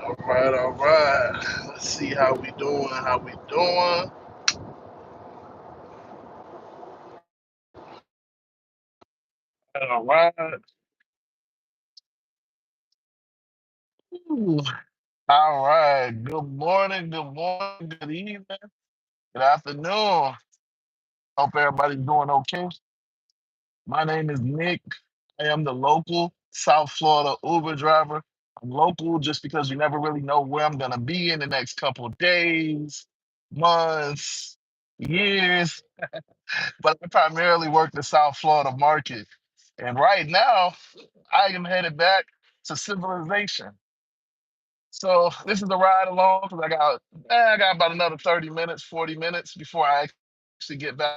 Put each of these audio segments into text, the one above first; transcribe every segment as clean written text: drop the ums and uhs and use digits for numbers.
All right, all right. Let's see how we doing. How we doing? All right. Ooh. All right. Good morning. Good morning. Good evening. Good afternoon. Hope everybody's doing okay. My name is Nick. I am the local South Florida Uber driver. I'm local just because you never really know where I'm gonna be in the next couple of days, months, years. But I primarily work the South Florida market. And right now, I am headed back to civilization. So this is a ride along because I got about another 30 minutes, 40 minutes before I actually get back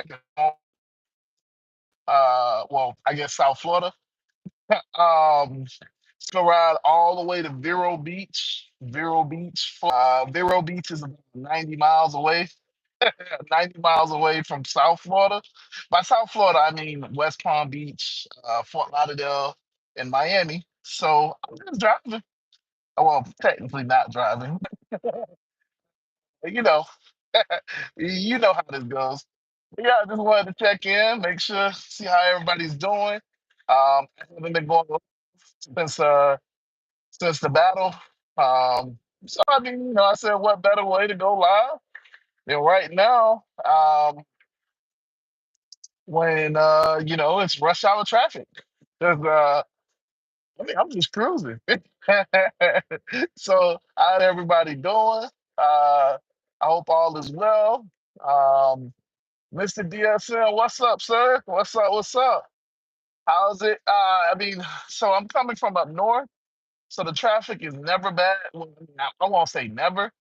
to home. Well, I guess South Florida. It's gonna ride all the way to Vero Beach. Vero Beach. Vero Beach is about 90 miles away. 90 miles away from South Florida. By South Florida, I mean West Palm Beach, Fort Lauderdale, and Miami. So I'm just driving. Well, technically not driving. But you know how this goes. But yeah, I just wanted to check in, make sure, see how everybody's doing. I haven't been going since uh since the battle. So I mean, I said, what better way to go live than right now? When it's rush hour traffic. 'Cause, I mean, I'm just cruising. So, how's everybody doing? I hope all is well. Um, Mr. DSL, what's up, sir? What's up? What's up? How's it? I mean, so I'm coming from up north, so the traffic is never bad. Well, I won't say never.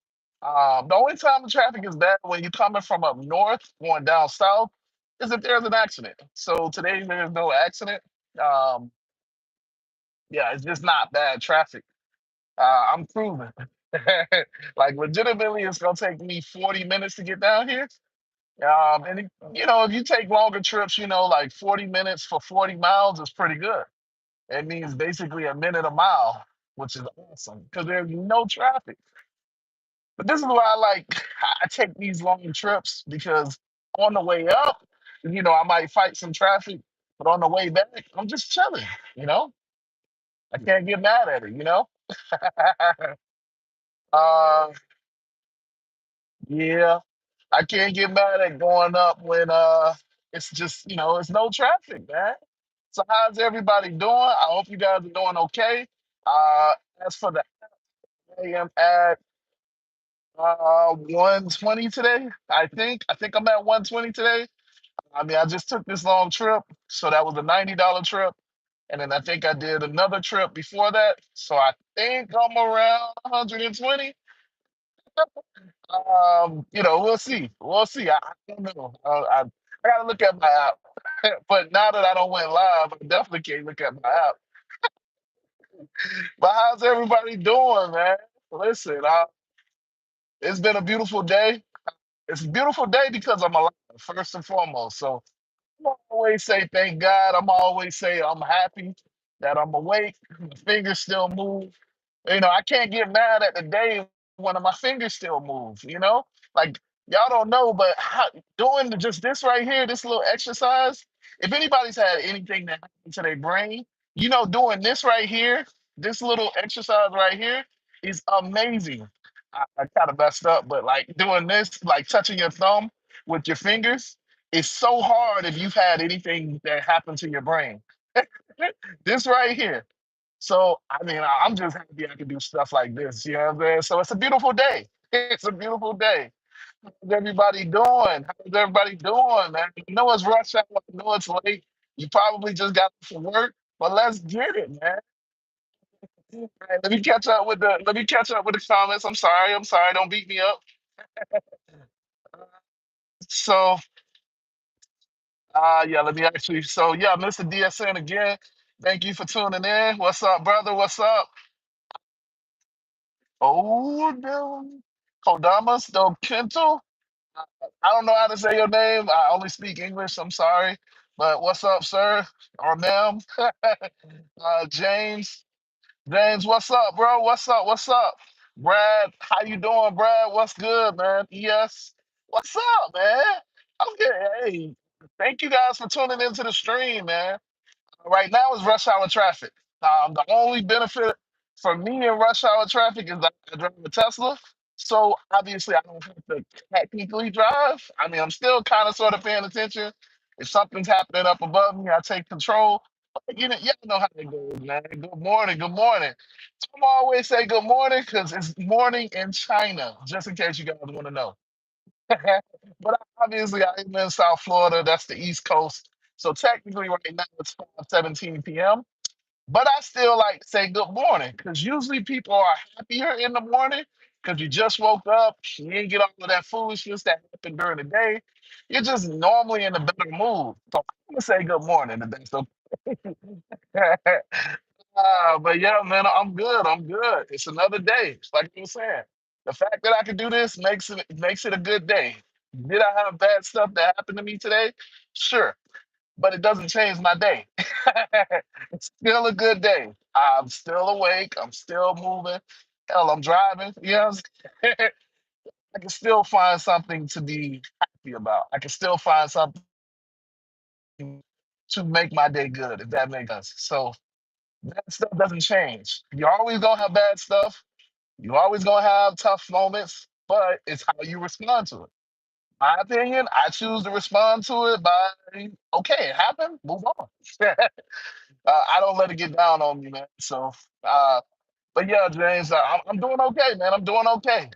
The only time the traffic is bad when you're coming from up north, going down south, is if there's an accident. So today there's no accident. Um, yeah, it's just not bad traffic. I'm cruising. Like legitimately, it's gonna take me 40 minutes to get down here. If you take longer trips, like 40 minutes for 40 miles is pretty good. It means basically a minute a mile, which is awesome because there's no traffic. But this is why I take these long trips because on the way up, I might fight some traffic, but on the way back, I'm just chilling, you know? I can't get mad at it. uh yeah. I can't get mad at going up when it's just, it's no traffic, man. So how's everybody doing? I hope you guys are doing okay. Uh as for the I am at 120 today, I think. I think I'm at 120 today. I mean, I just took this long trip, so that was a $90 trip. And then I think I did another trip before that. So I think I'm around 120. We'll see. We'll see. I don't know. I gotta look at my app. But now that I don't went live, I definitely can't look at my app. But how's everybody doing, man? Listen, it's been a beautiful day. It's a beautiful day because I'm alive, first and foremost. So I'm always say thank God. I'm always say I'm happy that I'm awake. My fingers still move. I can't get mad at the day when my fingers still move. Like y'all don't know, but doing just this right here, this little exercise. If anybody's had anything that happened to their brain, doing this right here, this little exercise right here is amazing. I kind of messed up, but like doing this, like touching your thumb with your fingers, is so hard if you've had anything that happened to your brain. This right here. So, I mean, I'm just happy I can do stuff like this. You know what I'm saying? So it's a beautiful day. It's a beautiful day. How's everybody doing? How's everybody doing, man? You know it's rush hour. I know it's late. You probably just got from work, but let's get it, man. All right, let me catch up with the comments. I'm sorry. I'm sorry. Don't beat me up. So, yeah, let me actually. So, yeah, Mr. DSN again. Thank you for tuning in. What's up, brother? What's up? Oh, no. Kodamas do Kento. I don't know how to say your name. I only speak English. I'm sorry. But what's up, sir or ma'am? James. James, what's up, bro? What's up? What's up? Brad, how you doing, Brad? What's good, man? ES, what's up, man? I'm good. Hey, thank you guys for tuning into the stream, man. Right now is rush hour traffic. The only benefit for me in rush hour traffic is that I drive a Tesla. So obviously I don't have to technically drive. I mean, I'm still kind of sort of paying attention. If something's happening up above me, I take control. But y'all know how it goes, man. Good morning, good morning. I'm always say good morning because it's morning in China, just in case you guys want to know. But obviously, I am in South Florida. That's the East Coast. So technically, right now it's 5:17 p.m. But I still like to say good morning because usually people are happier in the morning because you just woke up. You didn't get all of that foolishness that happened during the day. You're just normally in a better mood. So I'm gonna say good morning today. So but yeah, man, I'm good. I'm good. It's another day. It's like you were saying. The fact that I can do this makes it a good day. Did I have bad stuff that happened to me today? Sure, but it doesn't change my day. It's still a good day. I'm still awake. I'm still moving. Hell, I'm driving. You know, what I'm saying? I can still find something to be happy about. I can still find something to make my day good, if that makes sense. So that stuff doesn't change. You're always gonna have bad stuff. You're always gonna have tough moments, but it's how you respond to it. My opinion, I choose to respond to it by okay, it happened, move on. I don't let it get down on me, man. So, uh, but yeah, James, I'm doing okay, man. I'm doing okay.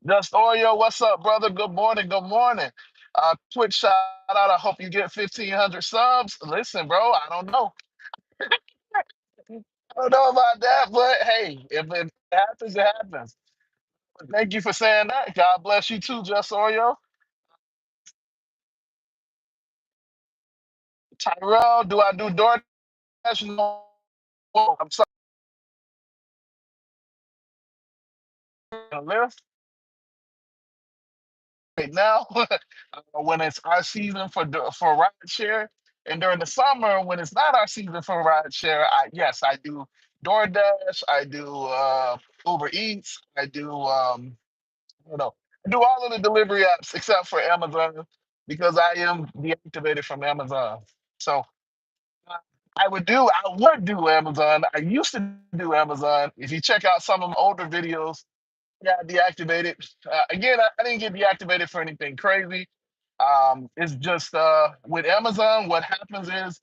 Just Oreo, what's up, brother? Good morning. Good morning. Quick shout out. I hope you get 1,500 subs. Listen, bro, I don't know. I don't know about that, but hey, if it happens, it happens. But thank you for saying that. God bless you too, Just Oreo. Tyrell, do I do DoorDash? No, I'm sorry, Lyft right now when it's our season for ride share, and during the summer when it's not our season for ride share, I do DoorDash, I do Uber Eats, I do you know, I do all of the delivery apps except for Amazon because I am deactivated from Amazon. So uh, I would do Amazon. I used to do Amazon. If you check out some of my older videos, got deactivated. Again, I didn't get deactivated for anything crazy. It's just with Amazon, what happens is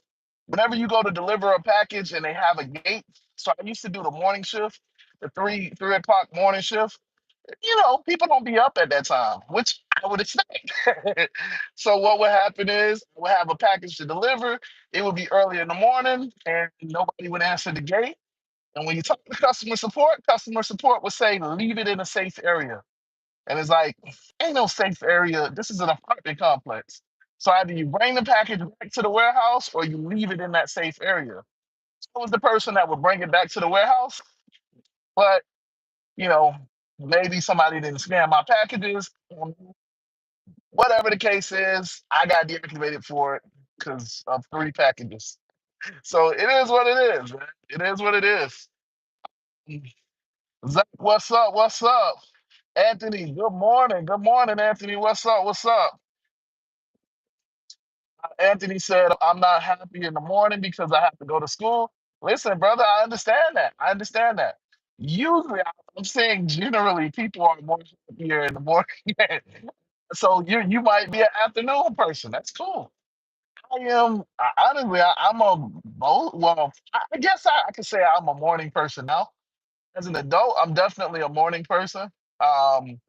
whenever you go to deliver a package and they have a gate. So I used to do the morning shift, the three o'clock morning shift. People don't be up at that time, which I would expect. So what would happen is I would have a package to deliver. It would be early in the morning, and nobody would answer the gate. And when you talk to customer support would say, leave it in a safe area. And it's like, ain't no safe area. This is an apartment complex. So either you bring the package back to the warehouse or you leave it in that safe area. So I was the person that would bring it back to the warehouse, but you know, maybe somebody didn't scan my packages. Whatever the case is, I got deactivated for it because of three packages. So it is what it is, man. It is what it is. Zach, what's up? What's up? Anthony, good morning. Good morning, Anthony. What's up? What's up? Anthony said, I'm not happy in the morning because I have to go to school. Listen, brother, I understand that. I understand that. Usually, I'm saying generally, people are more happier in the morning. So you might be an afternoon person. That's cool. Honestly, I'm a both. Well, I guess I can say I'm a morning person now. As an adult, I'm definitely a morning person. Um,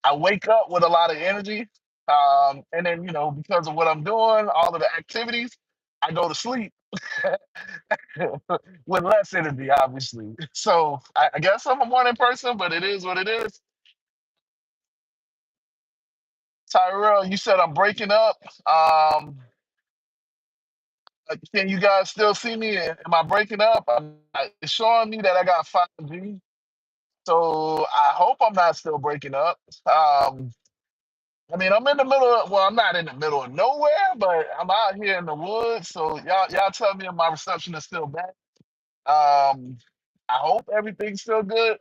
I wake up with a lot of energy. And then, because of what I'm doing, all of the activities, I go to sleep with less energy, obviously. So I guess I'm a morning person, but it is what it is. Tyrell, you said I'm breaking up. Can you guys still see me? Am I breaking up? It's showing me that I got 5G. So I hope I'm not still breaking up. I mean, I'm in the middle of, well, I'm not in the middle of nowhere, but I'm out here in the woods. So y'all tell me if my reception is still bad. Um, I hope everything's still good.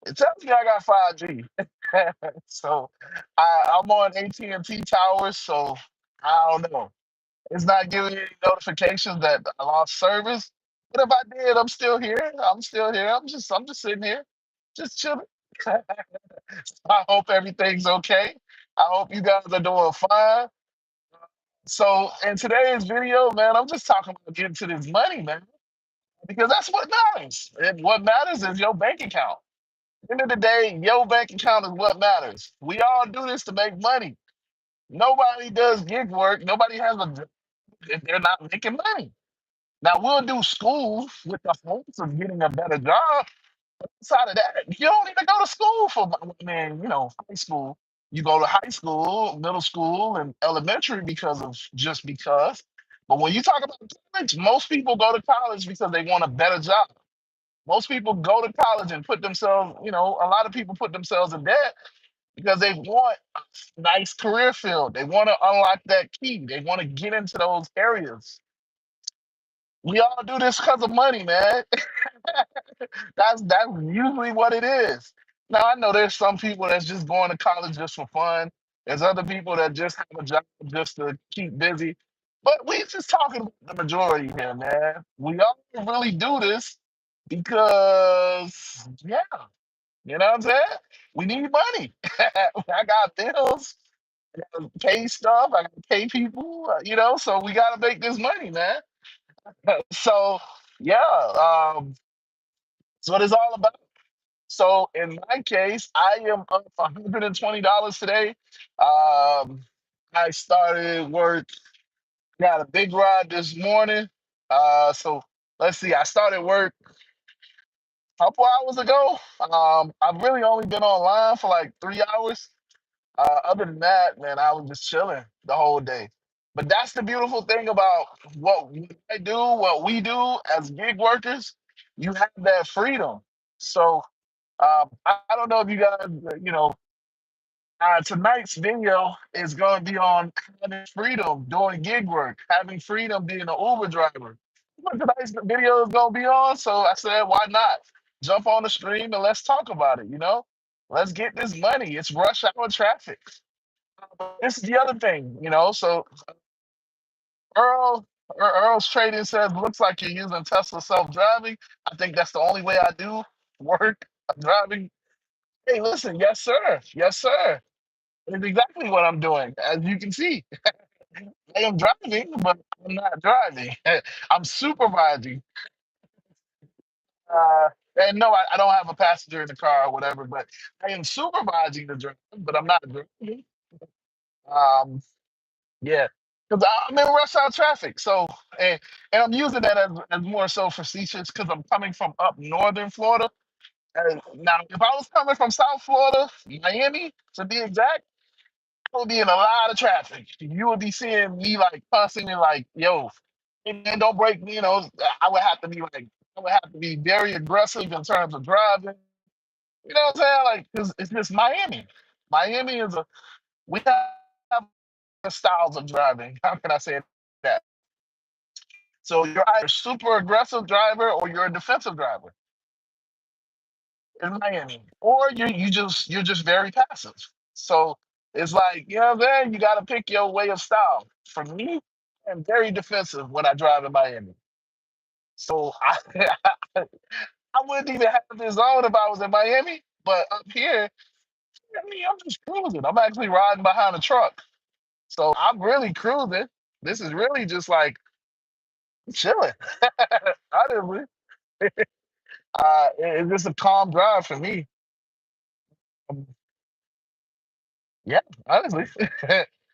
It tells me I got 5G. So I'm on AT&T towers, so I don't know. It's not giving me any notifications that I lost service. But if I did, I'm still here. I'm still here. I'm just sitting here, just chilling. I hope everything's okay. I hope you guys are doing fine. So in today's video, man, I'm just talking about getting to this money, man, because that's what matters. And what matters is your bank account. End of the day, your bank account is what matters. We all do this to make money. Nobody does gig work. Nobody has a job if they're not making money. Now we'll do school with the hopes of getting a better job. Outside of that, you don't even go to school for. I mean, high school. You go to high school, middle school, and elementary because of just because. But when you talk about college, most people go to college because they want a better job. Most people go to college and put themselves, a lot of people put themselves in debt because they want a nice career field. They want to unlock that key. They want to get into those areas. We all do this because of money, man. That's usually what it is. Now I know there's some people that's just going to college just for fun. There's other people that just have a job just to keep busy. But we just talking about the majority here, man. We all really do this because, yeah, you know what I'm saying? We need money. I got bills, I gotta pay stuff, I gotta pay people, so we gotta make this money, man. So yeah, that's what it's all about. So in my case, I am up $120 today. I started work, got a big ride this morning. So let's see, I started work a couple hours ago. I've really only been online for like 3 hours. Other than that, man, I was just chilling the whole day. But that's the beautiful thing about I do, what we do as gig workers. You have that freedom. So I don't know if you guys, tonight's video is going to be on having freedom doing gig work, having freedom being an Uber driver. What tonight's video is going to be on. So I said, why not jump on the stream and let's talk about it? Let's get this money. It's rush hour traffic. This is the other thing, So Earl, Earl's trading says looks like you're using Tesla self-driving. I think that's the only way I do work driving. Hey, listen, yes, sir. Yes, sir. It's exactly what I'm doing. As you can see, I am driving, but I'm not driving. I'm supervising. Uh, and no, I don't have a passenger in the car or whatever, but I am supervising the drive, but I'm not driving. Um, yeah, because I'm in rush hour traffic. So, and I'm using that as more so facetious because I'm coming from up northern Florida. And now, if I was coming from South Florida, Miami to be exact, would be in a lot of traffic. You would be seeing me like constantly like, yo, hey, man, don't break me. I would have to be like, I would have to be very aggressive in terms of driving. You know what I'm saying? Like, cause it's just Miami. Miami is we have styles of driving. How can I say that? So you're either super aggressive driver or you're a defensive driver in Miami, or you're just very passive. So it's like, you got to pick your way of style. For me, I'm very defensive when I drive in Miami. So I wouldn't even have this on if I was in Miami. But up here, I'm just cruising. I'm actually riding behind a truck. So I'm really cruising. This is really just like chilling. Honestly, it's just a calm drive for me. Um, Yeah, honestly,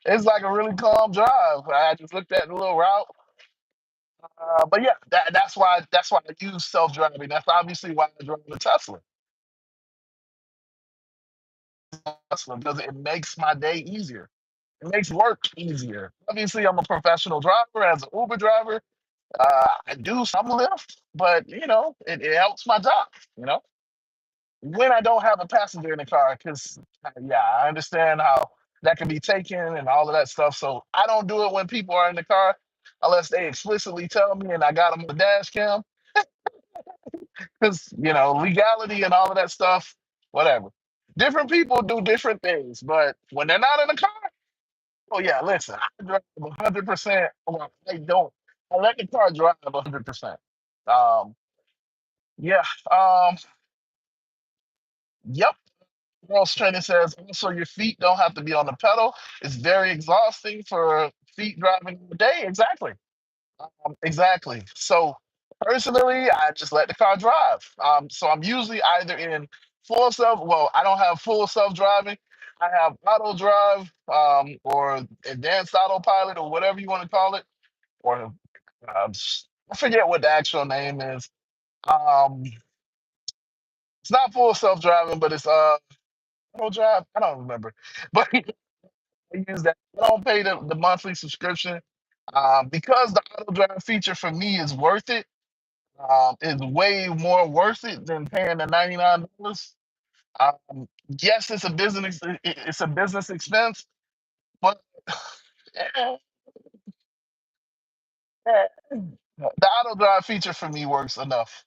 it's like a really calm drive. I just looked at the little route, but yeah, that's why I use self driving. That's obviously why I drive a Tesla because it makes my day easier. It makes work easier. Obviously, I'm a professional driver as an Uber driver. I do some Lyft, but it helps my job. You know, when I don't have a passenger in the car, because yeah, I understand how that can be taken and all of that stuff. So I don't do it when people are in the car unless they explicitly tell me and I got them on the dash cam. because legality and all of that stuff, whatever. Different people do different things, but when they're not in the car, oh yeah, listen, I drive 100%. Well, I don't. I let the car drive 100%. Um, yeah. Yep. Cross training says also your feet don't have to be on the pedal. It's very exhausting for feet driving all day. Exactly. Exactly. So personally, I just let the car drive. So I'm usually either in full self. Well, I don't have full self driving. I have auto drive, or advanced autopilot, or whatever you want to call it, or I forget what the actual name is. Um, it's not full self driving, but it's auto drive. I don't remember, but I use that. I don't pay the monthly subscription, because the auto drive feature for me is worth it. Is way more worth it than paying the $99. Yes, it's a business expense, but eh, eh, the auto drive feature for me works enough.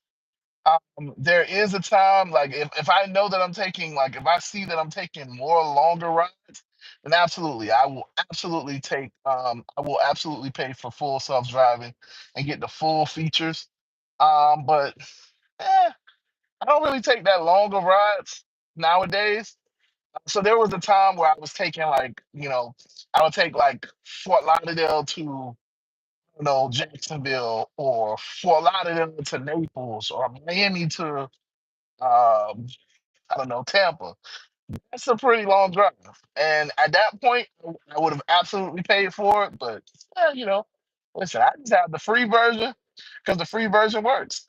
There is a time, like if I know that I'm taking, like if I see that I'm taking more longer rides, then absolutely, I will absolutely pay for full self driving and get the full features. But eh, I don't really take that longer rides nowadays. So there was a time where I was taking, like, I would take like Fort Lauderdale to, Jacksonville, or Fort Lauderdale to Naples, or Miami to, I don't know, Tampa. That's a pretty long drive. And at that point, I would have absolutely paid for it. But, listen, I just have the free version because the free version works.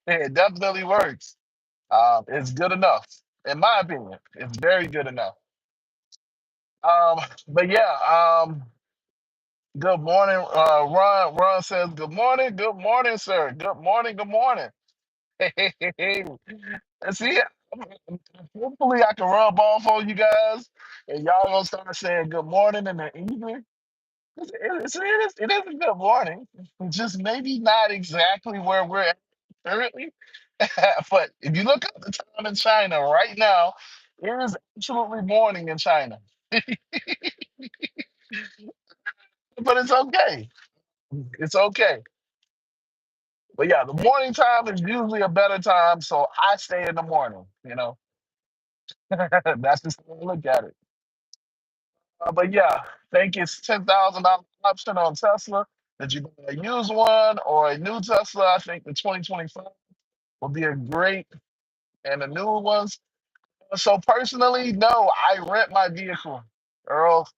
It definitely works. It's good enough, in my opinion. It's very good enough. But yeah, good morning. Ron says, good morning. Good morning, sir. Good morning. Good morning. And see, hopefully I can rub off on you guys and y'all gonna start saying good morning in the evening. It is a good morning. Just maybe not exactly where we're at currently. But if you look at the time in China right now, it is absolutely morning in China. But it's okay. It's okay. But yeah, the morning time is usually a better time, so I stay in the morning. That's just how I look at it. But yeah, think it's $10,000 option on Tesla. Did you buy a used one or a new Tesla? I think the 2025 will be a great, and the new ones. So personally, no, I rent my vehicle. Earl,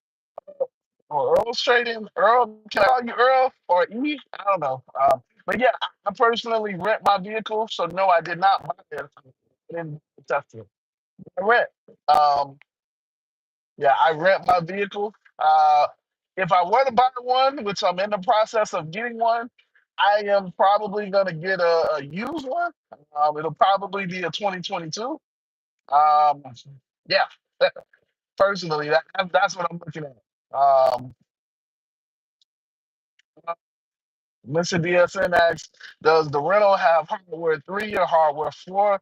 or Earl straight in. Earl, can I call you Earl or E? I don't know. But yeah, I personally rent my vehicle. So no, I did not buy it. I didn't test it. I rent. Um, yeah, I rent my vehicle. If I were to buy one, which I'm in the process of getting one, I am probably gonna get a used one. It'll probably be a 2022. Um, yeah, personally, that's what I'm looking at. Um, Mr. DSN asks, does the rental have hardware 3 or hardware 4?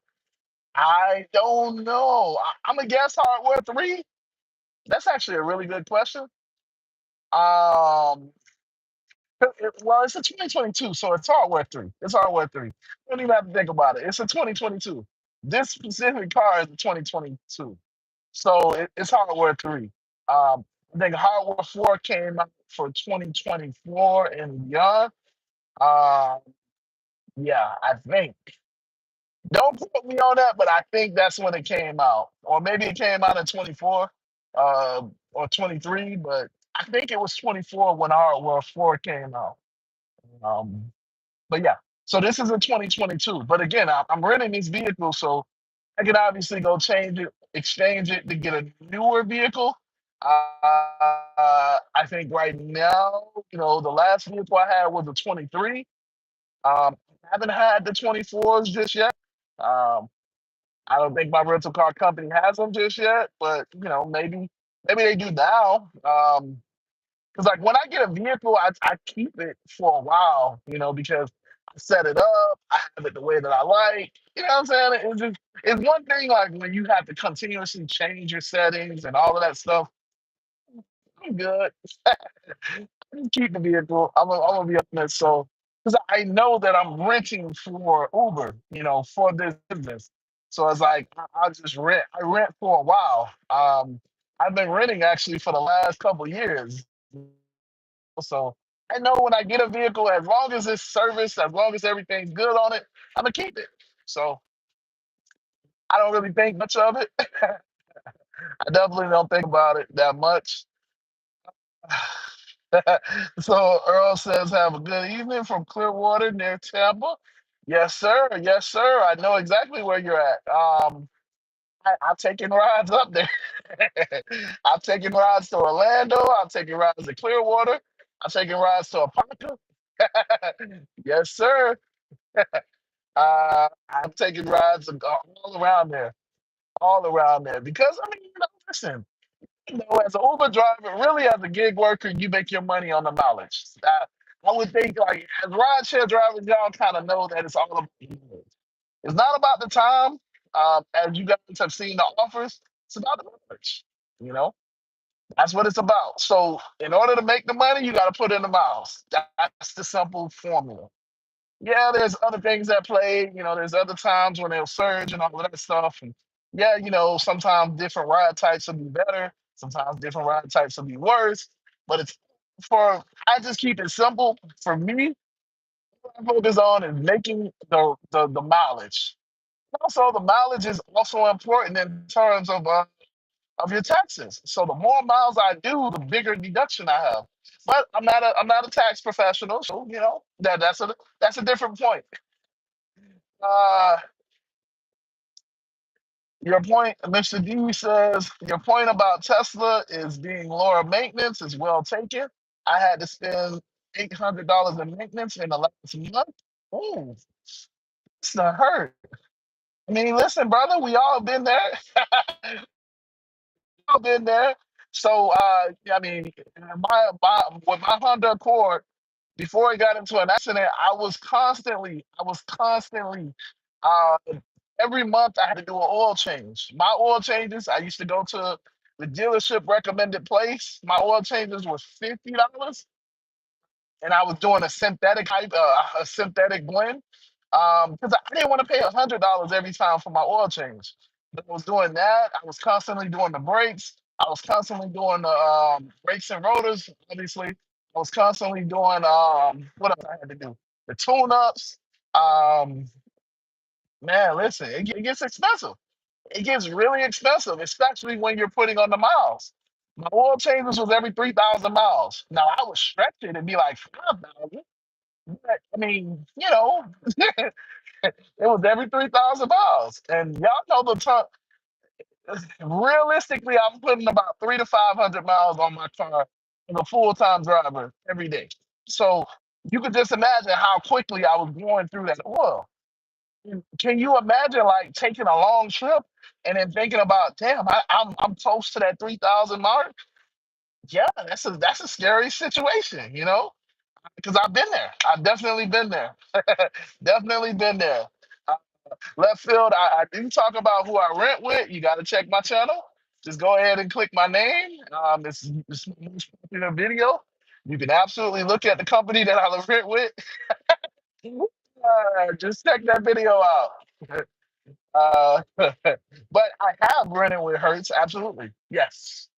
I don't know. I'm gonna guess hardware 3. That's actually a really good question. Um, well, it's a 2022, so it's hardware 3. It's hardware 3. Don't even have to think about it. It's a 2022. This specific car is a 2022, so it's hardware 3. I think hardware 4 came out for 2024 and beyond. Um, yeah, I think. Don't put me on that, but I think that's when it came out, or maybe it came out in 24, or 23. But I think it was 24 when Hardware 4 came out. Um, but yeah, so this is a 2022. But again, I'm renting this vehicle, so I can obviously go change it, exchange it to get a newer vehicle. I think right now, the last vehicle I had was a 23. I haven't had the 24s just yet. Um, I don't think my rental car company has them just yet, but maybe they do now. Because like when I get a vehicle, I keep it for a while, because set it up. I have it the way that I like. You know what I'm saying? It's one thing like when you have to continuously change your settings and all of that stuff. I'm good. Keep the vehicle. I'm gonna be honest. So, because I know that I'm renting for Uber, for this business. So it's like I'll just rent. I rent for a while. I've been renting actually for the last couple years. So I know when I get a vehicle, as long as it's serviced, as long as everything's good on it, I'm gonna keep it. So I don't really think much of it. I definitely don't think about it that much. So Earl says, "Have a good evening from Clearwater near Tampa." Yes, sir. Yes, sir. I know exactly where you're at. I've taken rides up there. I've taken rides to Orlando. I've taken rides to Clearwater. I've taken rides to Apopka. Yes, sir. I've taken rides all around there, all around there. Because I mean, listen, as an Uber driver, really as a gig worker, you make your money on the mileage. I would think like as rideshare drivers, y'all kind of know that it's all about the mileage. It's not about the time, as you guys have seen the offers. It's about the mileage. You know, that's what it's about. So in order to make the money, you got to put in the miles. That's the simple formula. Yeah, there's other things that play. There's other times when they'll surge and all of that stuff. And yeah, sometimes different ride types will be better. Sometimes different ride types will be worse. But I just keep it simple. For me, what I focus on is making the mileage. Also, the mileage is also important in terms of your taxes. So the more miles I do, the bigger deduction I have. But I'm not a tax professional, so that's a different point. Uh, your point, Mr. D says, your point about Tesla is being lower maintenance is well taken. I had to spend $800 in maintenance in the last month. Oh, it's not hurt. I mean, listen, brother, we all been there. All been there. So, I mean, with my Honda Accord, before it got into an accident, I was constantly, uh, every month I had to do an oil change. My oil changes, I used to go to the dealership recommended place. My oil changes was $50, and I was doing a synthetic blend, because I didn't want to pay $100 every time for my oil change. But I was doing that. I was constantly doing the brakes. I was constantly doing the brakes and rotors. Obviously, I was constantly doing what else I had to do? The tune-ups. Um, Man, listen, it gets expensive. It gets really expensive, especially when you're putting on the miles. My oil changes was every 3,000 miles. Now I would stretch it and be like 5,000. But I mean, it was every 3,000 miles. And y'all know the time. Realistically, I'm putting about 300 to 500 miles on my car as a full-time driver every day. So you could just imagine how quickly I was going through that oil. Can you imagine like taking a long trip and then thinking about, damn, I'm close to that 3,000 mark? Yeah, that's a scary situation, because I've been there. I've definitely been there. Definitely been there. Uh, Left field, I do talk about who I rent with. You got to check my channel. Just go ahead and click my name. It's my most popular video. You can absolutely look at the company that I rent with. Just check that video out. But I have rented with Hertz, absolutely. Yes.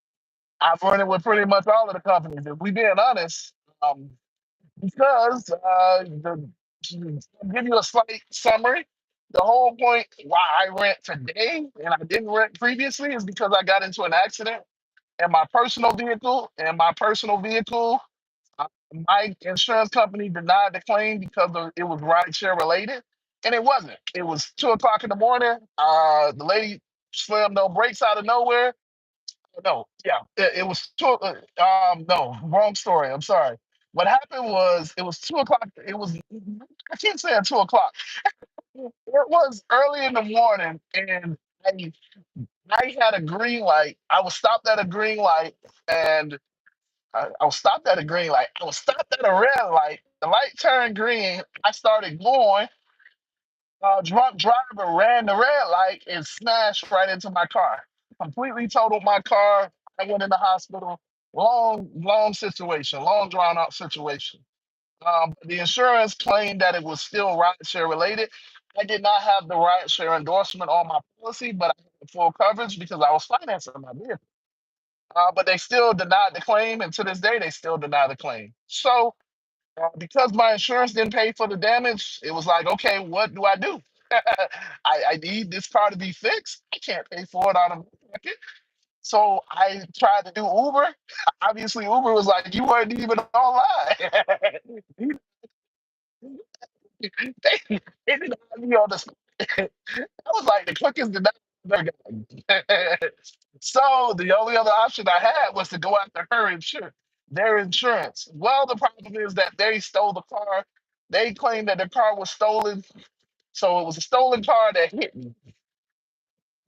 I've rented with pretty much all of the companies. If we being honest, um, because I'll give you a slight summary. The whole point why I rent today and I didn't rent previously is because I got into an accident in my personal vehicle, uh, my insurance company denied the claim because it was rideshare related, and it wasn't. It was 2 o'clock in the morning. The lady slammed no brakes out of nowhere. No, yeah, it was two. No, wrong story. I'm sorry. What happened was it was 2 o'clock. I can't say at 2 o'clock. It was early in the morning, and I, I had a green light. I was stopped at a green light, and I was stopped at a green light. I was stopped at a red light, The light turned green. I started going. Drunk driver ran the red light and smashed right into my car. Completely totaled my car. I went in the hospital. Long situation, long drawn out situation. The insurance claimed that it was still rideshare related. I did not have the rideshare endorsement on my policy, but I had full coverage because I was financing my vehicle. But they still denied the claim, and to this day, they still deny the claim. So, because my insurance didn't pay for the damage, it was like, okay, what do I do? I need this car to be fixed. I can't pay for it out of my pocket. So I tried to do Uber. Obviously, Uber was like, you weren't even online. they didn't have me on the spot. That was like the quickest denial I've ever gotten. So the only other option I had was to go after their insurance. Well, the problem is that they stole the car. They claimed that the car was stolen. So it was a stolen car that hit me.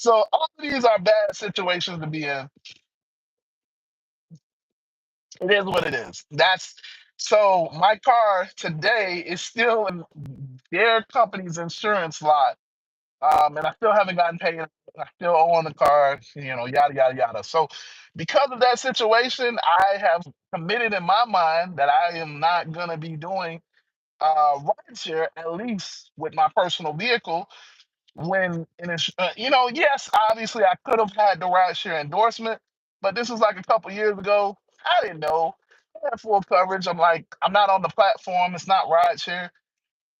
So all of these are bad situations to be in. It is what it is. That's so my car today is still in their company's insurance lot. And I still haven't gotten paid. I still owe on the car, yada yada yada. So because of that situation, I have committed in my mind that I am not gonna be doing rideshare, at least with my personal vehicle. When in yes, obviously I could have had the rideshare endorsement, but this was like a couple years ago. I didn't know. I had full coverage. I'm like, I'm not on the platform. It's not rideshare.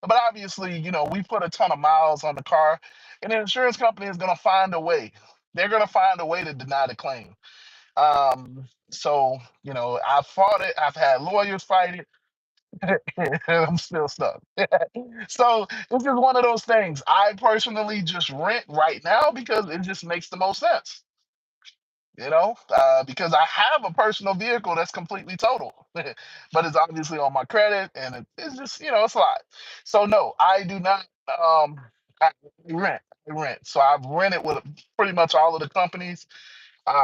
But obviously, we put a ton of miles on the car, and the insurance company is going to find a way. They're going to find a way to deny the claim. So, I fought it. I've had lawyers fight it. And I'm still stuck. So this is one of those things. I personally just rent right now because it just makes the most sense. Because I have a personal vehicle that's completely total, but it's obviously on my credit, and it's just it's a lot. So no, I do not. I rent. I rent. So I've rented with pretty much all of the companies,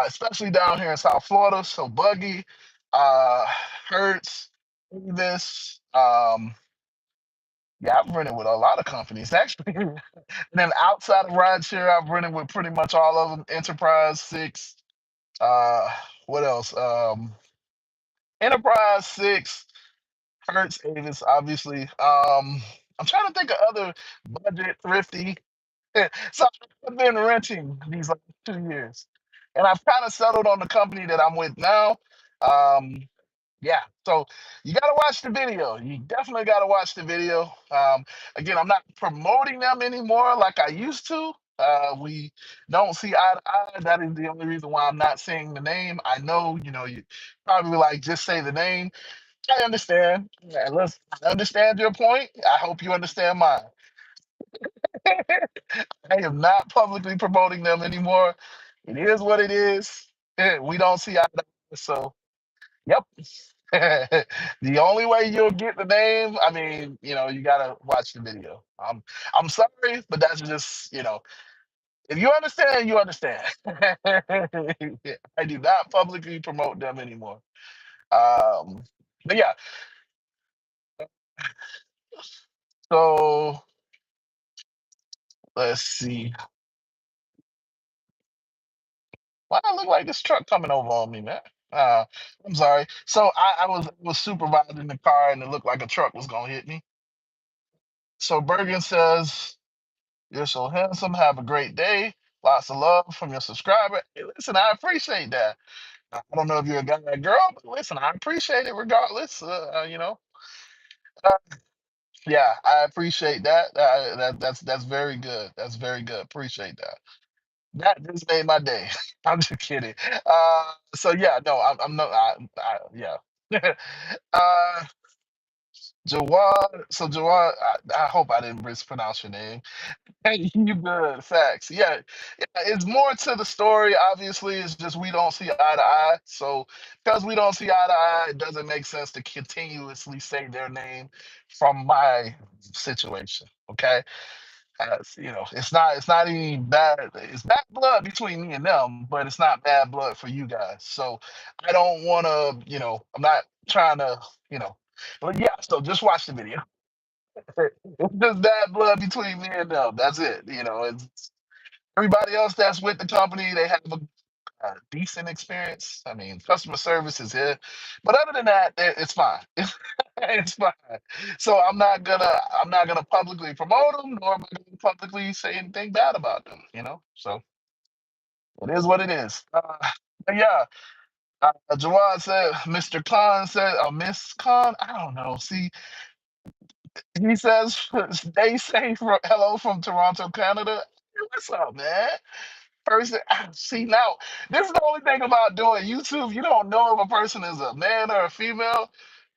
especially down here in South Florida. So Buggy, uh, Hertz, Avis. Yeah, I've rented with a lot of companies actually. And then outside of rideshare, I've rented with pretty much all of them. Enterprise, Six. Uh, what else? Enterprise, Six, Hertz, Avis, obviously. I'm trying to think of other budget, thrifty. So I've been renting these like 2 years, and I've kind of settled on the company that I'm with now. Um, yeah, so you got to watch the video. You definitely got to watch the video. Again, I'm not promoting them anymore like I used to. We don't see eye to eye. That is the only reason why I'm not saying the name. I know, you probably like just say the name. I understand. Yeah, listen, I understand your point. I hope you understand mine. I am not publicly promoting them anymore. It is what it is. We don't see eye to eye. So, yep. The only way you'll get the name, I mean, you gotta watch the video. I'm sorry, but that's just, if you understand, you understand. I do not publicly promote them anymore. But yeah, so let's see. Why I look like this truck coming over on me, man? Uh, I'm sorry. So I was supervising the car, and it looked like a truck was gonna hit me. So Bergen says, "You're so handsome. Have a great day. Lots of love from your subscriber." Hey, listen, I appreciate that. I don't know if you're a guy or girl, but listen, I appreciate it regardless. Uh, yeah, I appreciate that. That's very good. That's very good. Appreciate that. That just made my day. I'm just kidding. So yeah, no, I'm not. Yeah. uh, Jawad. So Jawad, I hope I didn't mispronounce your name. Hey, you good. Facts. Yeah. Yeah. It's more to the story. Obviously, it's just we don't see eye to eye. So because we don't see eye to eye, it doesn't make sense to continuously say their name from my situation. Okay. It's not any bad. It's bad blood between me and them, but it's not bad blood for you guys. So I don't want to. I'm not trying to. You know. But yeah, so just watch the video. It's just bad blood between me and them. That's it. It's everybody else that's with the company. They have a decent experience. I mean, customer service is here, but other than that, it's fine. It's fine. So I'm not gonna publicly promote them, nor am I gonna publicly say anything bad about them. So it is what it is. But yeah, Jawad said, Mr. Khan said, Miss Khan, I don't know. See, he says they say hello from Toronto, Canada. Hey, what's up, man? Person, see now, this is the only thing about doing YouTube. You don't know if a person is a man or a female,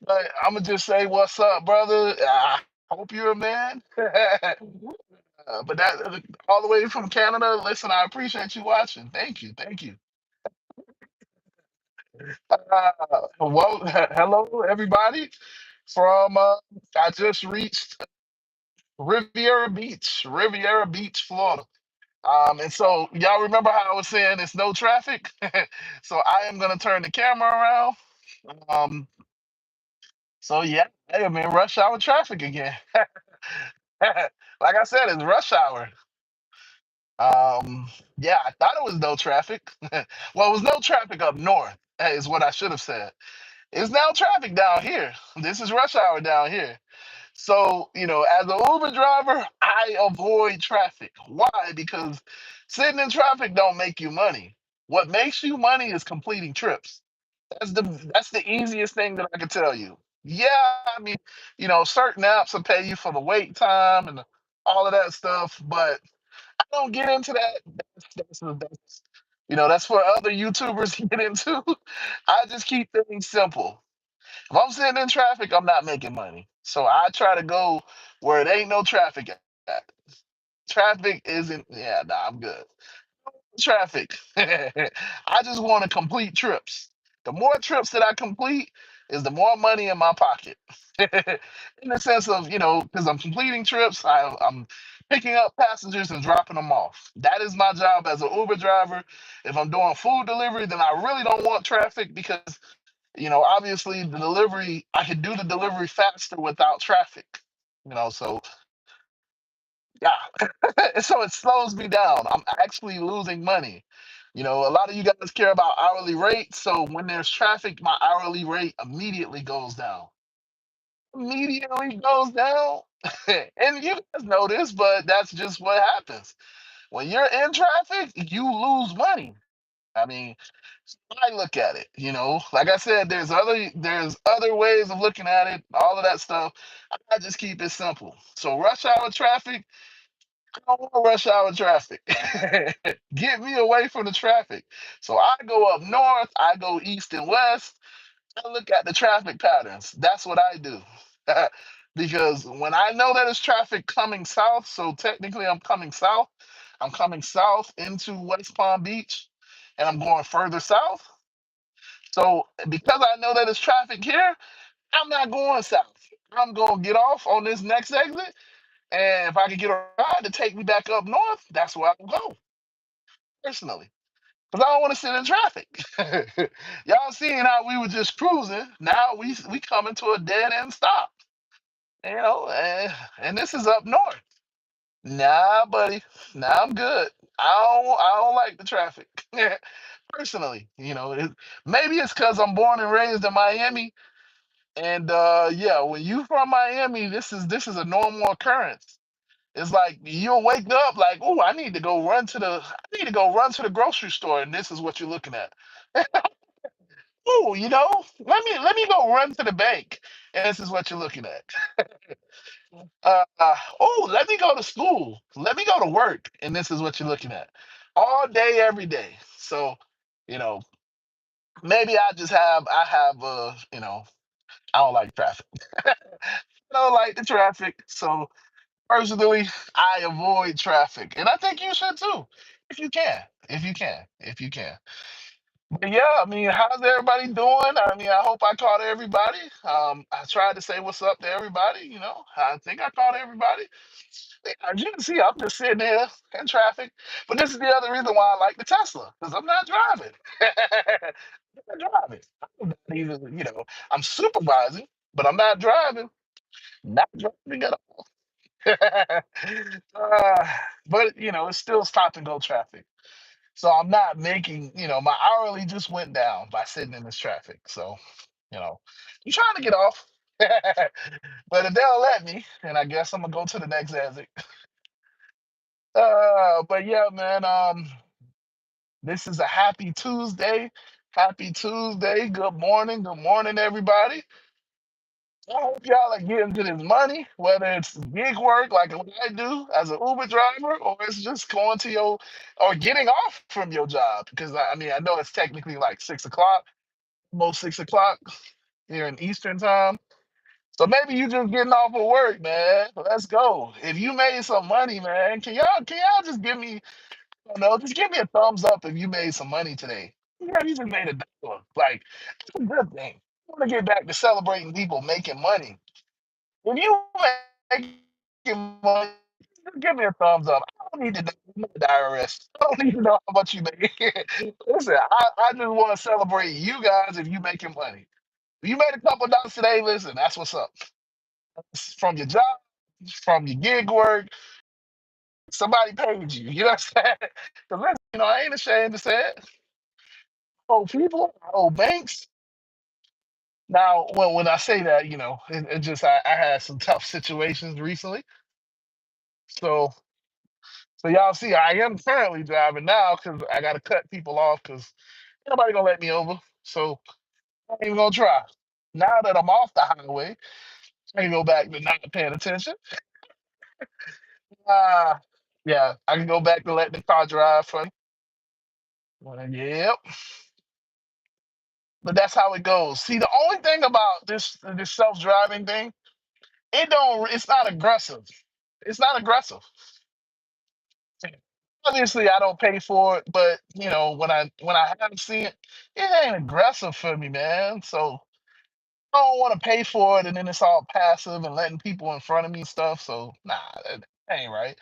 but I'm gonna just say, "What's up, brother? I hope you're a man." But that all the way from Canada. Listen, I appreciate you watching. Thank you, thank you. Well, hello everybody. From I just reached Riviera Beach, Florida. And so y'all remember how I was saying it's no traffic? So I am gonna turn the camera around. Um, so yeah, I am in rush hour traffic again. Like I said, it's rush hour. Yeah, I thought it was no traffic. Well, it was no traffic up north, is what I should have said. It's now traffic down here. This is rush hour down here. So, as an Uber driver, I avoid traffic. Why? Because sitting in traffic don't make you money. What makes you money is completing trips. That's the easiest thing that I can tell you. Yeah, I mean, certain apps will pay you for the wait time and all of that stuff, but I don't get into that. That's for other YouTubers to get into. I just keep things simple. If I'm sitting in traffic, I'm not making money. So I try to go where it ain't no traffic at. Traffic isn't, yeah, nah, I'm good. Traffic. I just want to complete trips. The more trips that I complete is the more money in my pocket. In the sense of, because I'm completing trips, I'm picking up passengers and dropping them off. That is my job as an Uber driver. If I'm doing food delivery, then I really don't want traffic because obviously the delivery, I could do the delivery faster without traffic. So yeah. So it slows me down. I'm actually losing money. A lot of you guys care about hourly rate. So when there's traffic, my hourly rate immediately goes down. Immediately goes down. And you guys know this, but that's just what happens. When you're in traffic, you lose money. I mean, I look at it, like I said, there's other ways of looking at it, all of that stuff. I just keep it simple. So rush hour traffic, I don't want rush hour traffic. Get me away from the traffic. So I go up north, I go east and west. I look at the traffic patterns. That's what I do. Because when I know that it's traffic coming south, so technically I'm coming south into West Palm Beach and I'm going further south. So because I know that it's traffic here, I'm not going south. I'm going to get off on this next exit. And if I can get a ride to take me back up north, that's where I'll go personally. Because I don't want to sit in traffic. Y'all seeing how we were just cruising. Now we coming to a dead end stop. And this is up north. Nah, buddy. Nah, I'm good. I don't like the traffic. Personally, maybe it's because I'm born and raised in Miami. And yeah, when you from Miami, this is a normal occurrence. It's like you'll wake up like, oh, I need to go run to the grocery store, and this is what you're looking at. Oh, let me go run to the bank, and this is what you're looking at. Oh, let me go to school. Let me go to work, and this is what you're looking at. All day, every day. So, you know, maybe I don't like traffic. I don't like the traffic. So personally, I avoid traffic, and I think you should too, if you can, if you can, if you can. But yeah, I mean, how's everybody doing? I mean, I hope I caught everybody. I tried to say what's up to everybody. I think I caught everybody. As you can see, I'm just sitting there in traffic. But this is the other reason why I like the Tesla, because I'm not driving. I'm not driving. I'm not even, I'm supervising. but I'm not driving. Not driving at all. uh, but it's still stop and go traffic. So I'm not making, my hourly just went down by sitting in this traffic. So, I'm trying to get off. But if they'll let me, then I guess I'm gonna go to the next exit. But yeah, man, this is a happy Tuesday. Happy Tuesday. Good morning, everybody. I hope y'all are getting to this money, whether it's gig work like what I do as an Uber driver, or it's just going to your or getting off from your job. Because I mean, I know it's technically like 6 o'clock, almost 6 o'clock here in Eastern time. So maybe you just getting off of work, man. Let's go. If you made some money, man, can y'all just give me, I don't know, just give me a thumbs up if you made some money today. Yeah, you just made $1. Like, it's a good thing. I want to get back to celebrating people making money. When you making money, just give me a thumbs up. I don't need to know I'm not the IRS. I don't need to know how much you make. Listen, I just want to celebrate you guys if you making money. If you made a couple dollars today, listen, that's what's up. It's from your job, from your gig work, somebody paid you. You know what I'm saying? Because listen, I ain't ashamed to say it. Oh, people, oh, banks. Now, when I say that, it just I had some tough situations recently. So y'all see, I am currently driving now because I got to cut people off because nobody gonna let me over. So I ain't even gonna try. Now that I'm off the highway, I can go back to not paying attention. Uh, yeah, I can go back to letting the car drive for me. Well, yep, but that's how it goes. See, the only thing about this self-driving thing, it's not aggressive. It's not aggressive. Obviously, I don't pay for it, but when I haven't seen it, it ain't aggressive for me, man. So I don't want to pay for it, and then it's all passive and letting people in front of me and stuff. So nah, that ain't right.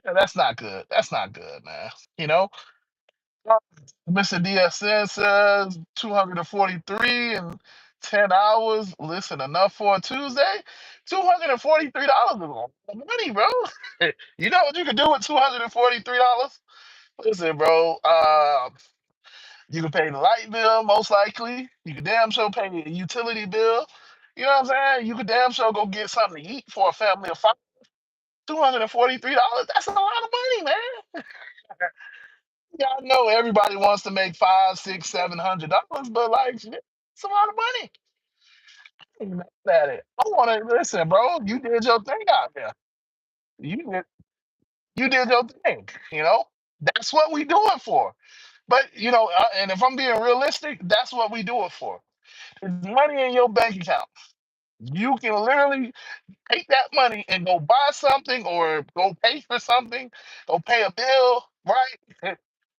That's not good. That's not good, man. You know. Uh, Mr. DSN says 243 and 10 hours. Listen, enough for a Tuesday. $243 is a lot of money, bro. You know what you can do with $243? Listen, bro. You can pay the light bill, most likely. You can damn sure pay the utility bill. You know what I'm saying? You could damn sure go get something to eat for a family of five. $243, that's a lot of money, man. Yeah, I know everybody wants to make five, six, $700, but like shit, it's a lot of money. Ain't mad at it. I want to listen, bro. You did your thing out there. You did, you did your thing. That's what we do it for. But and if I'm being realistic, that's what we do it for. It's money in your bank account. You can literally take that money and go buy something or go pay for something, go pay a bill, right?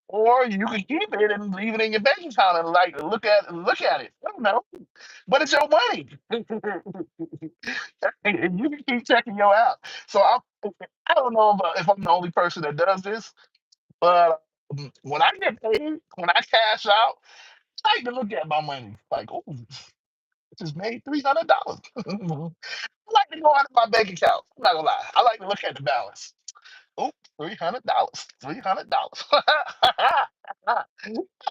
Or you can keep it and leave it in your bank account and like look at it. I don't know, but it's your money, and you can keep checking your out. So I don't know if I'm the only person that does this, but when I get paid, when I cash out, I like to look at my money like, oh, just made $300. I like to go out of my bank account. I'm not gonna lie. I like to look at the balance. Oh, $300. $300.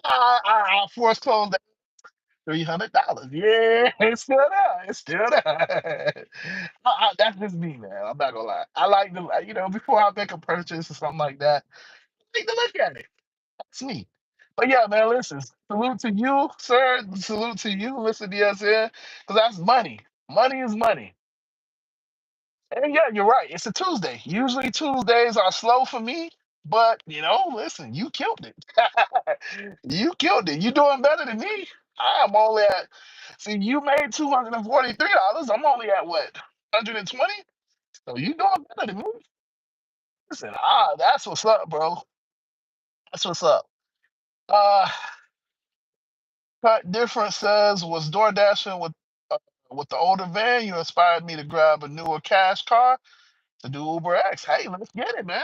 I force close that $300. Yeah, it's still there. It's still there. That's just me, man. I'm not gonna lie. I like to, before I make a purchase or something like that, I like to look at it. That's me. But yeah, man, listen. Salute to you, sir. Salute to you, Mr. DSN, because that's money. Money is money. And yeah, you're right. It's a Tuesday. Usually Tuesdays are slow for me, but listen, you killed it. You killed it. You doing better than me. I'm only at see, you made $243. I'm only at what? 120? So you doing better than me. Listen, that's what's up, bro. That's what's up. Uh Cut difference says was door dashing with the older van. You inspired me to grab a newer cash car to do Uber X. Hey, let's get it, man.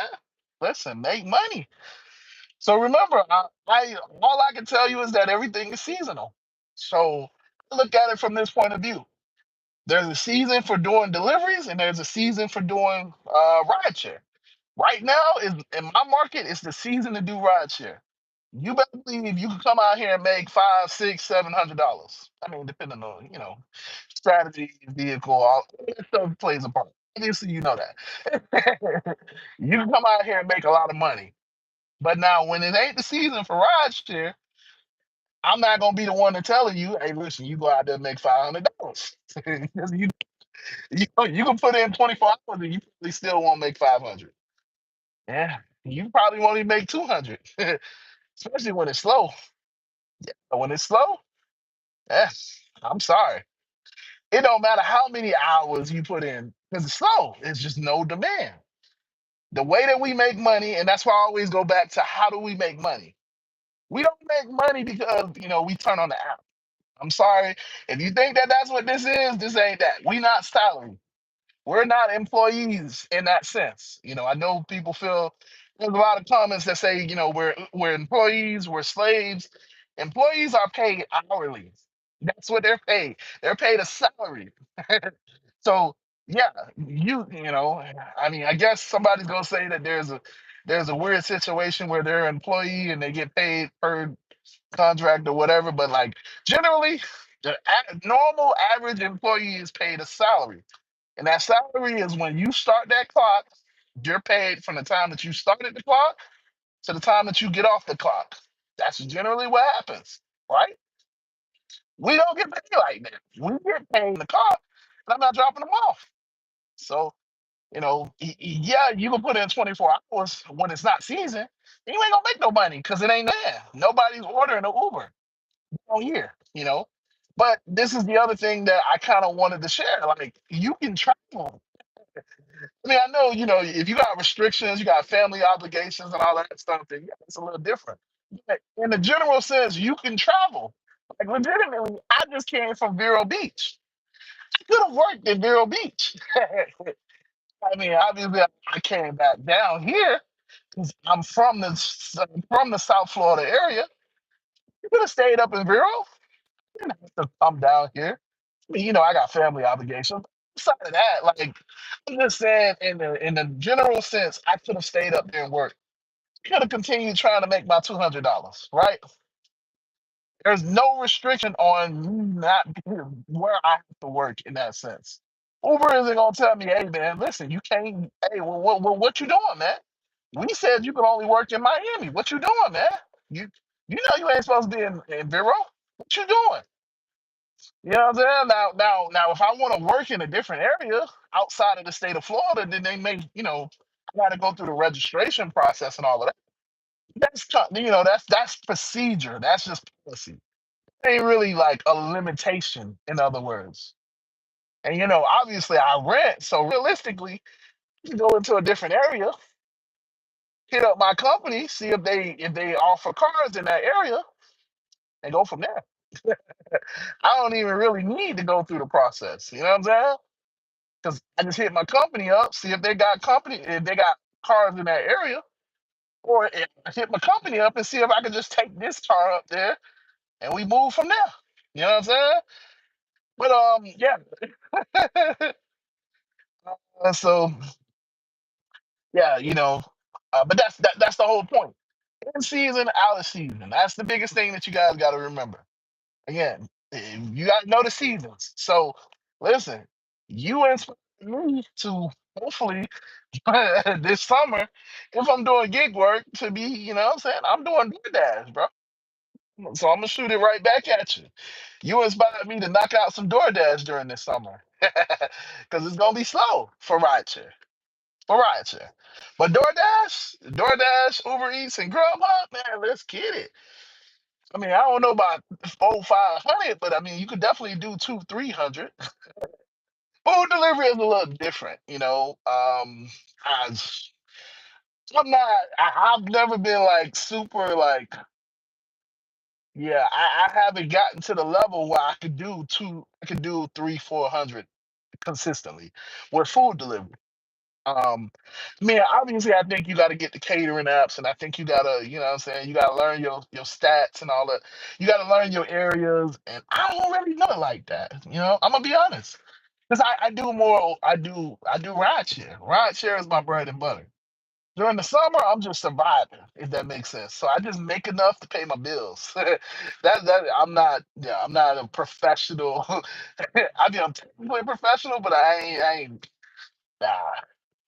Listen, make money. So remember, I all I can tell you is that everything is seasonal. So look at it from this point of view. There's a season for doing deliveries, and there's a season for doing rideshare. Right now, is in my market, it's the season to do rideshare. You better believe you can come out here and make $500, $600, $700. I mean, depending on strategy, vehicle, all that stuff plays a part. Obviously, you know that. You can come out here and make a lot of money. But now, when it ain't the season for rideshare, I'm not gonna be the one to telling you, hey, listen, you go out there and make $500. you, you can put in 24 hours and you probably still won't make 500. Yeah, you probably won't even make 200, especially when it's slow. But when it's slow, yeah, I'm sorry. It don't matter how many hours you put in because it's slow. It's just no demand. The way that we make money, and that's why I always go back to how do we make money? We don't make money because we turn on the app. I'm sorry if you think that that's what this is. This ain't that. We not salary. We're not employees in that sense. I know people feel there's a lot of comments that say, we're employees, we're slaves. Employees are paid hourly. That's what they're paid. They're paid a salary. So yeah, I mean, I guess somebody's gonna say that there's a weird situation where they're an employee and they get paid per contract or whatever, but like generally, the normal average employee is paid a salary. And that salary is when you start that clock, you're paid from the time that you started the clock to the time that you get off the clock. That's generally what happens, right? We don't get paid like that. We get paid the clock, and I'm not dropping them off. So, yeah, you can put in 24 hours when it's not season, and you ain't gonna make no money because it ain't there. Nobody's ordering an Uber all year, But this is the other thing that I kind of wanted to share. Like, you can travel. I mean, I know, if you got restrictions, you got family obligations and all that stuff, then yeah, it's a little different. But in the general sense, you can travel. Like, legitimately, I just came from Vero Beach. I could have worked in Vero Beach. I mean, obviously, I came back down here because I'm from the South Florida area. You could have stayed up in Vero. You didn't have to come down here. I mean, I got family obligations. Aside of that, like I'm just saying, in the general sense, I could have stayed up there and worked. Could have continued trying to make my $200, right? There's no restriction on me not being where I have to work in that sense. Uber isn't gonna tell me, hey man, listen, you can't. Hey, well, what you doing, man? We said you could only work in Miami. What you doing, man? You know you ain't supposed to be in Vero. What you doing? You know what I'm saying? Now, if I want to work in a different area outside of the state of Florida, then they may, I got to go through the registration process and all of that. That's procedure. That's just policy. It ain't really like a limitation, in other words. And obviously I rent, so realistically, you go into a different area, hit up my company, see if they offer cars in that area, and go from there. I don't even really need to go through the process. You know what I'm saying? Because I just hit my company up, see if they got cars in that area, or I hit my company up and see if I can just take this car up there and we move from there. You know what I'm saying? But yeah. So yeah, but that's the whole point. In season, out of season. That's the biggest thing that you guys got to remember. Again, you got to know the seasons. So listen, you inspired me to hopefully this summer, if I'm doing gig work, to be, what I'm saying, I'm doing DoorDash, bro. So I'm gonna shoot it right back at you. You inspired me to knock out some DoorDash during this summer. Because it's gonna be slow for rideshare. For rideshare. But DoorDash, Uber Eats, and Grubhub, man, let's get it. I mean, I don't know about 500, but I mean, you could definitely do 300. Food delivery is a little different, I, I'm not. I've never been like super like. Yeah, I haven't gotten to the level where I could do two. I could do 300, 400 consistently with food delivery. Um, Man, obviously, I think you got to get the catering apps, and I think you gotta, what I'm saying, you gotta learn your stats and all that. You gotta learn your areas, and I don't really know it like that. I'm gonna be honest. Because I do ride share. Ride share is my bread and butter. During the summer, I'm just surviving, if that makes sense. So I just make enough to pay my bills. That I'm not a professional. I'm technically a professional, but I ain't nah.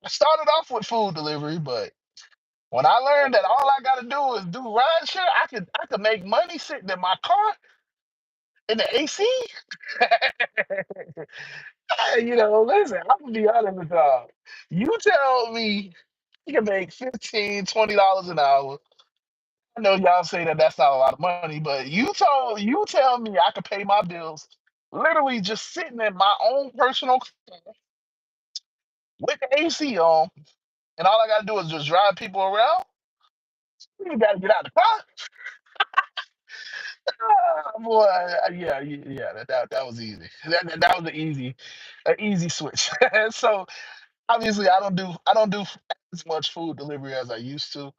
I started off with food delivery, but when I learned that all I gotta do is do ride share, I could make money sitting in my car in the AC. Hey, listen, I'm gonna be honest with y'all. You tell me you can make $15, $20 an hour. I know y'all say that that's not a lot of money, but you tell me I could pay my bills literally just sitting in my own personal car with the AC on, and all I gotta do is just drive people around. You gotta get out of the car. Ah, boy, yeah, that was easy. That was an easy switch. So obviously, I don't do as much food delivery as I used to.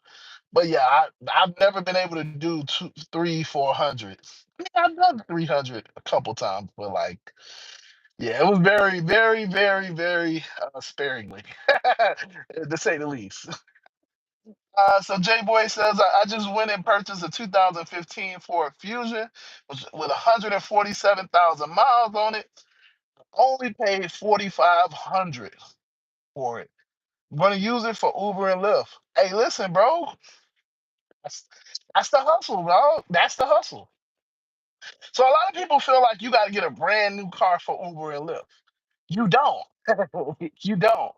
But yeah, I've never been able to do two, three, 400. I mean, I've done 300 a couple times, but like, yeah, it was very, very, very, very sparingly, to say the least. So J Boy says, I just went and purchased a 2015 Ford Fusion with 147,000 miles on it. Only paid 4,500 for it. I'm gonna use it for Uber and Lyft. Hey, listen, bro, that's, that's the hustle, bro. That's the hustle. So a lot of people feel like you got to get a brand new car for Uber and Lyft. You don't. You don't.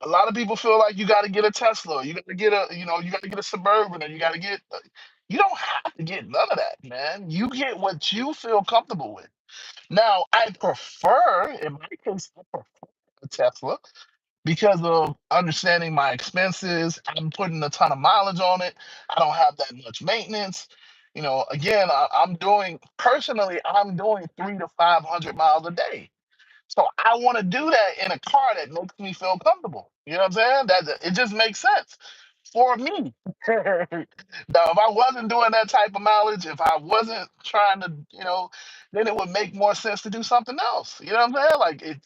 A lot of people feel like you got to get a Tesla. You got to get a Suburban, or you got to get. You don't have to get none of that, man. You get what you feel comfortable with. Now, I prefer, in my case, I prefer a Tesla because of understanding my expenses. I'm putting a ton of mileage on it. I don't have that much maintenance. Again, I'm doing 3 to 500 miles a day. So I want to do that in a car that makes me feel comfortable. You know what I'm saying? That it just makes sense for me. Now, if I wasn't doing that type of mileage, if I wasn't trying to, then it would make more sense to do something else. You know what I'm saying? Like it.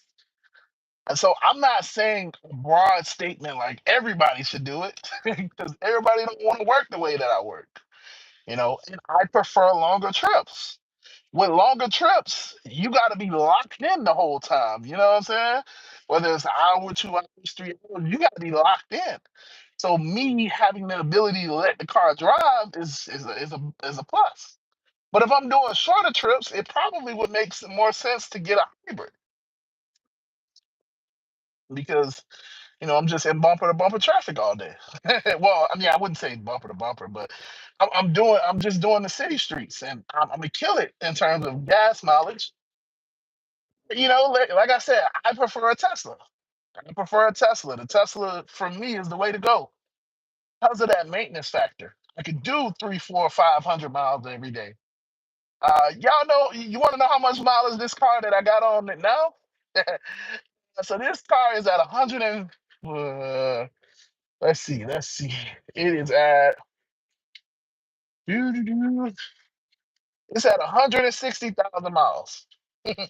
And so I'm not saying a broad statement like everybody should do it because everybody don't want to work the way that I work. And I prefer longer trips. With longer trips, you got to be locked in the whole time. You know what I'm saying? Whether it's an hour, 2 hours, 3 hours, you got to be locked in. So me having the ability to let the car drive is a plus. But if I'm doing shorter trips, it probably would make some more sense to get a hybrid because I'm just in bumper to bumper traffic all day. Well, I mean, I wouldn't say bumper to bumper, but I'm just doing the city streets, and I'm gonna kill it in terms of gas mileage. Like I said, I prefer a Tesla. I prefer a Tesla. The Tesla for me is the way to go because of that maintenance factor. I could do three, four, 500 miles every day. Y'all know, you want to know how much mileage this car that I got on it now? So this car is at 100 and let's see. It is at it's at 160,000 miles. And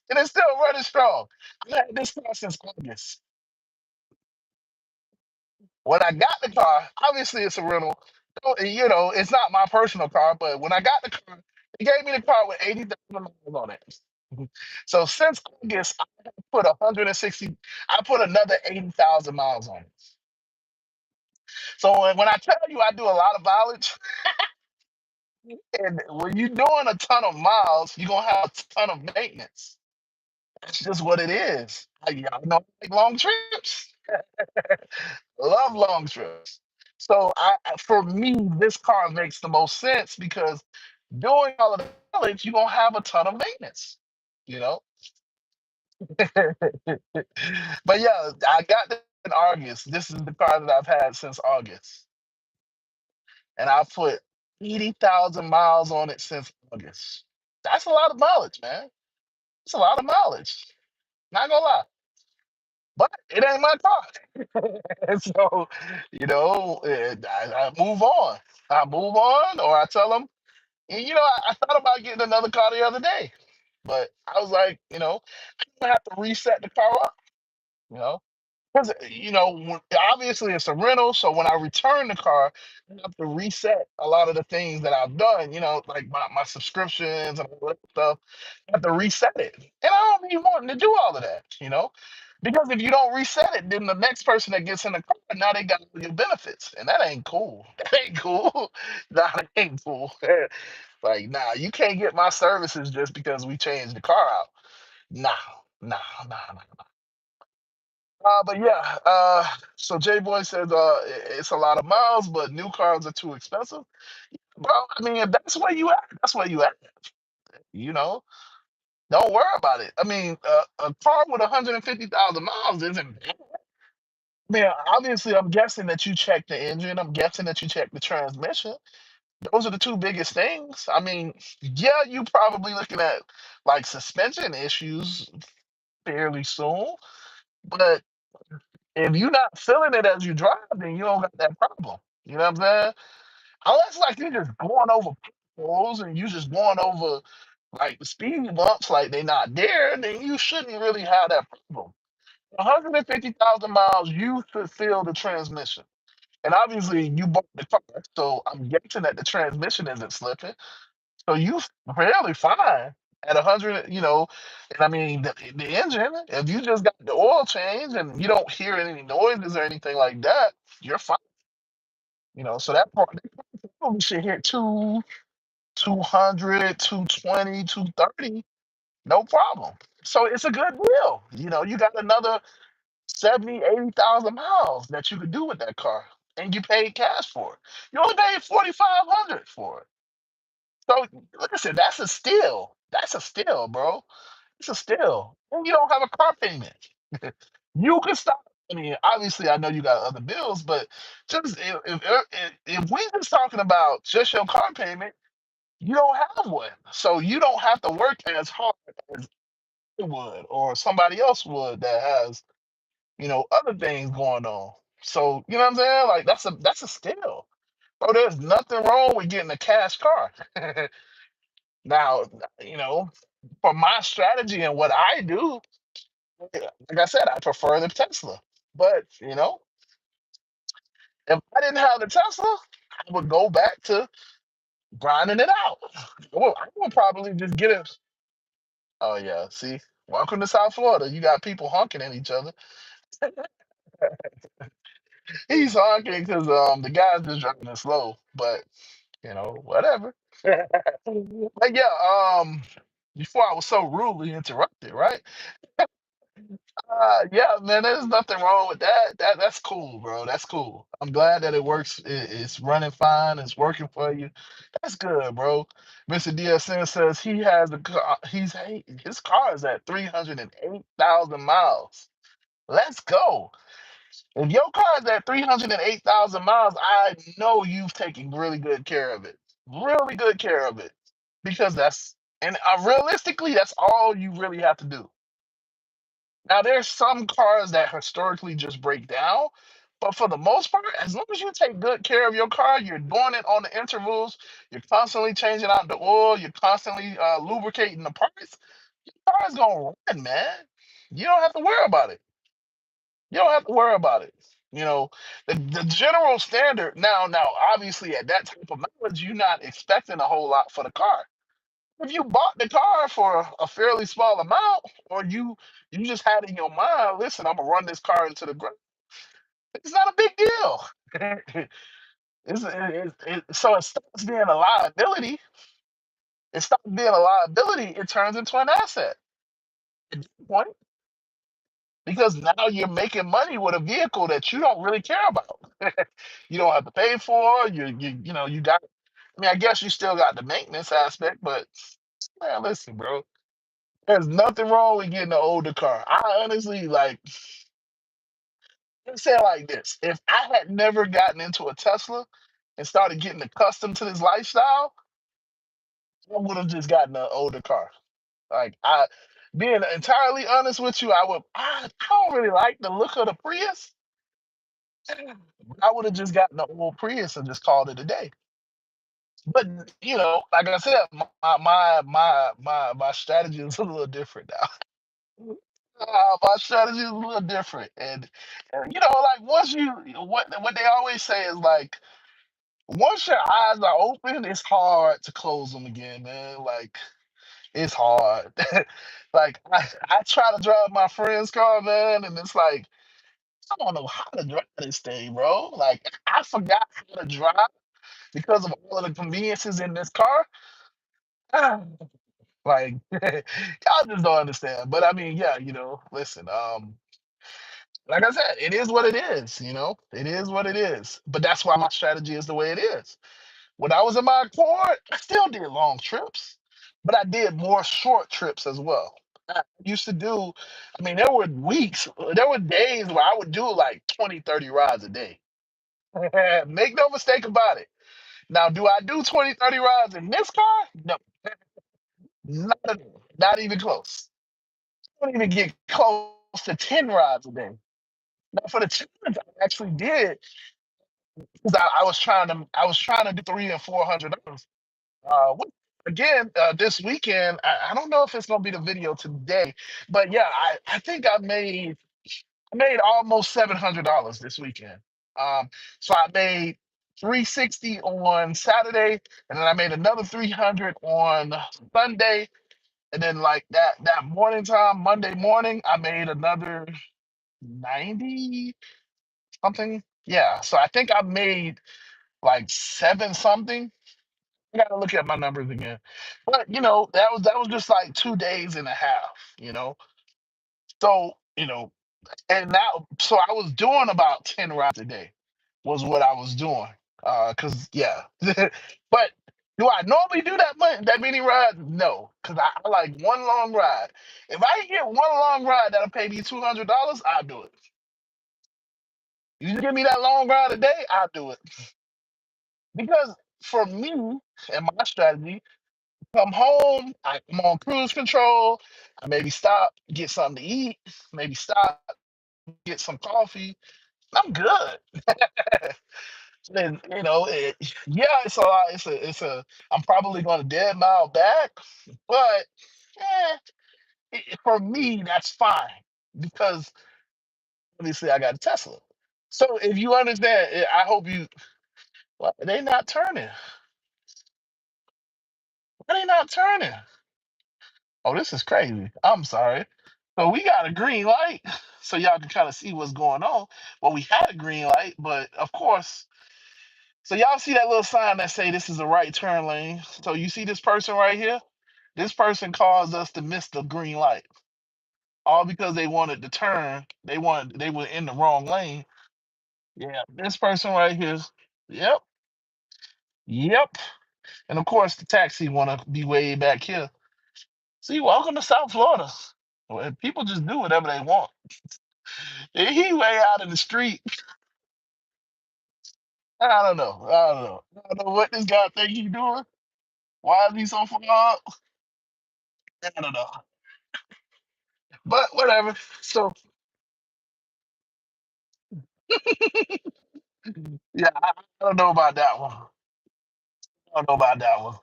it's still running strong. I had this car since August. When I got the car, obviously it's a rental. It's not my personal car, but when I got the car, they gave me the car with 80,000 miles on it. So since August, I put 160, I put another 80,000 miles on it. So when I tell you I do a lot of mileage, and when you're doing a ton of miles, you're gonna have a ton of maintenance. That's just what it is. Y'all know I like long trips. Love long trips. So for me, this car makes the most sense because doing all of the mileage, you're gonna have a ton of maintenance. You know. But yeah, I got this in August. This is the car that I've had since August, and I put 80,000 miles on it since August. That's a lot of mileage, man. It's a lot of mileage. Not gonna lie, but it ain't my car. And so, I move on. I move on, or I tell them, I thought about getting another car the other day. But I was like, I'm gonna have to reset the car up, you know. Because obviously it's a rental, so when I return the car, I have to reset a lot of the things that I've done. Like my subscriptions and all that stuff. I have to reset it, and I don't be wanting to do all of that. Because if you don't reset it, then the next person that gets in the car now they got all your benefits, and that ain't cool. That ain't cool. Nah, that ain't cool. Like, nah, you can't get my services just because we changed the car out. Nah, nah, nah, nah. But yeah, so J Boy says it's a lot of miles, but new cars are too expensive. Bro, I mean, if that's where you at, that's where you at. You know, don't worry about it. I mean, a car with 150,000 miles isn't bad. I mean, obviously, I'm guessing that you checked the engine. I'm guessing that you checked the transmission. Those are the two biggest things. I mean, yeah, you probably looking at like suspension issues fairly soon, but if you're not feeling it as you drive, then you don't got that problem. You know what I'm saying? Unless like you're just going over potholes and you just going over like the speed bumps like they not there, then you shouldn't really have that problem. 150,000 miles, you should feel the transmission. And obviously you bought the car, so I'm guessing that the transmission isn't slipping. So you fairly fine at 100, and I mean the engine, if you just got the oil change and you don't hear any noises or anything like that, you're fine. So that part they probably should hit 200, 220, 230, no problem. So it's a good deal. You got another 70, 80,000 miles that you could do with that car. And you paid cash for it. You only paid 4,500 for it. So listen, that's a steal. That's a steal, bro. It's a steal. And you don't have a car payment. You can stop. I mean, obviously, I know you got other bills, but just if we just talking about just your car payment, you don't have one, so you don't have to work as hard as I would or somebody else would that has other things going on. So you know what I'm saying? Like that's a steal. Bro, there's nothing wrong with getting a cash car. Now, you know, for my strategy and what I do, like I said, I prefer the Tesla. But, if I didn't have the Tesla, I would go back to grinding it out. Well, I would probably just get it. Oh, yeah. See, welcome to South Florida. You got people honking at each other. He's honking because the guy's just driving it slow. But, whatever. But yeah, before I was so rudely interrupted, right? Yeah, man, there's nothing wrong with that. That's cool, bro. That's cool. I'm glad that it works. It's running fine. It's working for you. That's good, bro. Mr. DSN says he has a car. His car is at 308,000 miles. Let's go. If your car is at 308,000 miles, I know you've taken really good care of it. Really good care of it. Because realistically, that's all you really have to do. Now, there's some cars that historically just break down, but for the most part, as long as you take good care of your car, you're doing it on the intervals, you're constantly changing out the oil, you're constantly lubricating the parts, your car is gonna run, man. You don't have to worry about it. You don't have to worry about it. The general standard now, obviously at that type of mileage, you're not expecting a whole lot for the car. If you bought the car for a fairly small amount, or you just had in your mind, listen, I'm gonna run this car into the ground. It's not a big deal. So it stops being a liability. It stops being a liability. It turns into an asset at that point, because now you're making money with a vehicle that you don't really care about. You don't have to pay for. You got. I mean, I guess you still got the maintenance aspect, but man, listen, bro. There's nothing wrong with getting an older car. I honestly like. Let's say it like this: if I had never gotten into a Tesla and started getting accustomed to this lifestyle, I would have just gotten an older car. Like being entirely honest with you, I don't really like the look of the Prius. I would have just gotten the old Prius and just called it a day. But like I said, my strategy is a little different now. My strategy is a little different, and like once you what they always say is like once your eyes are open, it's hard to close them again, man. Like it's hard. Like I try to drive my friend's car, man, and it's like I don't know how to drive this thing, bro. Like I forgot how to drive because of all of the conveniences in this car. Like y'all just don't understand. But I mean, yeah, listen, like I said, it is what it is, It is what it is. But that's why my strategy is the way it is. When I was in my Accord, I still did long trips, but I did more short trips as well. I used to do, I mean, there were days where I would do like 20, 30 rides a day. Make no mistake about it. Now, do I do 20, 30 rides in this car? No, not at all. Not even close. I don't even get close to 10 rides a day. Now, for the challenge I actually did, because I was trying to do 300 and 400 again, this weekend, I don't know if it's gonna be the video today, but yeah, I think I made almost $700 this weekend. So I made 360 on Saturday, and then I made another 300 on Sunday, and then like that morning time, Monday morning, I made another 90 something. Yeah, so I think I made like seven something. I gotta look at my numbers again. But that was just like 2 days and a half, you know. So, and now so I was doing about 10 rides a day was what I was doing. Cause yeah. But do I normally do that many rides? No. Cause I like one long ride. If I can get one long ride that'll pay me $200, I'll do it. You just give me that long ride a day, I'll do it. Because for me and my strategy, come home, I'm on cruise control. I maybe stop, get something to eat, maybe stop, get some coffee. I'm good. And yeah, it's a lot. I'm probably going to dead mile back, but eh, for me, that's fine because obviously I got a Tesla. So if you understand, I hope you. Why they not turning? Why they not turning? Oh, this is crazy. I'm sorry. So we got a green light, so y'all can kind of see what's going on. Well, we had a green light, but of course, so y'all see that little sign that say this is a right turn lane. So you see this person right here? This person caused us to miss the green light, all because they wanted to turn. They were in the wrong lane. Yeah, this person right here. Yep, yep. And of course, the taxi want to be way back here. See, welcome to South Florida. Well, people just do whatever they want. He way out in the street. I don't know. I don't know. I don't know what this guy think he doing. Why is he so far up? I don't know. But whatever. So yeah, I don't know about that one. I don't know about that one.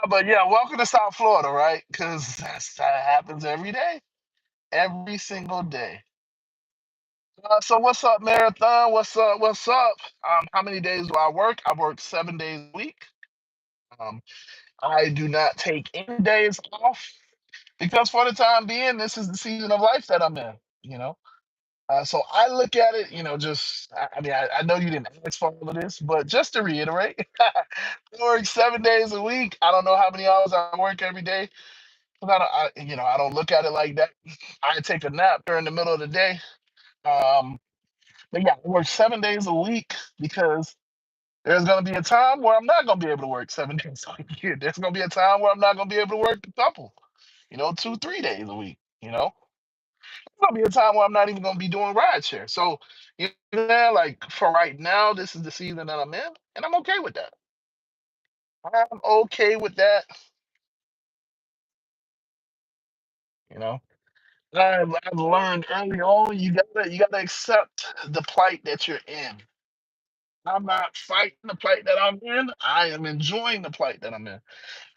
But yeah, welcome to South Florida, right? Because that happens every day, every single day. So what's up, Marathon? What's up? What's up? How many days do I work? I work 7 days a week. Um, I do not take any days off because for the time being, this is the season of life that I'm in. You know, so I look at it. Just I mean, I know you didn't ask for all of this, but just to reiterate, I work 7 days a week. I don't know how many hours I work every day. 'Cause I don't look at it like that. I take a nap during the middle of the day. Um, but yeah, I work 7 days a week because there's gonna be a time where I'm not gonna be able to work 7 days a week. There's gonna be a time where I'm not gonna be able to work a couple, 2, 3 days a week. There's gonna be a time where I'm not even gonna be doing rideshare. So, like for right now, this is the season that I'm in, and I'm okay with that. I'm okay with that. You know. I've learned early on you gotta accept the plight that you're in. I'm not fighting the plight that I'm in. I am enjoying the plight that I'm in.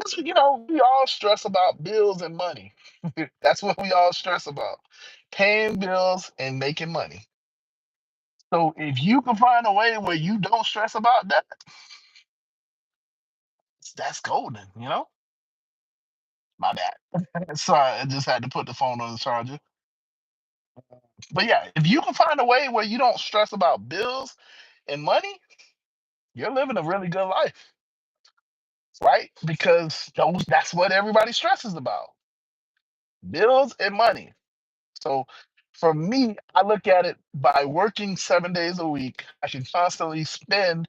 'Cause, we all stress about bills and money. That's what we all stress about. Paying bills and making money. So if you can find a way where you don't stress about that, that's golden. My bad. Sorry, I just had to put the phone on the charger. But yeah, if you can find a way where you don't stress about bills and money, you're living a really good life, right? Because that's what everybody stresses about, bills and money. So for me, I look at it by working 7 days a week. I can constantly spend.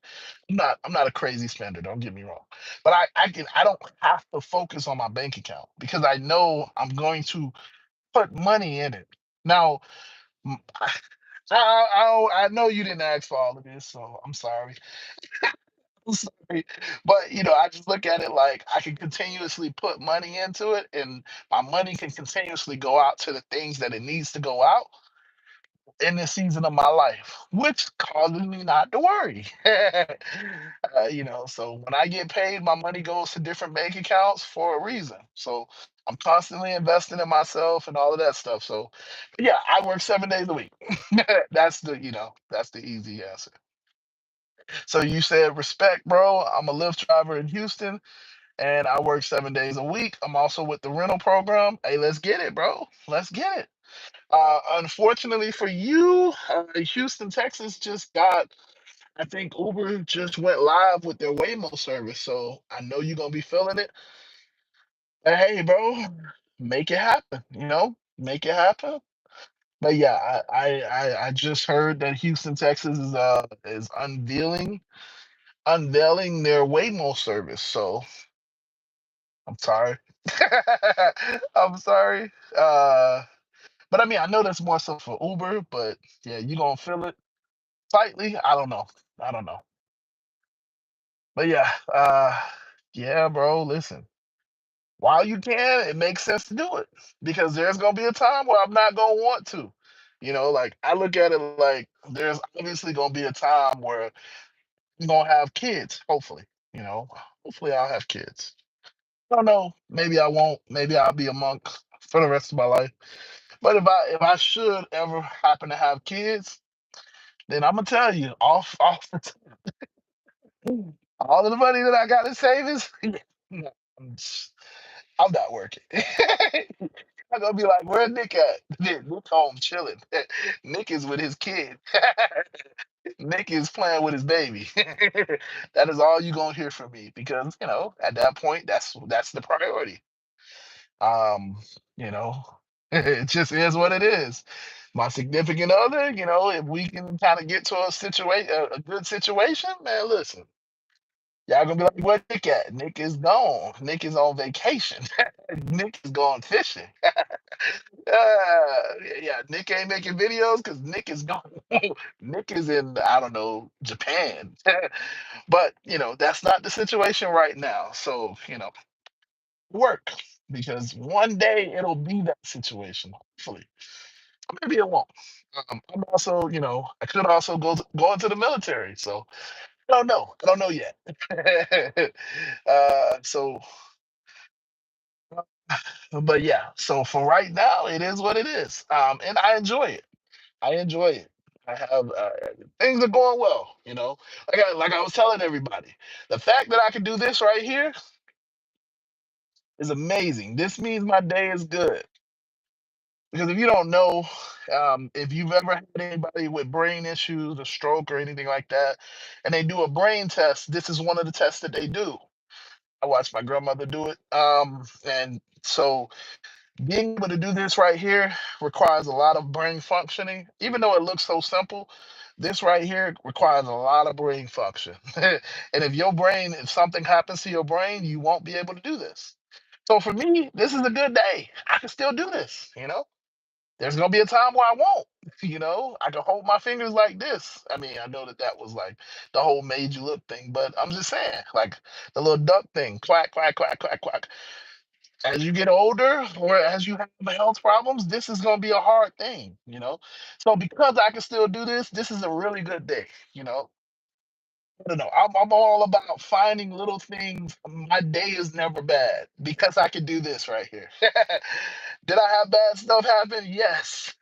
I'm not a crazy spender, don't get me wrong. But I don't have to focus on my bank account because I know I'm going to put money in it. Now, I know you didn't ask for all of this, so I'm sorry. I'm sorry. But I just look at it like I can continuously put money into it, and my money can continuously go out to the things that it needs to go out in this season of my life, which causes me not to worry. So when I get paid, my money goes to different bank accounts for a reason. So I'm constantly investing in myself and all of that stuff. So, but yeah, I work 7 days a week. That's the easy answer. So you said respect, bro. I'm a Lyft driver in Houston and I work 7 days a week. I'm also with the rental program. Hey, let's get it, bro. Let's get it. Unfortunately for you, Houston, Texas just got, I think Uber just went live with their Waymo service. So I know you're going to be feeling it. But hey, bro, make it happen, make it happen. But yeah, I just heard that Houston, Texas is unveiling their Waymo service. So I'm sorry. I'm sorry. But I mean, I know that's more so for Uber, but yeah, you gonna feel it slightly. I don't know. I don't know. But yeah, yeah, bro. Listen, while you can, it makes sense to do it because there's gonna be a time where I'm not gonna want to. Like I look at it like there's obviously gonna be a time where I'm gonna have kids. Hopefully I'll have kids. I don't know. Maybe I won't. Maybe I'll be a monk for the rest of my life. But if I should ever happen to have kids, then I'm gonna tell you off the top, all of the money that I got in savings, no, I'm not working. I'm gonna be like, where Nick at? Nick home chilling. Nick is with his kid. Nick is playing with his baby. That is all you gonna hear from me because at that point that's the priority. Um, you know, it just is what it is. My significant other, if we can kind of get to a good situation, man, listen, y'all gonna be like, where Nick at? Nick is gone. Nick is on vacation. Nick is going fishing. Yeah, Nick ain't making videos because Nick is gone. Nick is in, I don't know, Japan. But that's not the situation right now. So, work because one day it'll be that situation, hopefully. Maybe it won't. I'm also, I could also go into the military. So I don't know. I don't know yet. So, but yeah. So for right now, it is what it is, and I enjoy it. I enjoy it. I have things are going well. Like I was telling everybody, the fact that I can do this right here is amazing. This means my day is good. Because if you don't know, if you've ever had anybody with brain issues, a stroke, or anything like that, and they do a brain test, this is one of the tests that they do. I watched my grandmother do it. And so being able to do this right here requires a lot of brain functioning. Even though it looks so simple, this right here requires a lot of brain function. And if something happens to your brain, you won't be able to do this. So for me, this is a good day. I can still do this. There's gonna be a time where I won't. I can hold my fingers like this. I mean, I know that was like the whole made you look thing, but I'm just saying, like the little duck thing, quack, quack, quack, quack, quack. As you get older, or as you have health problems, this is gonna be a hard thing. So because I can still do this, this is a really good day. You know, I don't know. I'm all about finding little things. My day is never bad because I can do this right here. Did I have bad stuff happen? Yes.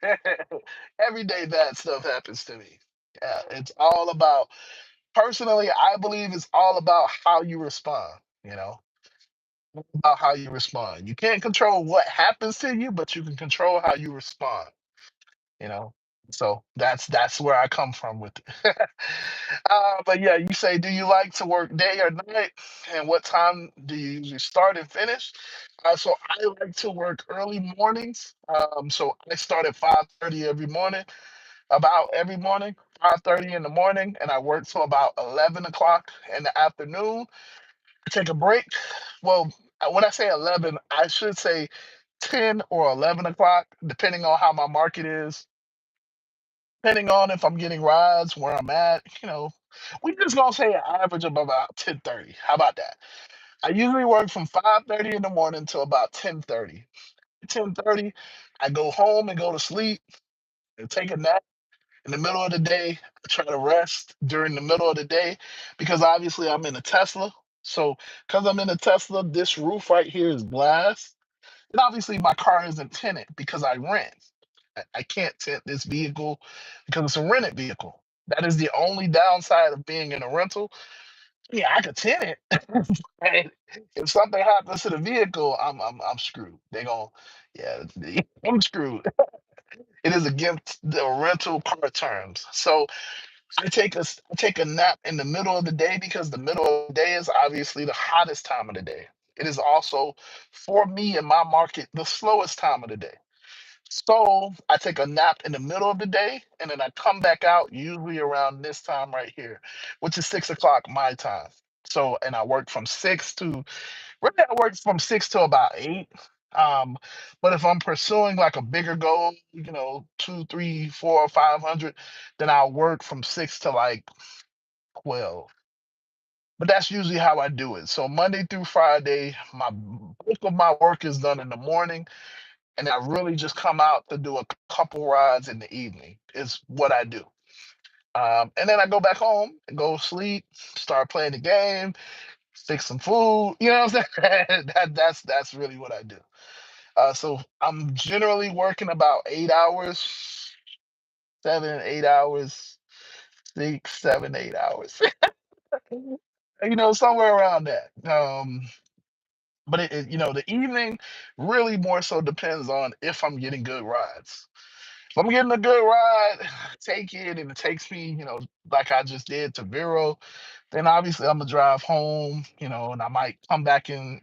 Every day bad stuff happens to me. Yeah, it's all about, personally, I believe it's all about how you respond, you know, about how you respond. You can't control what happens to you, but you can control how you respond, you know. So that's where I come from with it. But yeah, you say, do you like to work day or night, and what time do you usually start and finish? So I like to work early mornings. So I start at 5:30 every morning, about every morning, 5:30 in the morning, and I work till about 11 o'clock in the afternoon. I take a break. Well, when I say 11, I should say 10 or 11 o'clock, depending on how my market is, depending on if I'm getting rides, where I'm at. We just gonna say an average of about 10:30. How about that? I usually work from 5:30 in the morning till about 10:30. 10:30, I go home and go to sleep and take a nap in the middle of the day. I try to rest during the middle of the day because obviously I'm in a Tesla. So because I'm in a Tesla, this roof right here is glass. And obviously my car isn't tinted because I rent. I can't tint this vehicle because it's a rented vehicle. That is the only downside of being in a rental. Yeah, I could tint it. And if something happens to the vehicle, I'm screwed. They gon' yeah, I'm screwed. It is against the rental car terms. So I take a nap in the middle of the day because the middle of the day is obviously the hottest time of the day. It is also, for me in my market, the slowest time of the day. So I take a nap in the middle of the day and then I come back out usually around this time right here, which is 6 o'clock my time. So, and I work from six to, really, I work from six to about eight. Um, but if I'm pursuing like a bigger goal, two, three, four, 500, then I'll work from six to like 12. But that's usually how I do it. So Monday through Friday, my bulk of my work is done in the morning, and I really just come out to do a couple rides in the evening. Is what I do. And then I go back home and go sleep, start playing the game, fix some food. You know what I'm saying? That's really what I do. So I'm generally working about 8 hours, 7, 8 hours, 6, 7, 8 hours. Somewhere around that. But the evening really more so depends on if I'm getting good rides. If I'm getting a good ride, take it, and it takes me, like I just did to Vero, then obviously I'm gonna drive home, and I might come back and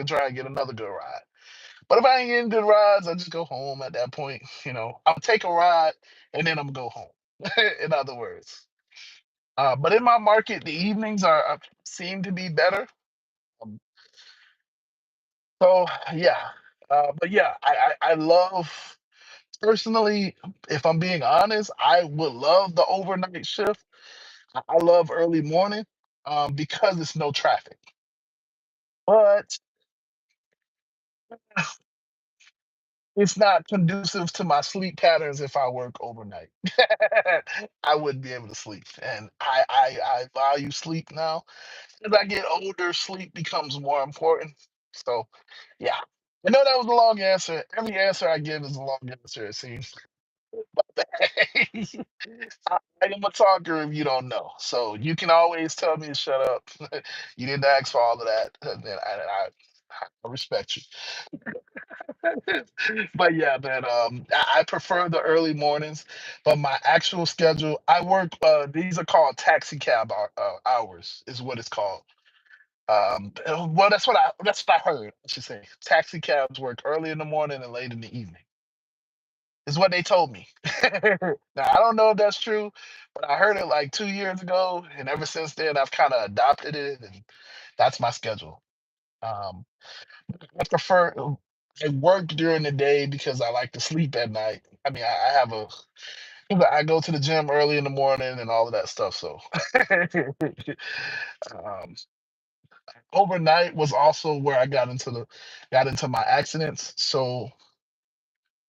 try and get another good ride. But if I ain't getting good rides, I just go home at that point. I'll take a ride and then I'm gonna go home. In other words. But in my market, the evenings seem to be better. Um, so yeah. But yeah, I love, personally, if I'm being honest, I would love the overnight shift. I love early morning because it's no traffic. But it's not conducive to my sleep patterns if I work overnight. I wouldn't be able to sleep. And I value sleep now. As I get older, sleep becomes more important. So yeah. I know that was a long answer. Every answer I give is a long answer, it seems. I am a talker if you don't know. So you can always tell me to shut up. You didn't ask for all of that. And then I respect you. But yeah, man, I prefer the early mornings. But my actual schedule, I work. These are called taxi cab hours, is what it's called. Well, that's what I heard. I should say taxi cabs work early in the morning and late in the evening. Is what they told me. Now I don't know if that's true, but I heard it like 2 years ago, and ever since then I've kind of adopted it, and that's my schedule. Um, I prefer. I work during the day because I like to sleep at night. I mean, I have a. I go to the gym early in the morning and all of that stuff. So, um, overnight was also where I got into my accidents. So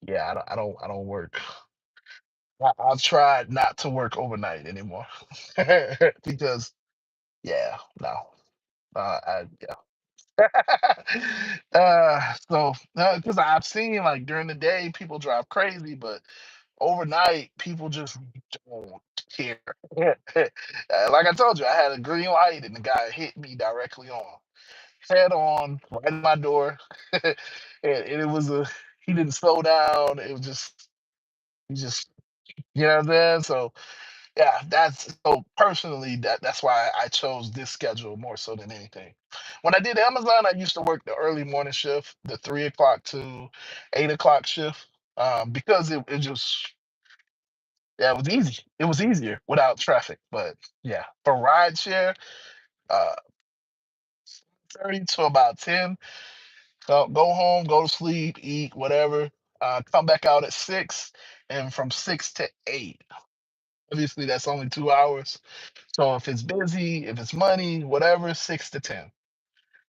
yeah, I don't work. I've tried not to work overnight anymore because Yeah, no. Yeah. So because I've seen like during the day people drive crazy, but overnight people just don't care. Like I told you, I had a green light and the guy hit me directly on, head on, right in my door, and it was a he didn't slow down. It was just he just you know what I'm saying. So yeah, that's so personally that's why I chose this schedule more so than anything. When I did Amazon, I used to work the early morning shift, the 3 o'clock to 8 o'clock shift, because it just yeah, it was easy. It was easier without traffic. But yeah, for rideshare, 30 to about 10, go home, go to sleep, eat, whatever. Come back out at 6, and from 6 to 8. Obviously, that's only 2 hours. So if it's busy, if it's money, whatever, 6 to 10.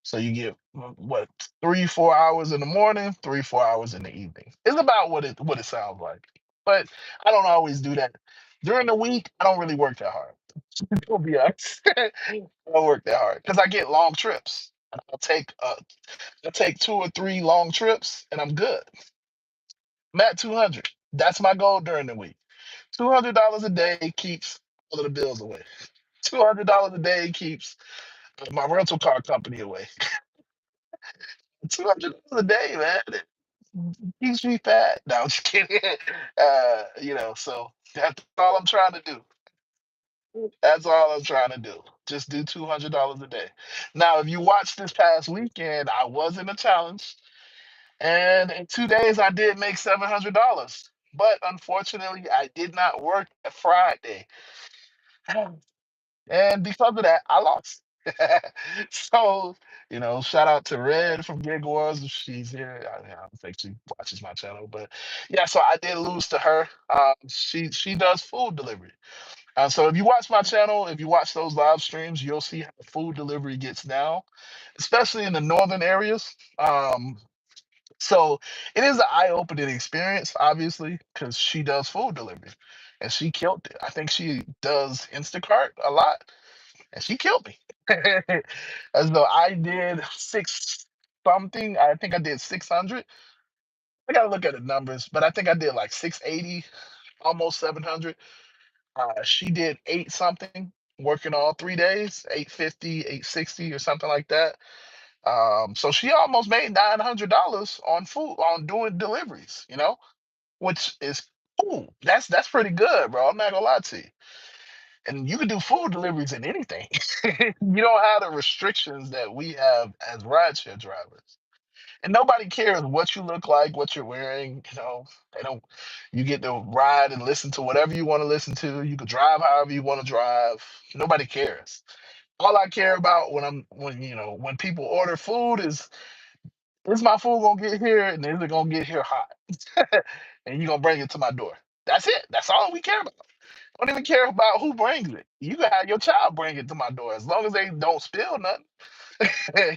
So you get what 3, 4 hours in the morning, 3, 4 hours in the evening. It's about what it sounds like. But I don't always do that. During the week, I don't really work that hard. To be honest, I don't work that hard because I get long trips. I'll take 2 or 3 long trips, and I'm good. I'm at 200. That's my goal during the week. $200 a day keeps all of the bills away. $200 a day keeps my rental car company away. $200 a day, man. It keeps me fat. No, I'm just kidding. So that's all I'm trying to do. That's all I'm trying to do. Just do $200 a day. Now, if you watched this past weekend, I was in a challenge, and in 2 days I did make $700. But unfortunately, I did not work that Friday. And because of that, I lost. So, shout out to Red from Gig Wars if she's here. I don't think she watches my channel, but yeah, so I did lose to her. She does food delivery. So if you watch my channel, if you watch those live streams, you'll see how food delivery gets down, especially in the northern areas. So it is an eye-opening experience, obviously, because she does food delivery, and she killed it. I think she does Instacart a lot, and she killed me. As though I did six something. I think I did 600. I gotta look at the numbers, but I think I did like 680, almost 700. She did eight something, working all 3 days, 850, 860, or something like that. So she almost made $900 on food on doing deliveries, which is cool. That's pretty good, bro. I'm not gonna lie to you. And you can do food deliveries in anything. You don't have the restrictions that we have as rideshare drivers. And nobody cares what you look like, what you're wearing. They don't. You get to ride and listen to whatever you want to listen to. You can drive however you want to drive. Nobody cares. All I care about when people order food is my food gonna get here and is it gonna get here hot? And you gonna bring it to my door. That's it. That's all we care about. I don't even care about who brings it. You can have your child bring it to my door as long as they don't spill nothing.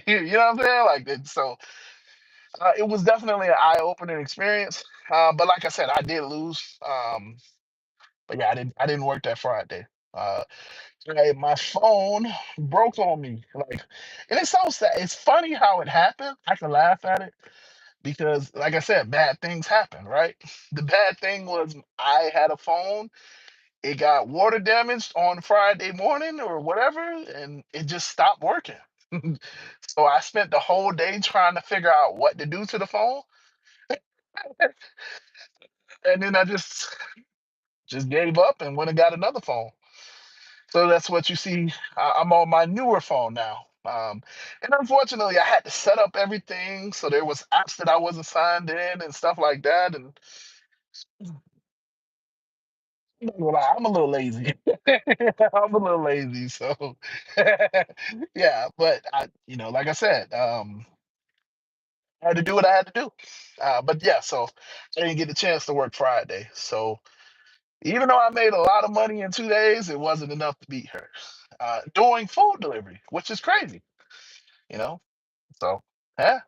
You know what I'm saying? So it was definitely an eye-opening experience. But like I said, I did lose. But yeah, I didn't work that Friday. Uh, my phone broke on me. And it's so sad. It's funny how it happened. I can laugh at it because, like I said, bad things happen, right? The bad thing was I had a phone. It got water damaged on Friday morning or whatever, and it just stopped working. So I spent the whole day trying to figure out what to do to the phone, and then I just gave up and went and got another phone. So that's what you see. I'm on my newer phone now. And unfortunately, I had to set up everything. So there was apps that I wasn't signed in and stuff like that. And I'm not gonna lie, I'm a little lazy. I'm a little lazy. So yeah, but like I said, I had to do what I had to do. But yeah, so I didn't get the chance to work Friday. So even though I made a lot of money in 2 days, it wasn't enough to beat her. Doing food delivery, which is crazy, you know. So yeah,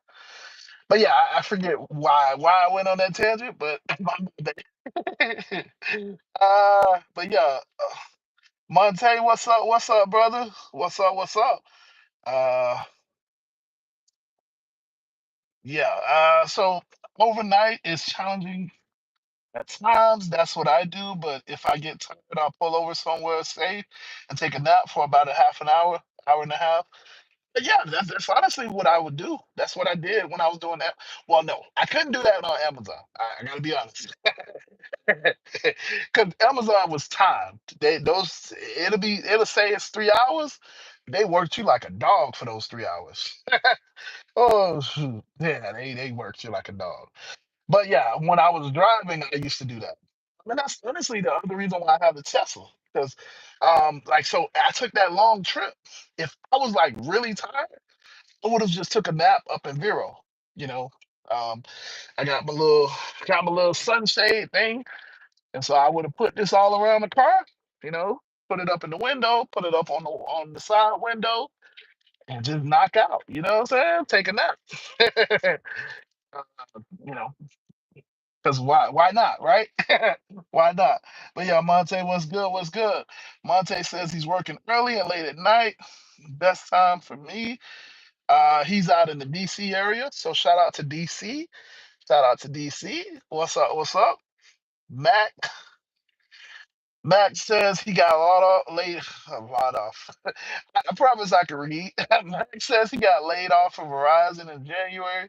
but yeah, I forget why I went on that tangent, but my bad. But yeah, Monte, what's up? What's up, brother? What's up? What's up? Uh, yeah. So overnight is challenging at times. That's what I do. But if I get tired, I'll pull over somewhere safe and take a nap for about a half an hour, hour and a half. But yeah, that's honestly what I would do. That's what I did when I was doing that. Well, no, I couldn't do that on Amazon. I gotta be honest. Because Amazon was timed. It'll say it's 3 hours. They worked you like a dog for those 3 hours. Oh shoot. Yeah, they worked you like a dog. But yeah, when I was driving, I used to do that. I mean, that's honestly the other reason why I have the Tesla. Because like so I took that long trip. If I was like really tired, I would have just took a nap up in Vero, you know. Um, I got my little sunshade thing. And so I would have put this all around the car, you know, put it up in the window, put it up on the side window, and just knock out. You know what I'm saying? Take a nap. Uh, you know, because why not, right? Why not? But yeah, Monte, what's good? What's good? Monte says he's working early and late at night. Best time for me. He's out in the DC area, so shout out to DC. Shout out to DC. What's up? What's up? Mac Max says he got a lot a lot off. I promise I can read. Max says he got laid off from Verizon in January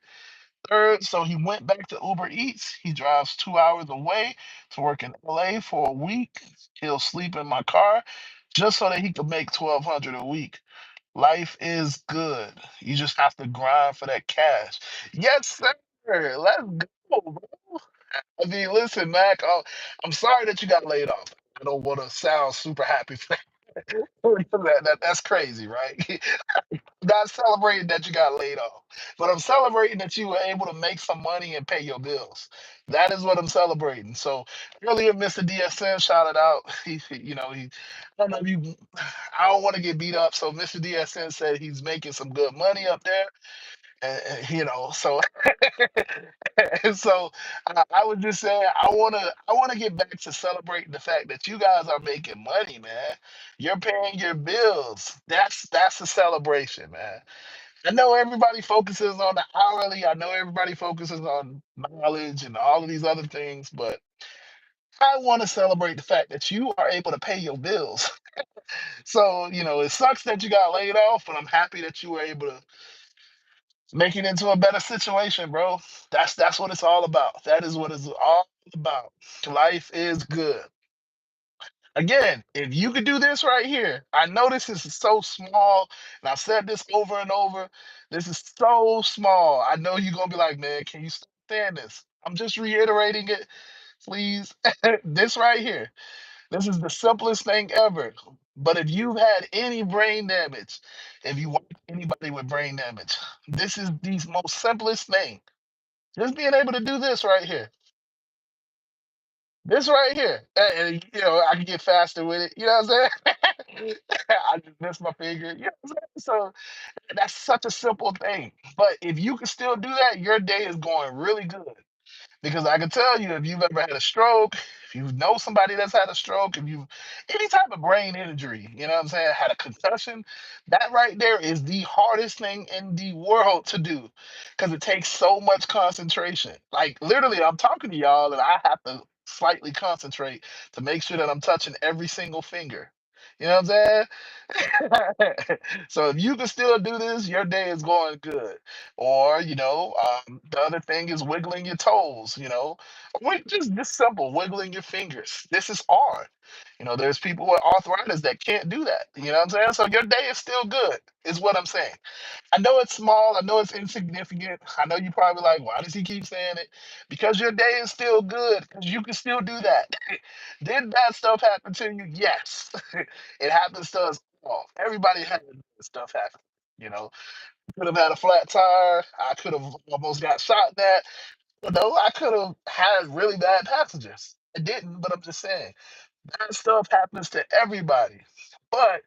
3rd, so he went back to Uber Eats. He drives 2 hours away to work in LA for a week. He'll sleep in my car just so that he can make 1,200 a week. Life is good. You just have to grind for that cash. Yes, sir. Let's go, bro. I mean, listen, Mac. I'm sorry that you got laid off. I don't want to sound super happy for that's crazy, right? I'm not celebrating that you got laid off, but I'm celebrating that you were able to make some money and pay your bills. That is what I'm celebrating. So earlier, Mr. DSN shouted out. I don't know if you. I don't want to get beat up, so Mr. DSN said he's making some good money up there, so and so I was just saying I wanna get back to celebrating the fact that you guys are making money, man. You're paying your bills. That's a celebration, man. I know everybody focuses on the hourly. I know everybody focuses on mileage and all of these other things, but I want to celebrate the fact that you are able to pay your bills. So, it sucks that you got laid off, but I'm happy that you were able to make it into a better situation, bro. That's what it's all about. That is what it's all about. Life is good. Again, if you could do this right here, I know this is so small, and I've said this over and over. This is so small. I know you're gonna be like, man, can you stop saying this? I'm just reiterating it, please. This right here. This is the simplest thing ever. But if you've had any brain damage, if you want anybody with brain damage, this is the most simplest thing. Just being able to do this right here. This right here. And, I can get faster with it. You know what I'm saying? I just missed my finger. You know what I'm saying? So that's such a simple thing. But if you can still do that, your day is going really good. Because I can tell you, if you've ever had a stroke, if you know somebody that's had a stroke, if you any type of brain injury, you know what I'm saying, had a concussion, that right there is the hardest thing in the world to do because it takes so much concentration. Like literally, I'm talking to y'all and I have to slightly concentrate to make sure that I'm touching every single finger. You know what I'm saying? So if you can still do this, your day is going good. Or, the other thing is wiggling your toes, just simple, wiggling your fingers. This is hard. There's people with arthritis that can't do that. You know what I'm saying? So your day is still good, is what I'm saying. I know it's small. I know it's insignificant. I know you probably like, why does he keep saying it? Because your day is still good, because you can still do that. Did bad stuff happen to you? Yes. It happens to us all. Everybody had stuff happen. You know, could have had a flat tire. I could have almost got shot at. I could have had really bad passengers. I didn't, but I'm just saying bad stuff happens to everybody. But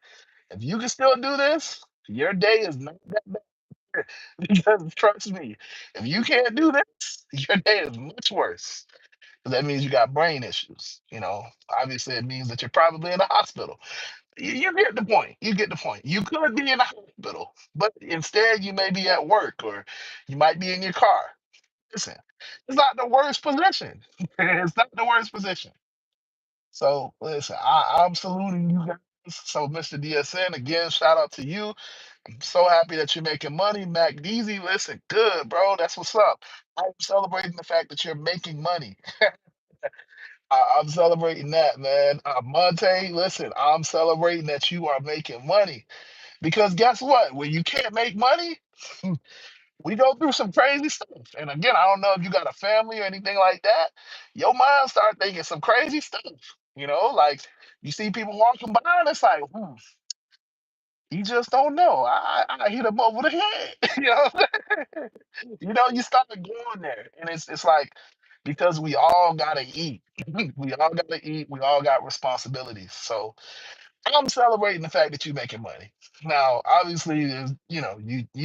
if you can still do this, your day is not that bad. Because trust me, if you can't do this, your day is much worse. 'Cause that means you got brain issues. Obviously it means that you're probably in the hospital. You get the point. You get the point. You could be in the hospital, but instead you may be at work or you might be in your car. Listen, it's not the worst position. It's not the worst position. So listen, I'm saluting you guys. So Mr. DSN, again, shout out to you. I'm so happy that you're making money. Mac Deezy, listen, good, bro. That's what's up. I'm celebrating the fact that you're making money. I'm celebrating that, man. Monte, listen, I'm celebrating that you are making money. Because guess what? When you can't make money, we go through some crazy stuff. And again, I don't know if you got a family or anything like that. Your mind start thinking some crazy stuff. Like you see people walking by and it's like, you just don't know. I hit him over the head. You start going there. And it's like because we all gotta eat. We all gotta eat. We all got responsibilities. So I'm celebrating the fact that you're making money. Now, obviously, you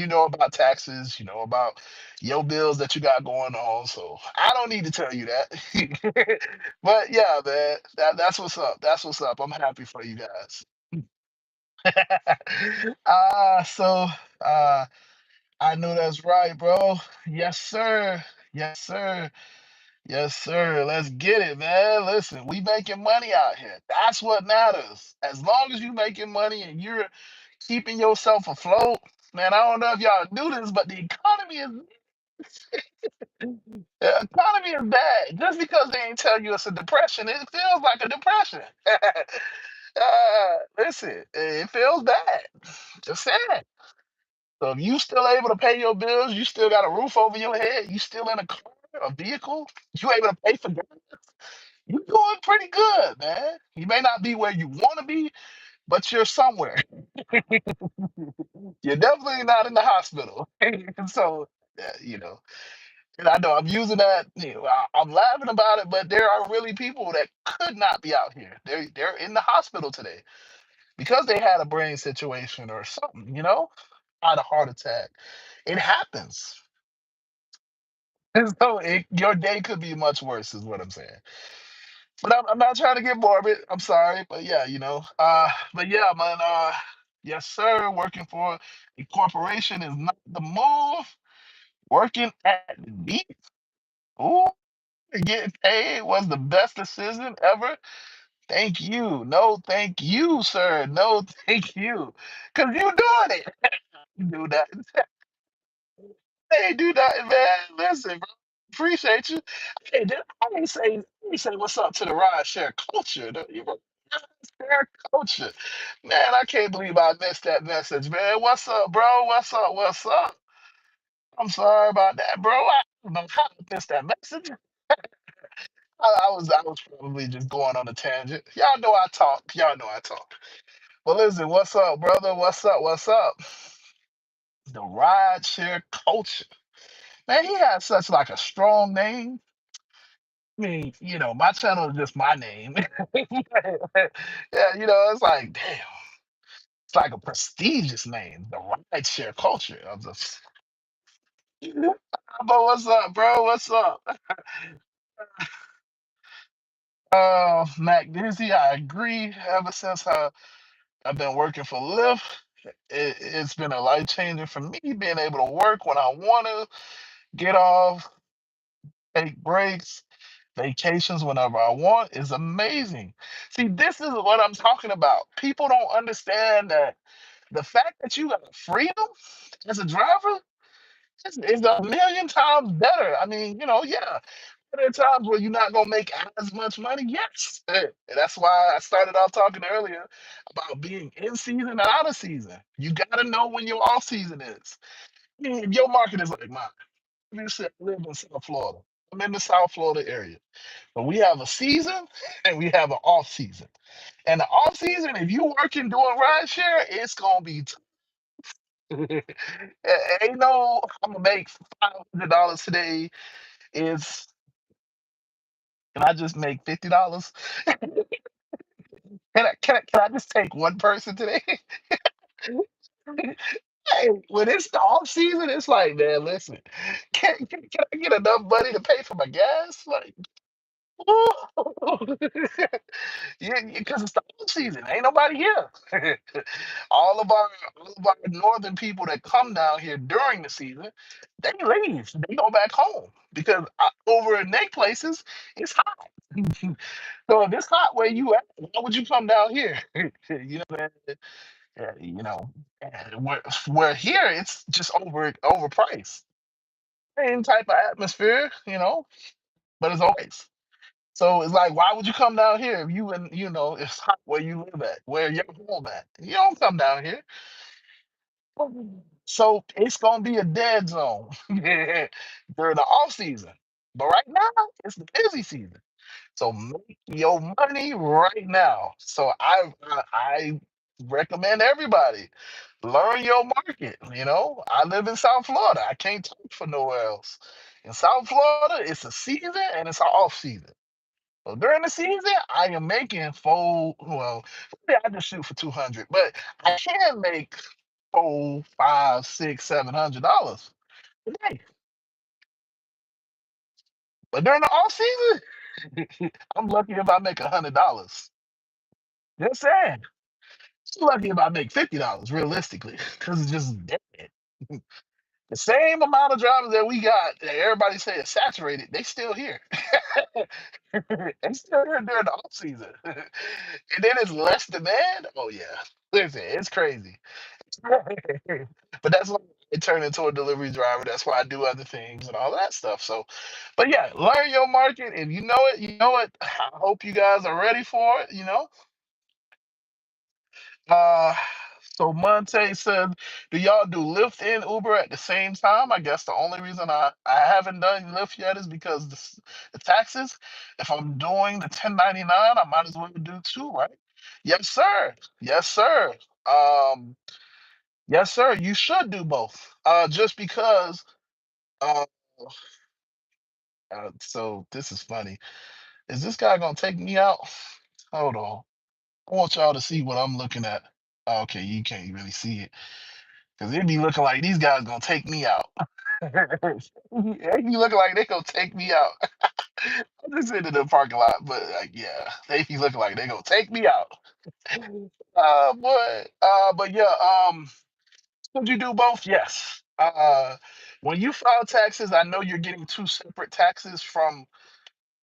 know about taxes, you know about your bills that you got going on. So I don't need to tell you that. But yeah, man, that's what's up. That's what's up. I'm happy for you guys. So uh I know that's right, bro. Yes, sir. Yes, sir. Yes, sir. Let's get it, man. Listen, we making money out here. That's what matters. As long as you making money and you're keeping yourself afloat, man. I don't know if y'all do this, but the economy is bad. Just because they ain't tell you it's a depression, it feels like a depression. Listen, it feels bad. Just saying. So if you still able to pay your bills, you still got a roof over your head, you still in a car, a vehicle, you able to pay for gas, you doing pretty good, man. You may not be where you want to be, but you're somewhere. You're definitely not in the hospital. So, and I know I'm using that, I'm laughing about it, but there are really people that could not be out here. They're in the hospital today because they had a brain situation or something, had a heart attack. It happens. And so your day could be much worse, is what I'm saying. But I'm not trying to get morbid. I'm sorry, but yeah, but yeah, man. Yes, sir. Working for a corporation is not the move. Working at the beach, ooh, getting paid was the best decision ever. Thank you. No, thank you, sir. No, thank you. Cause you doing it. You do that. Hey, do that, man. Listen, bro. Appreciate you. Hey, I ain't say what's up to the ride share culture. Ride share culture. Man, I can't believe I missed that message, man. What's up, bro? What's up? What's up? I'm sorry about that, bro. I don't know how I missed that message. I was probably just going on a tangent. Y'all know I talk. Y'all know I talk. Well, listen, what's up, brother? What's up? What's up? The ride share culture. Man, he has such like a strong name. I mean, my channel is just my name. Yeah, it's like, damn, it's like a prestigious name, the rideshare culture of the. But what's up, bro? What's up? Mac Dizzy, I agree. Ever since I've been working for Lyft, it's been a life changer for me being able to work when I want to, get off, take breaks, vacations whenever I want is amazing. See, this is what I'm talking about. People don't understand that the fact that you got freedom as a driver is a million times better. I mean, yeah, there are times where you're not gonna make as much money. Yes, that's why I started off talking earlier about being in season and out of season. You gotta know when your off season is. I mean, if your market is like mine. You said I live in South Florida. I'm in the South Florida area. But we have a season and we have an off season. And the off season, if you working doing ride share, it's gonna be ain't no I'm gonna make $500 today. It's can I just make $50? Can I just take one person today? Hey, when it's the off season, it's like, man, listen, can I get enough money to pay for my gas? Like, Yeah, because it's the off season. Ain't nobody here. all of our all of our northern people that come down here during the season, they leave. They go back home because over in their places it's hot. So if it's hot where you at, why would you come down here? you know, man, you know, where here it's just overpriced. Same type of atmosphere, but it's always. So it's like, why would you come down here if it's hot where you live at, where your home at? You don't come down here. So it's gonna be a dead zone during the off season. But right now, it's the busy season. So make your money right now. So I recommend everybody learn your market. I live in South Florida. I can't talk for nowhere else. In South Florida, it's a season and it's an off season. So during the season, I am making full. Well, really, I just shoot for 200, but I can make four, five, six, $700 a day. But during the off season, I'm lucky if I make $100. Just saying. I'm lucky if I make $50 realistically, because it's just dead. The same amount of drivers that we got that everybody say is saturated, they still here. they still here during the off season. and then it's less demand. Oh yeah. Listen, it's crazy. but that's why it turned into a delivery driver. That's why I do other things and all that stuff. So, but yeah, learn your market. If you know it, you know it. I hope you guys are ready for it. Uh, so Monte said, "Do y'all do Lyft and Uber at the same time?" I guess the only reason I haven't done Lyft yet is because the taxes. If I'm doing the 1099, I might as well do two, right? Yes, sir. Yes, sir. Um, yes, sir. You should do both. Just because. Uh, so this is funny. Is this guy gonna take me out? Hold on. I want y'all to see what I'm looking at. Okay, you can't really see it. Cause it be looking like these guys gonna take me out. They be looking like they gonna take me out. I'm just sitting in the parking lot, but like, yeah, they be looking like they gonna take me out. Boy. But yeah, could you do both? Yes. When you file taxes, I know you're getting two separate taxes from.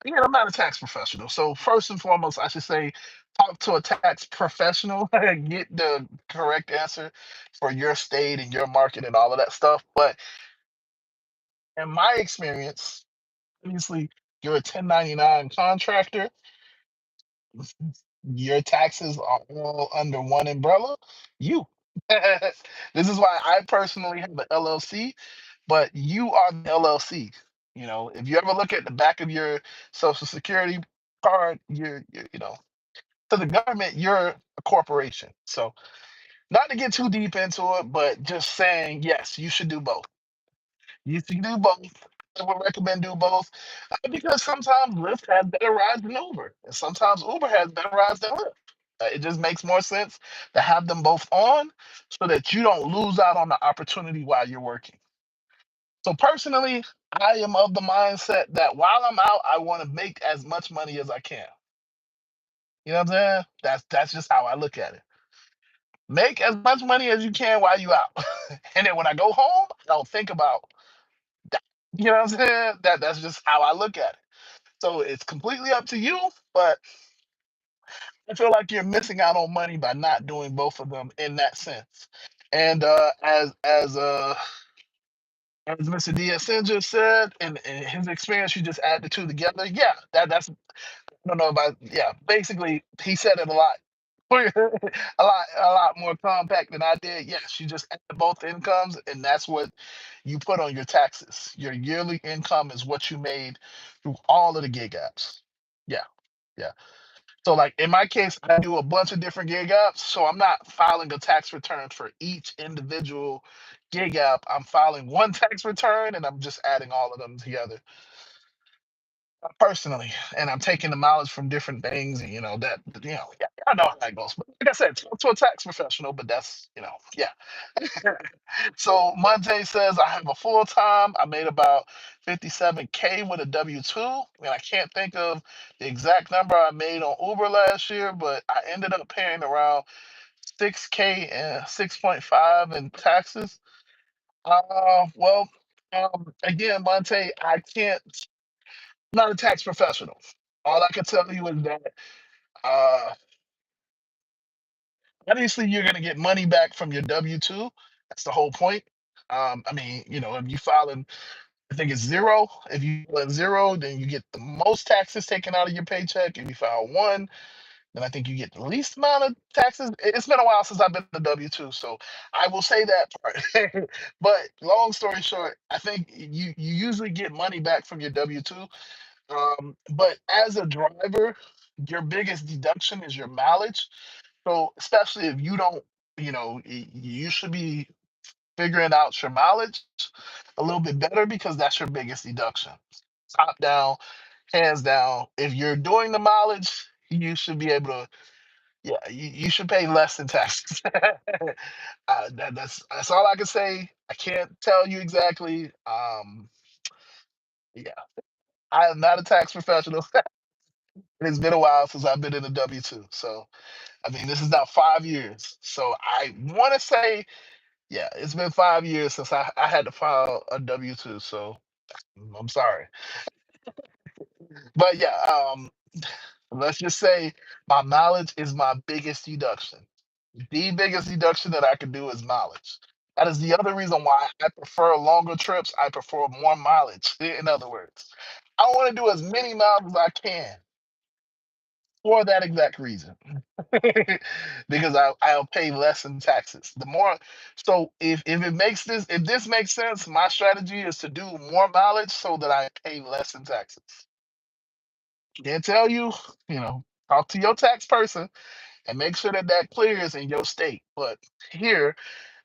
Again, I'm not a tax professional, so first and foremost, I should say, talk to a tax professional and get the correct answer for your state and your market and all of that stuff. But in my experience, obviously, you're a 1099 contractor. Your taxes are all under one umbrella. You. This is why I personally have an LLC, but you are the LLC. If you ever look at the back of your social security card, to the government, you're a corporation. So, not to get too deep into it, but just saying, yes, you should do both. You should do both. I would recommend do both because sometimes Lyft has better rides than Uber, and sometimes Uber has better rides than Lyft. It just makes more sense to have them both on so that you don't lose out on the opportunity while you're working. So personally, I am of the mindset that while I'm out, I want to make as much money as I can. You know what I'm saying? That's just how I look at it. Make as much money as you can while you out, and then when I go home, I don't think about that. You know what I'm saying? That's just how I look at it. So it's completely up to you, but I feel like you're missing out on money by not doing both of them in that sense. And as Mr. DSN just said, in his experience, you just add the two together. Yeah, that's I don't know about yeah. Basically, he said it a lot, a lot more compact than I did. Yes, you just add both incomes, and that's what you put on your taxes. Your yearly income is what you made through all of the gig apps. Yeah, yeah. So, like in my case, I do a bunch of different gig apps. So I'm not filing a tax return for each individual gig app. I'm filing one tax return and I'm just adding all of them together. personally, and I'm taking the mileage from different things, and that yeah, I know how that goes. But like I said, talk to a tax professional. But that's yeah. So Monte says I have a full time. I made about 57K with a W-2, and I can't think of the exact number I made on Uber last year, but I ended up paying around 6K and 6.5 in taxes. Well, again, Monte, I can't. I'm not a tax professional. All I can tell you is that uh, obviously you're going to get money back from your W-2. That's the whole point. I mean, if you file in, I think it's zero. If you file in zero, then you get the most taxes taken out of your paycheck. If you file one, then I think you get the least amount of taxes. It's been a while since I've been the W-2, so I will say that part. But long story short, I think you usually get money back from your W-2. But as a driver, your biggest deduction is your mileage. So especially if you don't, you should be figuring out your mileage a little bit better because that's your biggest deduction. Top down, hands down. If you're doing the mileage, you should be able to, yeah, you should pay less in taxes. That's all I can say. I can't tell you exactly. Yeah, I am not a tax professional. It's been a while since I've been in the W-2. So, I mean, this is now 5 years. So, I want to say, yeah, it's been 5 years since I had to file a W-2. So, I'm sorry. But yeah, let's just say my mileage is my biggest deduction. The biggest deduction that I can do is mileage. That is the other reason why I prefer longer trips. I prefer more mileage, in other words. I want to do as many miles as I can for that exact reason. Because I'll pay less in taxes. The more, so if this makes sense, my strategy is to do more mileage so that I pay less in taxes. Can't tell you, talk to your tax person and make sure that that clears in your state. But here,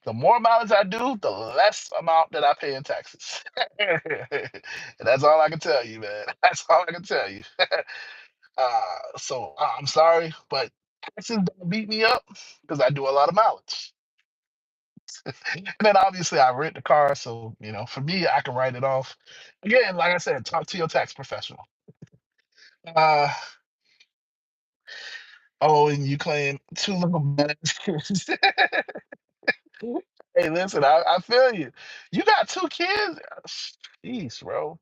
the more mileage I do, the less amount that I pay in taxes. And that's all I can tell you, man. That's all I can tell you. So I'm sorry, but taxes don't beat me up because I do a lot of mileage. And then obviously I rent the car, so for me, I can write it off. Again, like I said, talk to your tax professional. Uh, oh, and you claim two little kids. Hey, listen, I feel you. You got two kids? Jeez, bro.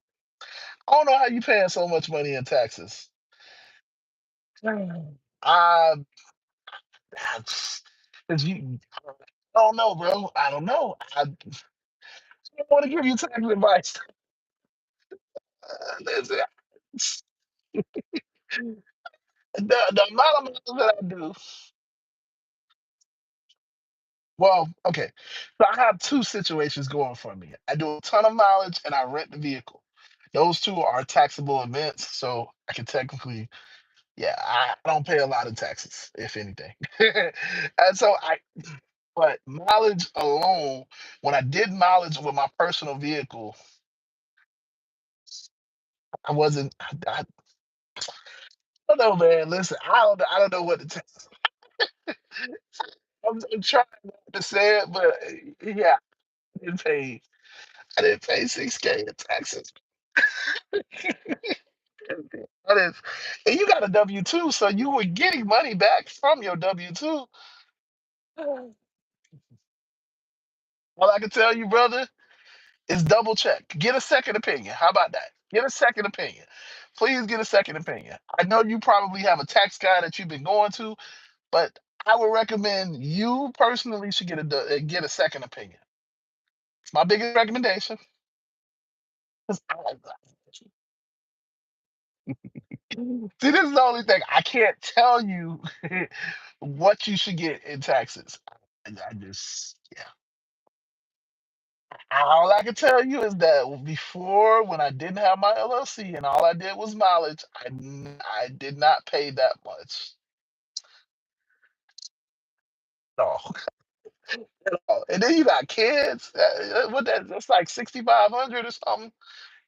I don't know how you paying so much money in taxes. I, I, 'cause I don't know, bro. I don't know. I want to give you tax advice. Listen, the amount of miles that I do. Well, okay. So I have two situations going for me. I do a ton of mileage and I rent the vehicle. Those two are taxable events, so I can technically, yeah, I don't pay a lot of taxes, if anything. And so but mileage alone, when I did mileage with my personal vehicle, I wasn't. I don't know, man. Listen, I don't know what to tell. I'm trying not to say it, but yeah, I didn't pay. I didn't pay 6K in taxes. That is, and you got a W-2, so you were getting money back from your W-2. All I can tell you, brother, is double check. Get a second opinion. How about that? Get a second opinion. Please get a second opinion. I know you probably have a tax guy that you've been going to, but I would recommend you personally should get a second opinion. It's my biggest recommendation. 'Cause See, this is the only thing I can't tell you what you should get in taxes. I just, yeah. All I can tell you is that before, when I didn't have my LLC and all I did was mileage, I did not pay that much at all. At all. And then you got kids. That's like 6,500 or something.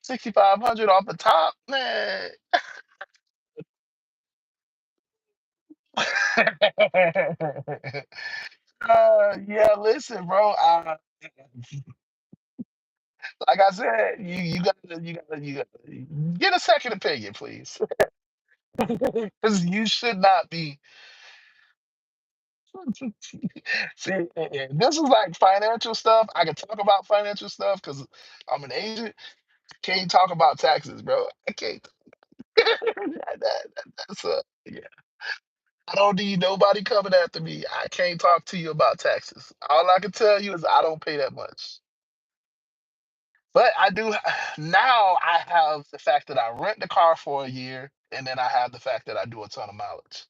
6,500 off the top, man. Yeah, listen, bro. Like I said, you gotta get a second opinion, please, because you should not be. See, this is like financial stuff. I can talk about financial stuff because I'm an agent. Can't talk about taxes, bro. I can't. That's yeah. I don't need nobody coming after me. I can't talk to you about taxes. All I can tell you is I don't pay that much. But I do now. I have the fact that I rent the car for a year, and then I have the fact that I do a ton of mileage.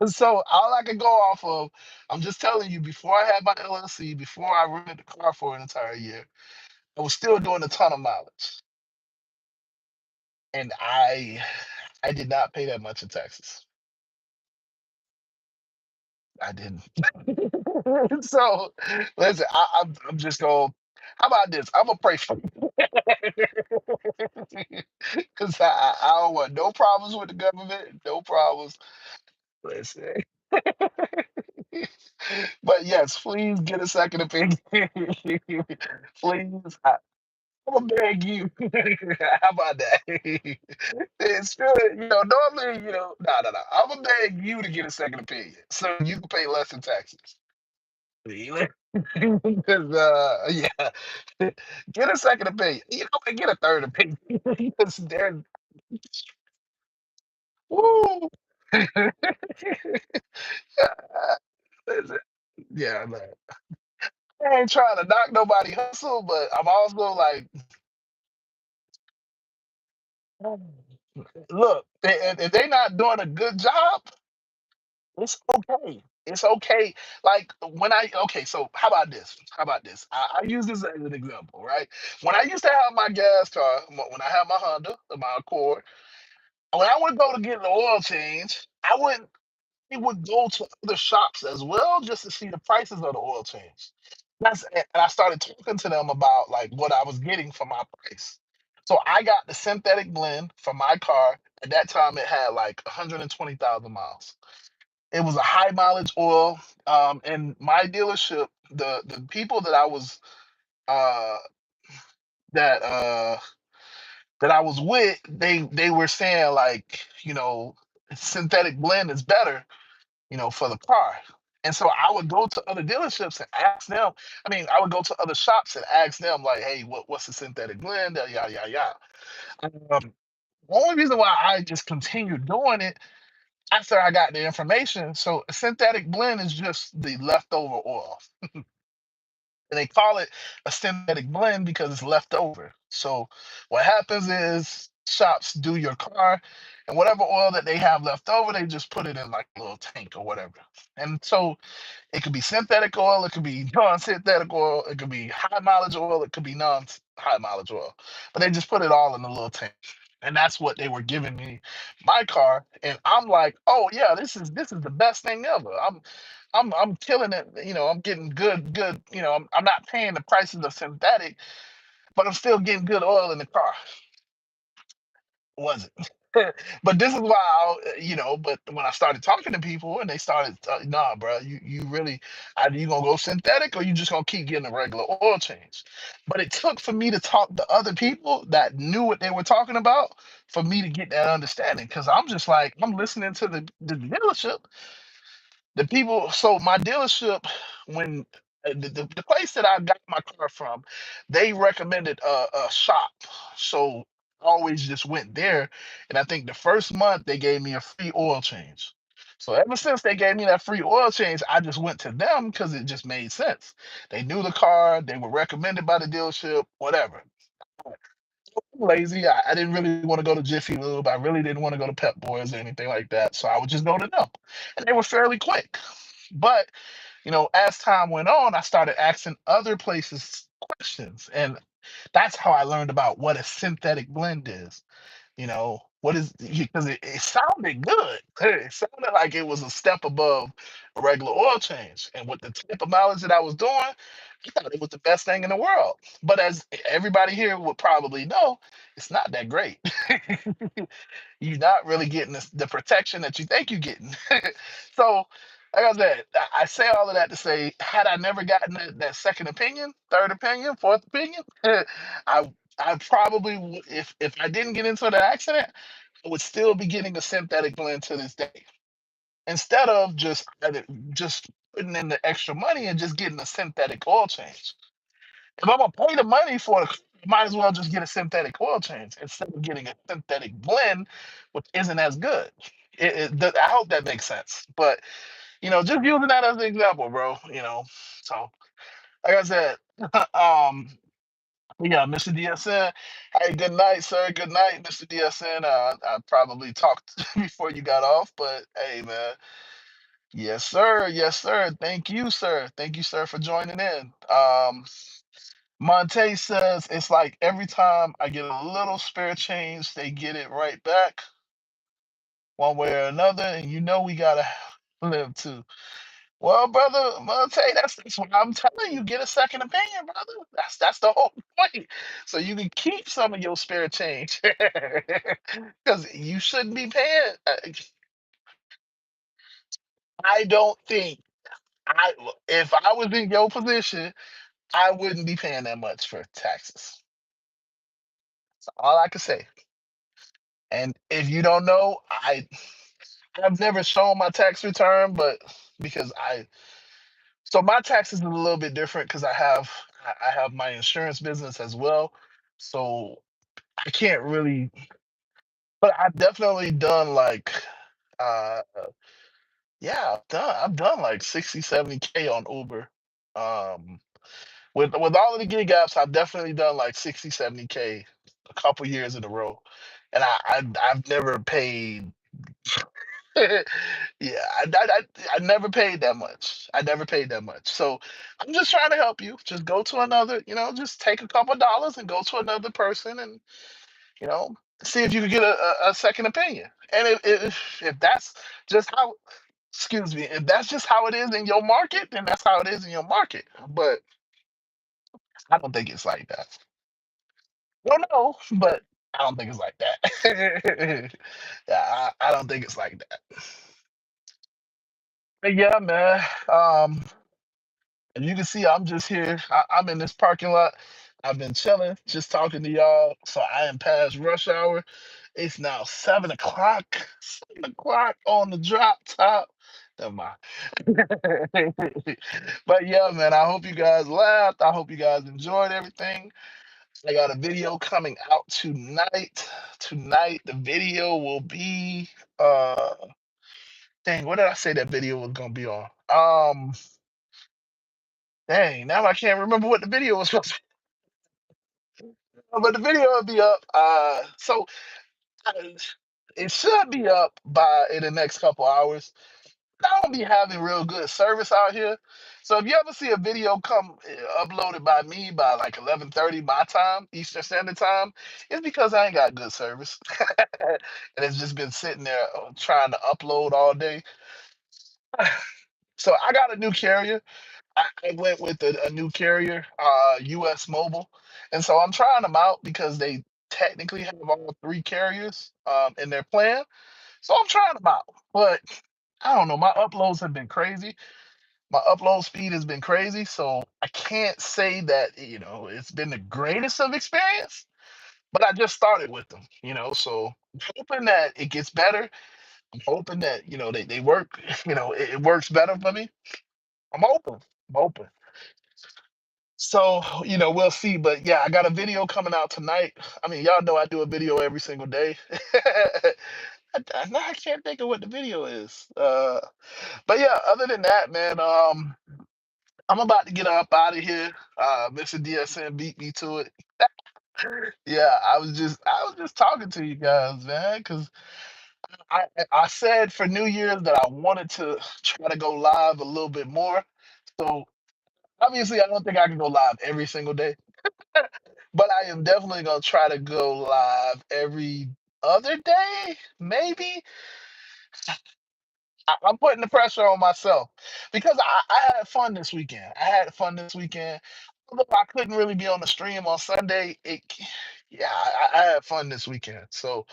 So all I can go off of, I'm just telling you, before I had my LLC, before I rented the car for an entire year, I was still doing a ton of mileage, and I did not pay that much in taxes. I didn't. So listen, I'm just going. How about this? I'm gonna pray for you because I don't want no problems with the government, no problems. Listen, but yes, please get a second opinion. Please, I'm gonna beg you. How about that? It's good. Normally, no, no, no. I'm gonna beg you to get a second opinion so you can pay less in taxes. Really? Because yeah, get a second opinion. And get a third opinion because they're woo. Listen, yeah, man. I ain't trying to knock nobody hustle, but I'm also like, look, if they not doing a good job, it's okay. It's okay. Like when okay, so how about this? How about this? I use this as an example, right? When I used to have my gas car, when I had my Honda, my Accord, when I would go to get an oil change, I would go to other shops as well just to see the prices of the oil change. And I started talking to them about like what I was getting for my price. So I got the synthetic blend for my car. At that time, it had like 120,000 miles. It was a high mileage oil. And my dealership, the people that I was uh, that that I was with, they were saying like, synthetic blend is better, for the car. And so I would go to other dealerships and ask them. I mean, I would go to other shops and ask them, like, "Hey, what's the synthetic blend?" Yada yada yada. The only reason why I just continued doing it after I got the information. So a synthetic blend is just the leftover oil, and they call it a synthetic blend because it's left over. So what happens is shops do your car, and whatever oil that they have left over, they just put it in like a little tank or whatever. And so it could be synthetic oil, it could be non-synthetic oil, it could be high mileage oil, it could be non-high mileage oil. But they just put it all in a little tank. And that's what they were giving me my car. And I'm like, oh yeah, this is the best thing ever. I'm killing it. I'm getting good. I'm not paying the prices of synthetic, but I'm still getting good oil in the car. Wasn't. But this is why but when I started talking to people and they started, nah, bro, you really, either you gonna go synthetic or you just gonna keep getting a regular oil change. But it took for me to talk to other people that knew what they were talking about for me to get that understanding. Because I'm just like, I'm listening to the dealership, the people. So my dealership, when the place that I got my car from, they recommended a shop. So I always just went there. And I think the first month they gave me a free oil change. So ever since they gave me that free oil change, I just went to them because it just made sense. They knew the car, they were recommended by the dealership, whatever. Lazy. I didn't really want to go to Jiffy Lube. I really didn't want to go to Pep Boys or anything like that. So I would just go to them. And they were fairly quick. But as time went on, I started asking other places questions. And that's how I learned about what a synthetic blend is. What is, because it sounded good. It sounded like it was a step above a regular oil change. And with the type of mileage that I was doing, I thought it was the best thing in the world. But as everybody here would probably know, it's not that great. You're not really getting the protection that you think you're getting. So, like I said, I say all of that to say, had I never gotten that second opinion, third opinion, fourth opinion, I I probably would, if I didn't get into the accident, I would still be getting a synthetic blend to this day instead of just putting in the extra money and just getting a synthetic oil change. If I'm gonna pay the money for it, might as well just get a synthetic oil change instead of getting a synthetic blend, which isn't as good. I hope that makes sense. But just using that as an example, bro. So like I said, um, yeah, Mr. DSN. Hey, good night, sir. Good night, Mr. DSN. I probably talked before you got off, but hey, man. Yes, sir. Yes, sir. Thank you, sir. Thank you, sir, for joining in. Monte says it's like every time I get a little spare change, they get it right back one way or another, and we gotta live too. Well, brother Monte, that's what I'm telling you. Get a second opinion, brother. That's the whole point. So you can keep some of your spare change, because you shouldn't be paying. I don't think I if I was in your position, I wouldn't be paying that much for taxes. That's all I can say. And if you don't know, I've never shown my tax return, but because my taxes is a little bit different because I have my insurance business as well. So I can't really, but I've definitely done like uh yeah, I've done like 60, 70K on Uber. Um with all of the gig apps, I've definitely done like 60, 70K a couple years in a row. And I've never paid. Yeah, I never paid that much. I never paid that much. So I'm just trying to help you. Just go to another, just take a couple dollars and go to another person and, you know, see if you can get a second opinion. And if that's just how, excuse me, if that's just how it is in your market, then that's how it is in your market. But I don't think it's like that. I don't know, but I don't think it's like that. Yeah, I don't think it's like that. But yeah, man. And you can see I'm just here. I'm in this parking lot. I've been chilling, just talking to y'all. So I am past rush hour. It's now 7 o'clock. 7 o'clock on the drop top. Never mind. But yeah, man, I hope you guys laughed. I hope you guys enjoyed everything. I got a video coming out tonight. Tonight, the video will be dang, what did I say that video was gonna be on? Dang, now I can't remember what the video was supposed to be, but the video will be up. Uh, it should be up by in the next couple hours. I don't be having real good service out here. So if you ever see a video come uploaded by me by like 11:30 my time, Eastern Standard Time, it's because I ain't got good service. And it's just been sitting there trying to upload all day. So I got a new carrier. I went with a new carrier, US Mobile. And so I'm trying them out because they technically have all three carriers in their plan. So I'm trying them out. But I don't know, my uploads have been crazy. My upload speed has been crazy. So I can't say that, it's been the greatest of experience, but I just started with them, So I'm hoping that it gets better. I'm hoping that, they work, it works better for me. I'm open. I'm open. So, we'll see. But yeah, I got a video coming out tonight. I mean, y'all know I do a video every single day. Now I can't think of what the video is. But yeah, other than that, man, I'm about to get up out of here. Mr. DSN beat me to it. Yeah, I was just talking to you guys, man, because I said for New Year's that I wanted to try to go live a little bit more. So obviously, I don't think I can go live every single day. But I am definitely gonna try to go live every other day, maybe. I'm putting the pressure on myself because I had fun this weekend. I had fun this weekend. Although I couldn't really be on the stream on Sunday, yeah, I had fun this weekend. So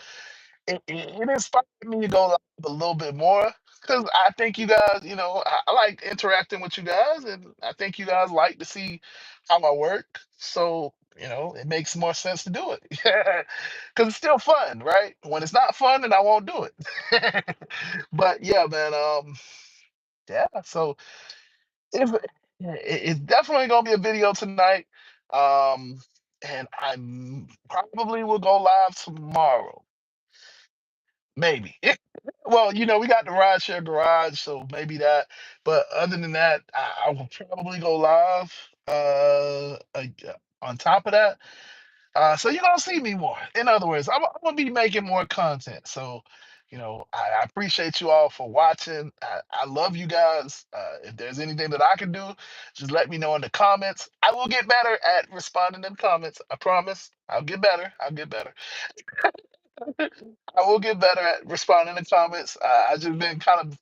it inspired me to go live a little bit more because I think you guys, I like interacting with you guys, and I think you guys like to see how I work. So it makes more sense to do it because it's still fun, right? When it's not fun, then I won't do it. But yeah, man. Yeah. So if it's definitely gonna be a video tonight, um, and probably will go live tomorrow. Maybe. Well, we got the rideshare garage, so maybe that. But other than that, I will probably go live. On top of that, so you're gonna see me more. In other words, I'm gonna be making more content. So, I appreciate you all for watching. I love you guys. If there's anything that I can do, just let me know in the comments. I will get better at responding in comments. I promise. I'll get better. I'll get better. I will get better at responding in comments. I just been kind of.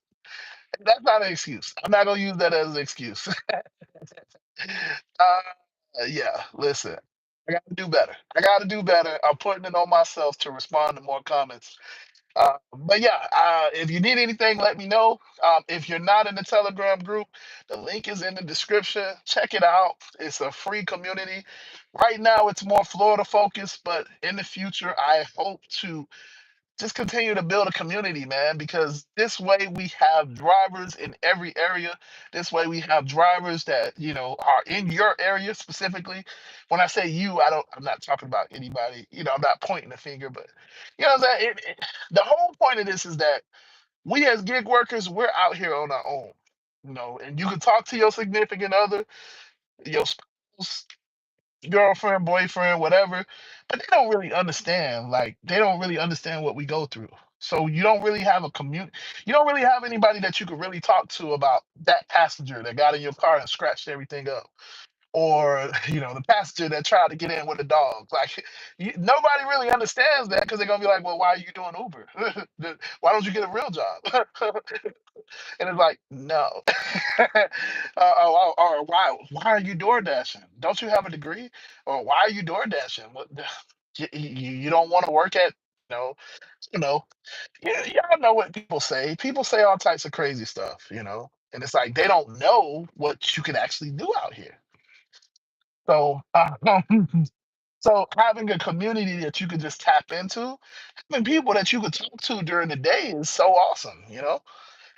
That's not an excuse. I'm not gonna use that as an excuse. Yeah. Listen, I gotta do better. I gotta do better. I'm putting it on myself to respond to more comments. But yeah, if you need anything, let me know. If you're not in the Telegram group, the link is in the description. Check it out. It's a free community. Right now, it's more Florida focused, but in the future, I hope to just continue to build a community, man, because this way we have drivers in every area. This way we have drivers that, are in your area specifically. When I say you, I'm not talking about anybody, I'm not pointing the finger, but what I'm saying? The whole point of this is that we as gig workers, we're out here on our own, and you can talk to your significant other, your spouse, girlfriend, boyfriend, whatever, but they don't really understand. Like they don't really understand what we go through. So you don't really have a commute. You don't really have anybody that you could really talk to about that passenger that got in your car and scratched everything up, or the passenger that tried to get in with a dog. Like nobody really understands that because they're gonna be like, well, why are you doing Uber? Why don't you get a real job? And it's like, no. Or why are you door dashing? Don't you have a degree? Or why are you door dashing? What you don't want to work at, you know, you know, y'all know what people say. People say all types of crazy stuff, and it's like they don't know what you can actually do out here. So, so having a community that you could just tap into, having people that you could talk to during the day is so awesome.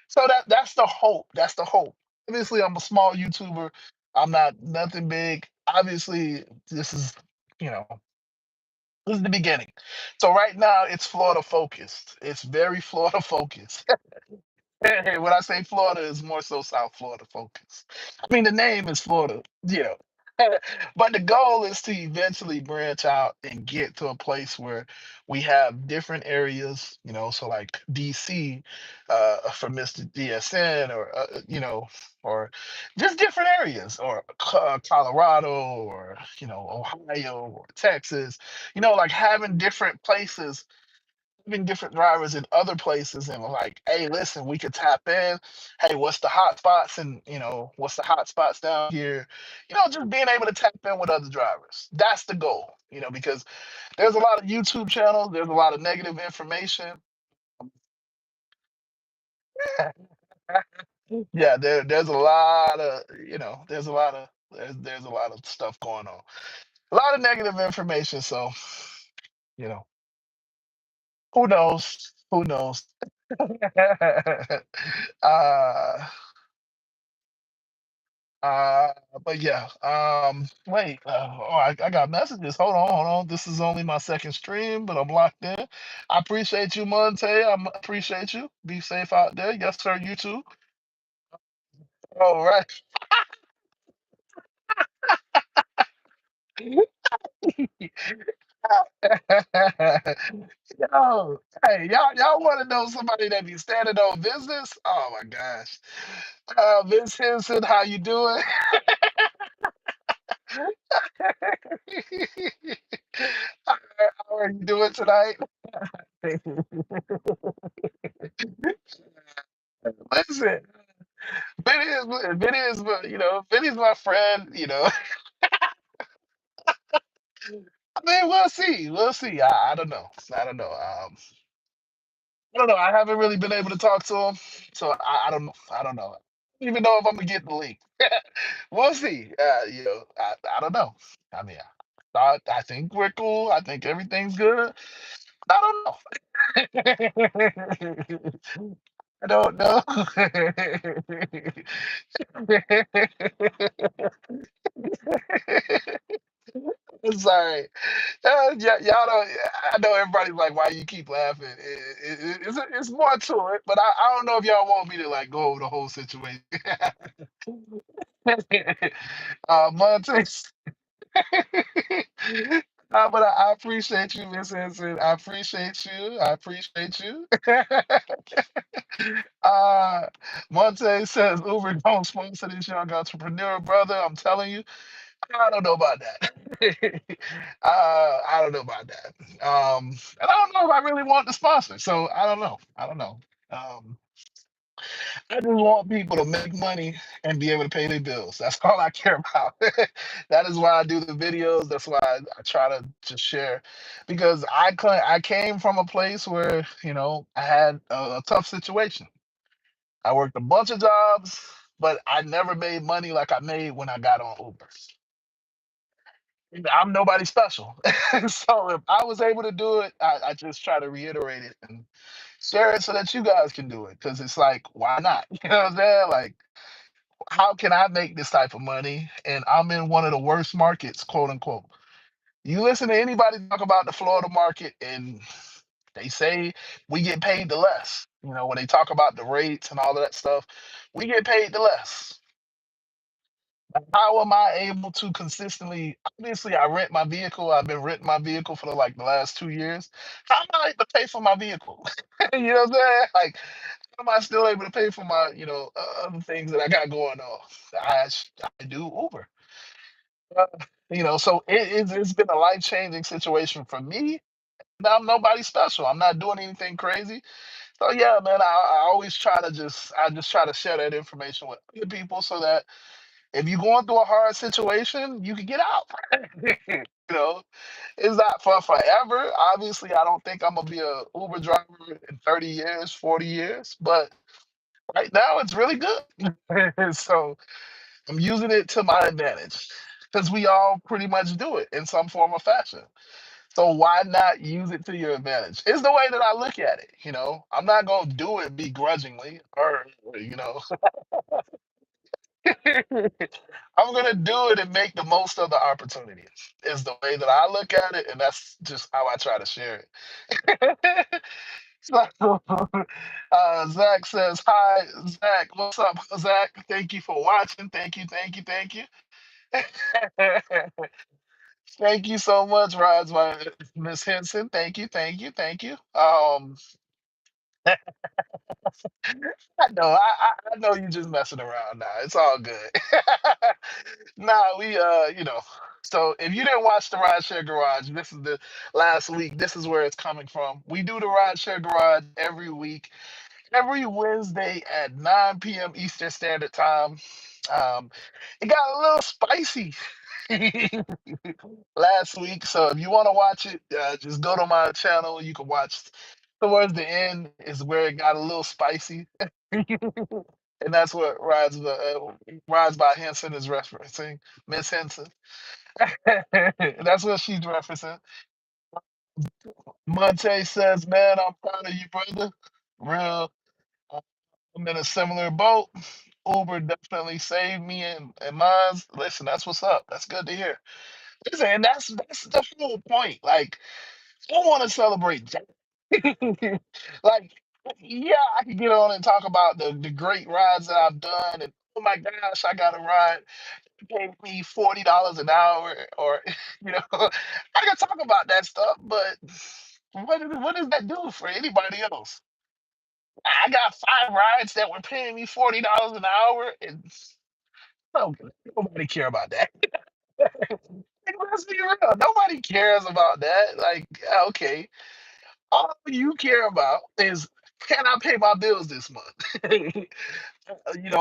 So that's the hope. That's the hope. Obviously, I'm a small YouTuber. I'm not nothing big. Obviously, you know, this is the beginning. So right now, it's Florida focused. It's very Florida focused. When I say Florida, it's more so South Florida focus. I mean, the name is Florida, but the goal is to eventually branch out and get to a place where we have different areas, so like DC, for Mr. DSN, or or just different areas, or Colorado, or Ohio, or Texas, like having different places, even different drivers in other places, and like, hey, listen, we could tap in. Hey, what's the hot spots, and what's the hot spots down here? Just being able to tap in with other drivers. That's the goal. Because there's a lot of YouTube channels. There's a lot of negative information. Yeah, there's a lot of there's a lot of stuff going on. A lot of negative information. So you know, who knows? Who knows? uh Uh, but yeah, wait, I got messages. Hold on, hold on. This is only my second stream, but I'm locked in. I appreciate you, Monte. Appreciate you. Be safe out there. Yes, sir. You too. All right. Yo, hey, y'all want to know somebody that be standing on business? Oh my gosh. Vince Henson, how you doing? How are you doing tonight? Listen, Vinny's my friend. I mean, we'll see. We'll see. I don't know. I don't know. I don't know. I haven't really been able to talk to him, so I don't know. I don't know. I don't even know if I'm gonna get the link. We'll see. I don't know. I mean, I think we're cool. I think everything's good. I don't know. I don't know. I'm sorry. Yeah, y'all don't. I know everybody's like, "Why you keep laughing?" It's more to it, but I don't know if y'all want me to like go over the whole situation. Monte, but I appreciate you, Miss Henson. I appreciate you. I appreciate you. uh, Monte says Uber don't sponsor this young entrepreneur, brother. I'm telling you. I don't know about that. I don't know about that. And I don't know if I really want the sponsor. So I don't know. I don't know. Um, I just want people to make money and be able to pay their bills. That's all I care about. That is why I do the videos. That's why I try to just share, because I came from a place where I had a tough situation. I worked a bunch of jobs, but I never made money like I made when I got on Uber. I'm nobody special. So if I was able to do it, I just try to reiterate it and share it so that you guys can do it. Because it's like, why not? You know what I'm saying? Like, how can I make this type of money? And I'm in one of the worst markets, quote unquote. You listen to anybody talk about the Florida market, and they say we get paid the less. When they talk about the rates and all of that stuff, we get paid the less. How am I able to consistently? Obviously, I rent my vehicle. I've been renting my vehicle for like the last 2 years. How am I able to pay for my vehicle? You know what I'm saying? Like, how am I still able to pay for my, other things that I got going on? I do Uber. Uh, so it's been a life changing situation for me. And I'm nobody special. I'm not doing anything crazy. So yeah, man, I always I just try to share that information with other people so that if you're going through a hard situation, you can get out. you know, it's not for forever. Obviously, I don't think I'm gonna be a Uber driver in 30 years, 40 years, but right now it's really good. So I'm using it to my advantage because we all pretty much do it in some form or fashion. So why not use it to your advantage? It's the way that I look at it. I'm not gonna do it begrudgingly or I'm gonna do it and make the most of the opportunity. Is the way that I look at it, and that's just how I try to share it. So, Zach says, "Hi, Zach. What's up, Zach? Thank you for watching. Thank you, thank you, thank you. Thank you so much, Rods, my Miss Henson. Thank you, thank you, thank you. I know. I know you just messing around now. It's all good. Nah, So if you didn't watch the Rideshare Garage, this is the last week. This is where it's coming from. We do the Rideshare Garage every week, every Wednesday at 9 p.m. Eastern Standard Time. Um, it got a little spicy last week, so if you want to watch it, just go to my channel. You can watch towards the end is where it got a little spicy. And that's what Rides by Henson is referencing, Miss Henson. That's what she's referencing. Monte says, "Man, I'm proud of you, brother. Real, uh, I'm in a similar boat. Uber definitely saved me and mine. Listen, that's what's up. That's good to hear. Listen, and that's the whole point. Like, I want to celebrate Jack. Like, yeah, I could get on and talk about the great rides that I've done, and oh my gosh, I got a ride. Gave me $40 an hour, or I can talk about that stuff, but what does that do for anybody else? I got 5 rides that were paying me $40 an hour, and no, nobody care about that. Like, let's be real, nobody cares about that. Like, okay, all you care about is Can I pay my bills this month?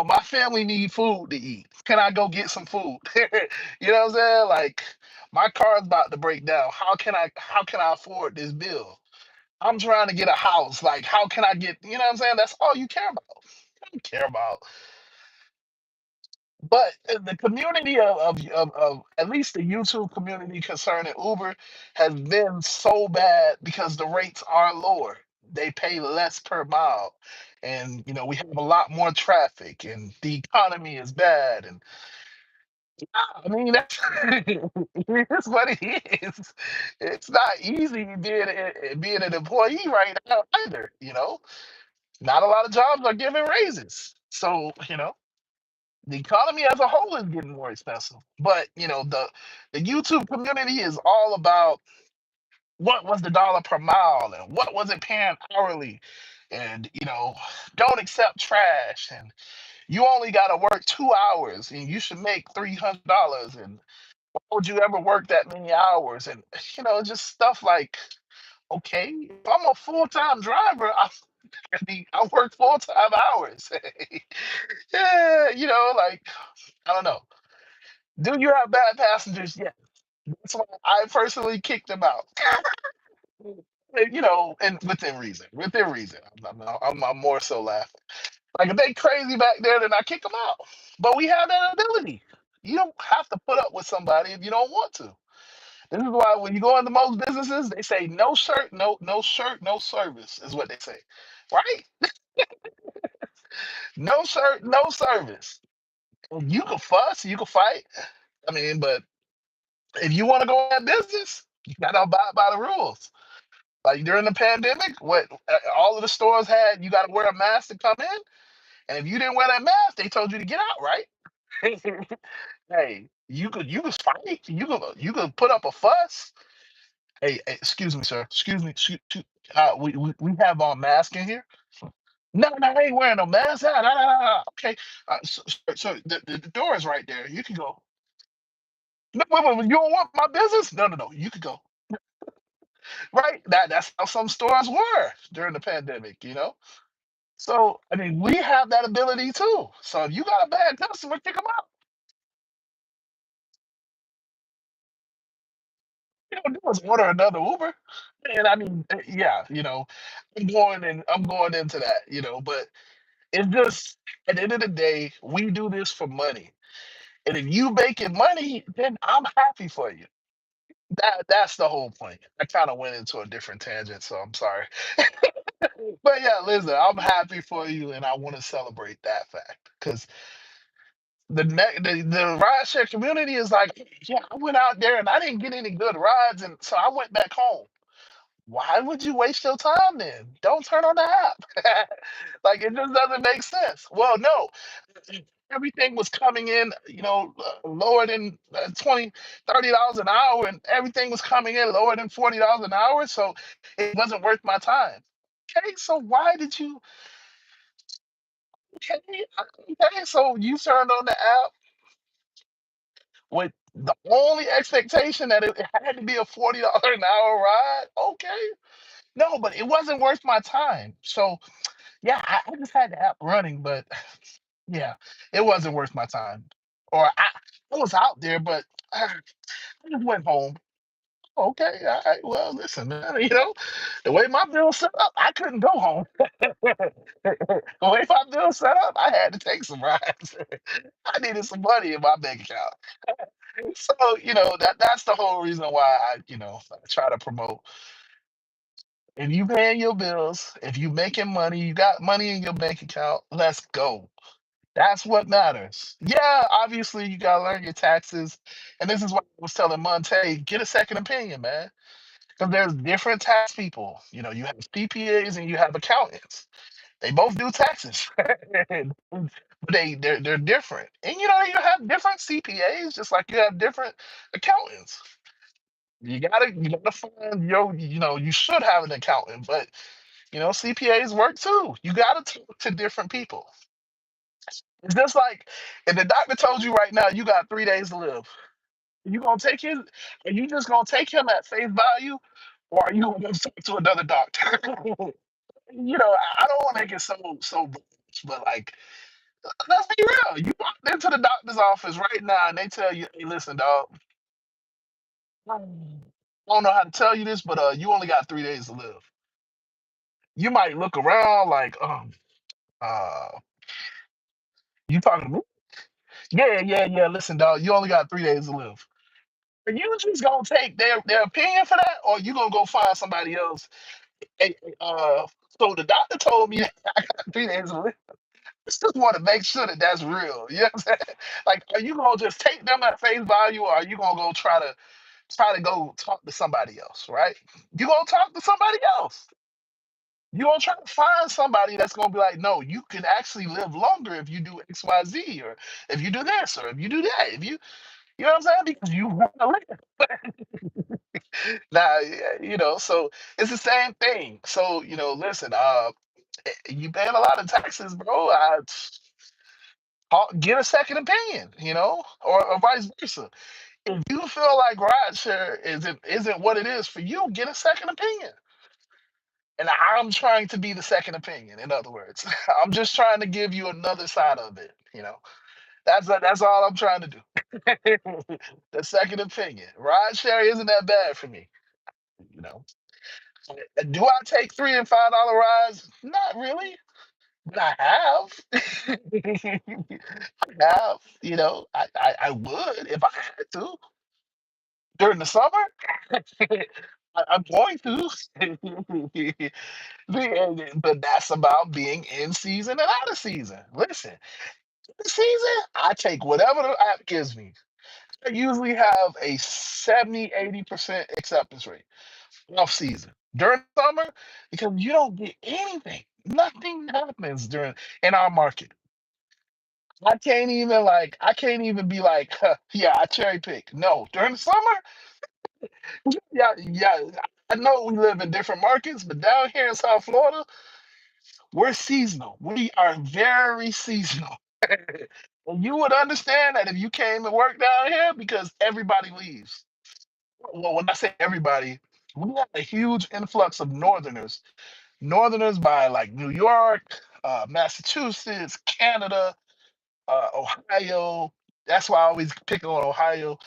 My family need food to eat. Can I go get some food? You know what I'm saying? Like my car's about to break down. How can I afford this bill? I'm trying to get a house. Like, how can I get, you know what I'm saying? That's all you care about. You don't care about. But the community of at least the YouTube community concerning Uber has been so bad because the rates are lower. They pay less per mile. And we have a lot more traffic and the economy is bad. And I mean that's it's what it is. It's not easy being an employee right now either. Not a lot of jobs are giving raises. So, the economy as a whole is getting more expensive. But the YouTube community is all about what was the dollar per mile and what was it paying hourly, and don't accept trash, and you only got to work 2 hours and you should make $300, and why would you ever work that many hours, and just stuff like, okay, if I'm a full-time driver, I work full-time hours. Yeah, like, I don't know. Do you have bad passengers? Yeah. That's why I personally kicked them out. And within reason. Within reason. I'm more so laughing. Like if they crazy back there, then I kick them out. But we have that ability. You don't have to put up with somebody if you don't want to. This is why when you go into most businesses, they say no shirt, no shirt, no service is what they say. Right? No shirt, no service. You can fuss, you can fight. I mean, but if you want to go in business, you gotta abide by the rules. Like during the pandemic, what all of the stores had, you got to wear a mask to come in, and if you didn't wear that mask, they told you to get out, right? Hey, you could fight, you could put up a fuss. Hey, excuse me, sir. Excuse me. We have our mask in here. No, no, I ain't wearing no mask. Ah, nah, nah, nah, nah. Okay, so the door is right there. You can go. No, wait, you don't want my business? No, no, no. You could go. Right? That's how some stores were during the pandemic. So, I mean, we have that ability too. So if you got a bad customer, kick them out. You don't do is order another Uber. And I mean, yeah, I'm going into that. But it's just at the end of the day, we do this for money. And if you making money, then I'm happy for you. That's the whole point. I kind of went into a different tangent, so I'm sorry. But yeah, listen, I'm happy for you, and I want to celebrate that fact because the rideshare community is like, yeah, I went out there and I didn't get any good rides, and so I went back home. Why would you waste your time then? Don't turn on the app. Like it just doesn't make sense. Well, no, everything was coming in, lower than 20, $30 an hour, and everything was coming in lower than $40 an hour, so it wasn't worth my time. Okay, so why did you? Okay, okay, so you turned on the app with the only expectation that it had to be a $40 an hour ride. Okay, no, but it wasn't worth my time. So yeah, I just had the app running, but yeah, it wasn't worth my time. Or I was out there, but I just went home. Okay, all right. Well, listen, man. The way my bill set up, I couldn't go home. The way my bill set up, I had to take some rides. I needed some money in my bank account. So, that's the whole reason why I try to promote. If you paying your bills, if you making money, you got money in your bank account, let's go. That's what matters. Yeah, obviously you gotta learn your taxes. And this is what I was telling Monte, get a second opinion, man. Because there's different tax people. You have CPAs and you have accountants. They both do taxes. But they're different. And you have different CPAs just like you have different accountants. You gotta find you should have an accountant, but CPAs work too. You gotta talk to different people. It's just like if the doctor told you right now you got 3 days to live, you gonna take his are you just gonna take him at face value, or are you gonna talk to another doctor? I don't want to make it so bullish, but like, let's be real. You walk into the doctor's office right now and they tell you, "Hey, listen, dog. I don't know how to tell you this, but you only got 3 days to live." You might look around like, uh, you talking to me? Yeah, yeah, yeah. Listen, dog. You only got 3 days to live. Are you just gonna take their opinion for that, or you gonna go find somebody else? Hey, so the doctor told me I got 3 days to live. Just want to make sure that that's real. You know what I'm saying? Like, are you gonna just take them at face value, or are you gonna go try to go talk to somebody else? Right? You gonna talk to somebody else. You gonna try to find somebody that's gonna be like, no, you can actually live longer if you do X, Y, Z, or if you do this, or if you do that. If you know what I'm saying? Because you want to live. Now, so it's the same thing. So, listen, you paying a lot of taxes, bro. Get a second opinion, or vice versa. If you feel like rideshare isn't what it is for you, get a second opinion. And I'm trying to be the second opinion. In other words, I'm just trying to give you another side of it. That's all I'm trying to do. The second opinion. Rideshare isn't that bad for me. You know, do I take $3 and $5 rides? Not really, but I have. I have. I would if I had to during the summer. I'm going to. But that's about being in season and out of season. Listen, the season, I take whatever the app gives me. I usually have a 70-80% acceptance rate off season. During summer, because you don't get anything. Nothing happens in our market. I can't even be like, "Huh, yeah, I cherry pick." No, during the summer, yeah, yeah. I know we live in different markets, but down here in South Florida, we're seasonal. We are very seasonal. And you would understand that if you came and worked down here because everybody leaves. Well, when I say everybody, we have a huge influx of northerners. Northerners by like New York, Massachusetts, Canada, Ohio. That's why I always pick on Ohio.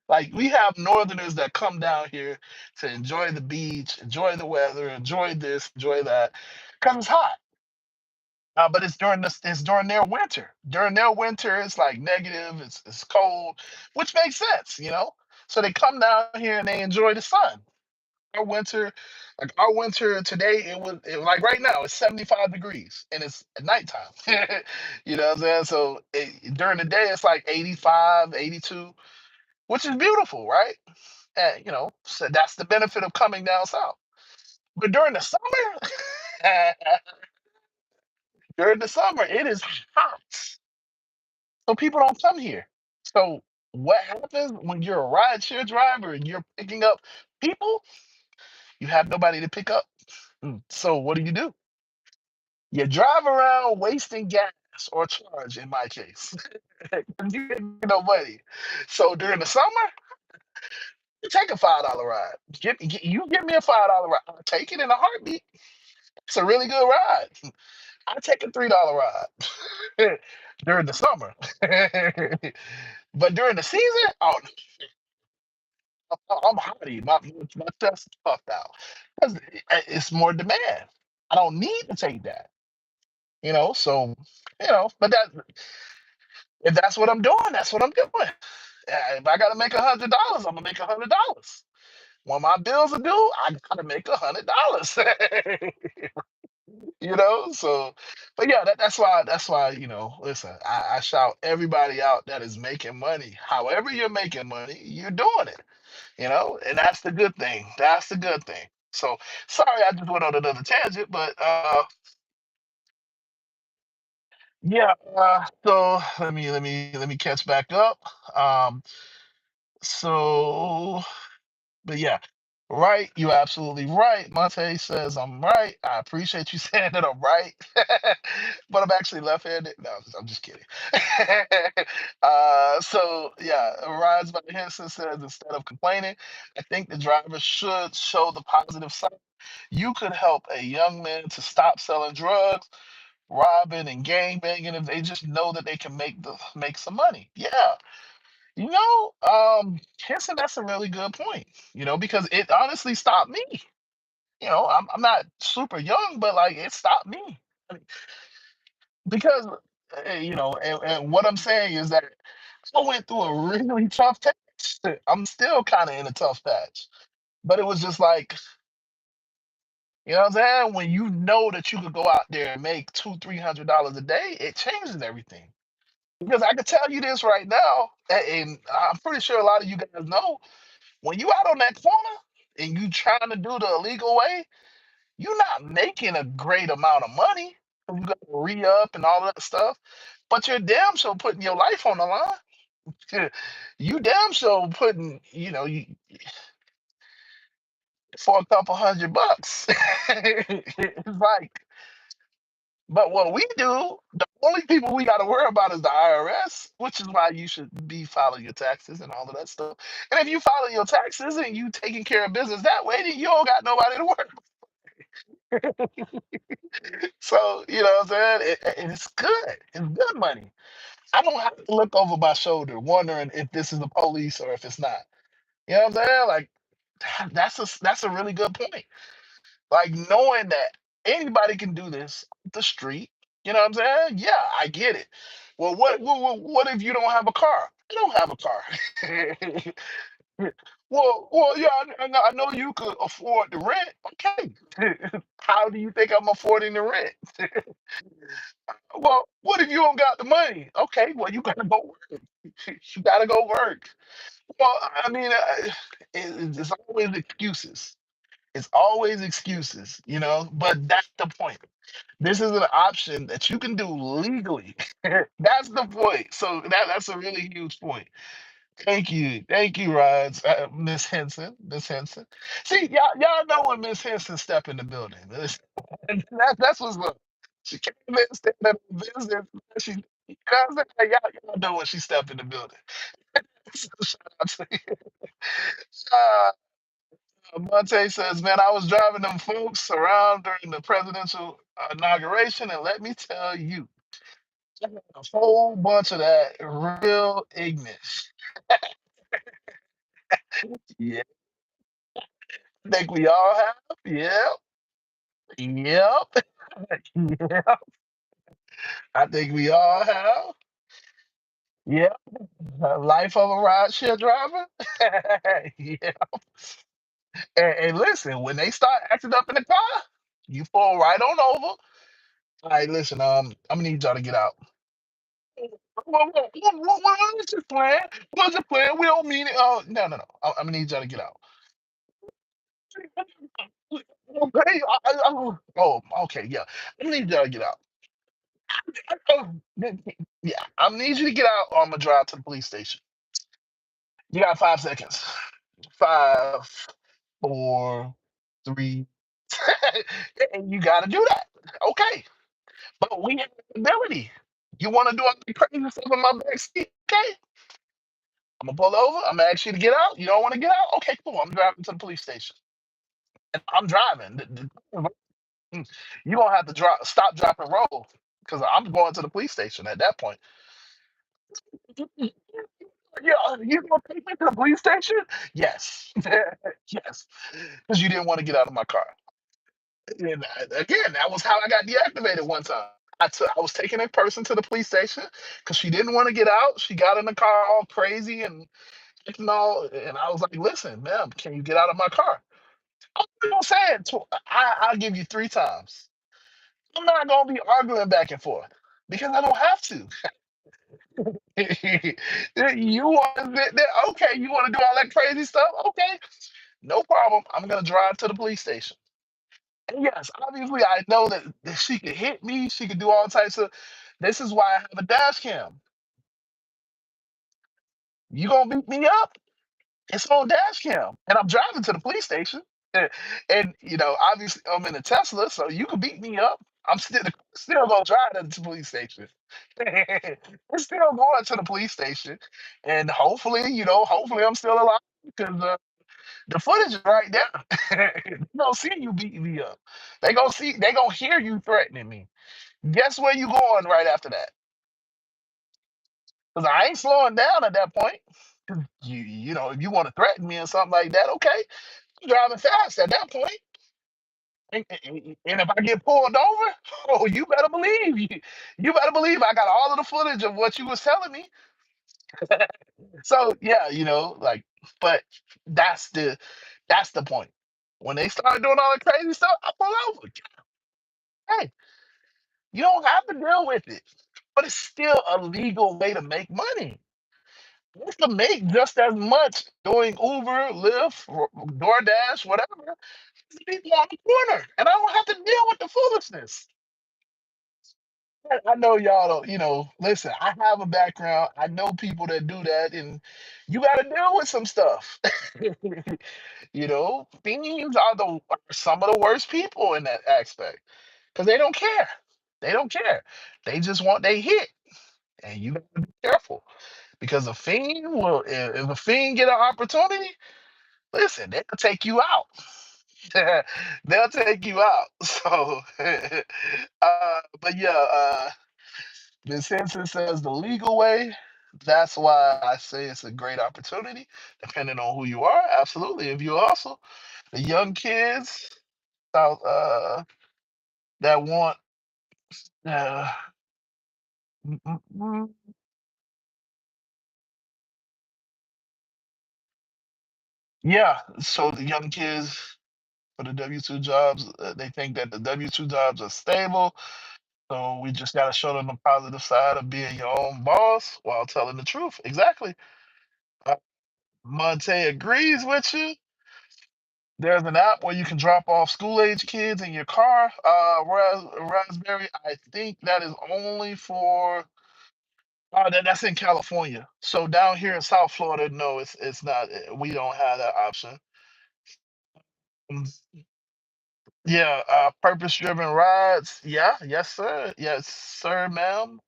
Like, we have northerners that come down here to enjoy the beach, enjoy the weather, enjoy this, enjoy that, because it's hot. But it's during their winter. During their winter, it's like negative, it's cold, which makes sense. So they come down here and they enjoy the sun. Our winter, like our winter today, like right now, it's 75 degrees and it's at nighttime. You know what I'm saying? So during the day, it's like 85, 82, which is beautiful, right? And so that's the benefit of coming down south. But during the summer, during the summer, it is hot. So people don't come here. So what happens when you're a rideshare driver and you're picking up people? You have nobody to pick up. So what do? You drive around wasting gas or charge in my case. 'Cause you get no money. So during the summer, you take a $5 ride. You give me a $5 ride. I'll take it in a heartbeat. It's a really good ride. I take a $3 ride during the summer. But during the season, oh, I'm hotty. My chest is puffed out because it's more demand. I don't need to take that. So but if that's what I'm doing, that's what I'm doing. If I gotta make $100, I'm gonna make $100. When my bills are due, I gotta make $100. So, but yeah, that's why listen, I shout everybody out that is making money. However you're making money, you're doing it. And that's the good thing. That's the good thing. So sorry, I just went on another tangent, but yeah. So let me catch back up. Um, so, but yeah. Right, you're absolutely right. Monte says I'm right. I appreciate you saying that I'm right, but I'm actually left-handed. No, I'm just kidding. So yeah, Rise by Henson says instead of complaining, I think the driver should show the positive side. You could help a young man to stop selling drugs, robbing, and gang banging if they just know that they can make some money. Yeah, Henson, that's a really good point. Because it honestly stopped me. I'm not super young, but like it stopped me. I mean, because and what I'm saying is that I went through a really tough patch. I'm still kind of in a tough patch, but it was just like, what I'm saying? When you know that you could go out there and make $200-300 a day, it changes everything. Because I could tell you this right now, and I'm pretty sure a lot of you guys know, when you out on that corner and you trying to do the illegal way, you're not making a great amount of money. You got to re-up and all of that stuff, but you're damn sure putting your life on the line. You damn sure putting, for a couple $100. It's like, but what we do, the only people we got to worry about is the IRS, which is why you should be filing your taxes and all of that stuff. And if you file your taxes and you taking care of business that way, then you don't got nobody to worry. So, you know what I'm saying? And it's good. It's good money. I don't have to look over my shoulder wondering if this is the police or if it's not. You know what I'm saying? Like that's a really good point. Like knowing that anybody can do this off the street. You know what I'm saying? Yeah, I get it. Well, what if you don't have a car? I don't have a car. Well, yeah, I know you could afford the rent. Okay. How do you think I'm affording the rent? Well, what if you don't got the money? Okay, well, you gotta go work. You gotta go work. Well, I mean, it's always excuses. It's always excuses, but that's the point. This is an option that you can do legally. That's the point. So that's a really huge point. Thank you, Rods, Miss Henson, Miss Henson. See, y'all know when Miss Henson step in the building. That's what's up. She came in, stand up in business. She, what I'm saying? Like, y'all know when she step in the building. So shout out to you. Monte says, man, I was driving them folks around during the presidential inauguration, and let me tell you, I had a whole bunch of that real ignorance. Yeah, I think we all have. Yep, yep, yep. I think we all have. Yep. Life of a rideshare driver. Yeah. And listen, when they start acting up in the car, you fall right on over. All right, listen, I'm gonna need y'all to get out. What's your plan? What's your plan? We don't mean it. Oh, no, no, no. I'm gonna need y'all to get out. Okay. Oh, okay. Yeah. I'm gonna need y'all to get out. Oh, yeah. I'm gonna need you to get out or I'm gonna drive to the police station. You got 5 seconds. Five, four, three. And you gotta do that. Okay. But we have the ability. You wanna do all the crazy stuff in my backseat? Okay. I'm gonna pull over. I'm gonna ask you to get out. You don't want to get out? Okay, cool. I'm driving to the police station, and I'm driving. You gonna have to stop, drop, and roll because I'm going to the police station at that point. Yeah, you gonna take me to the police station? Yes, yes, because you didn't want to get out of my car. And again, that was how I got deactivated one time. I was taking a person to the police station because she didn't want to get out. She got in the car all crazy and all, and I was like, "Listen, ma'am, can you get out of my car?" I'm not saying I'll give you 3 times. I'm not gonna be arguing back and forth because I don't have to. You want to okay? You want to do all that crazy stuff? Okay, no problem. I'm gonna drive to the police station. And yes, obviously, I know that she could hit me. She could do all types of. This is why I have a dash cam. You gonna beat me up? It's on dash cam, and I'm driving to the police station, and obviously I'm in a Tesla, so you can beat me up. I'm still gonna drive to the police station. We're still going to the police station, and hopefully I'm still alive because the footage is right there. They gonna see you beating me up. They gonna hear you threatening me. Guess where you going right after that? Because I ain't slowing down at that point. 'Cause if you want to threaten me or something like that, okay, I'm driving fast at that point. And if I get pulled over, oh, you better believe I got all of the footage of what you was telling me. So yeah, but that's the that's the point. When they start doing all the crazy stuff, I pull over. Hey, you don't have to deal with it, but it's still a legal way to make money. You can make just as much doing Uber, Lyft, DoorDash, whatever, as the people on the corner, and I don't have to deal with the foolishness. I know y'all don't, listen, I have a background. I know people that do that, and you got to deal with some stuff. Fiends are some of the worst people in that aspect because they don't care. They don't care. They just want they hit, and you got to be careful because a fiend will, if a fiend get an opportunity, listen, they'll take you out. They'll take you out. So, but yeah, the census says the legal way. That's why I say it's a great opportunity, depending on who you are. Absolutely. If you also the young kids out that want uh, mm, mm, mm, yeah, so the young kids for the W-2 jobs, they think that the W-2 jobs are stable. So we just got to show them the positive side of being your own boss while telling the truth. Exactly. Uh, Monte agrees with you. There's an app where you can drop off school age kids in your car. Raspberry, I think that is only for that's in California. So down here in South Florida, no, it's not. We don't have that option. Mm, Yeah, purpose driven rides. Yeah, yes, sir. Yes, sir, ma'am.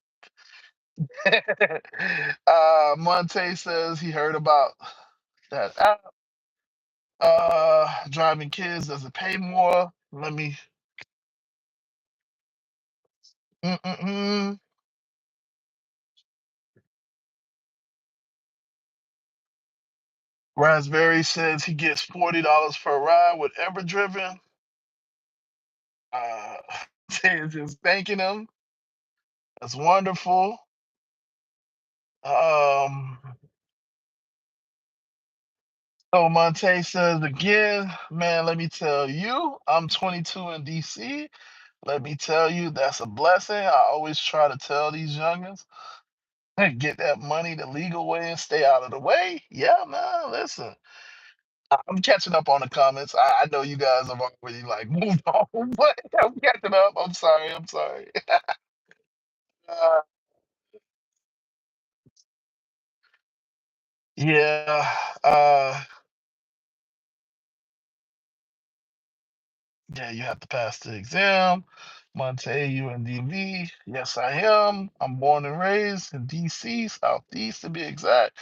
Monte says he heard about that app. Driving kids, does it pay more? Let me. Mm-mm-mm. Raspberry says he gets $40 per ride with ever driven. Uh, says just thanking him. That's wonderful. Um, so Monte says again, man, let me tell you, I'm 22 in DC. Let me tell you, that's a blessing. I always try to tell these youngins, get that money the legal way and stay out of the way. Yeah, man, listen. I'm catching up on the comments. I know you guys have already like moved on, but I'm catching up. I'm sorry. I'm sorry. Uh, yeah. Yeah, you have to pass the exam. Monte, you in DV. Yes, I am. I'm born and raised in DC, Southeast to be exact.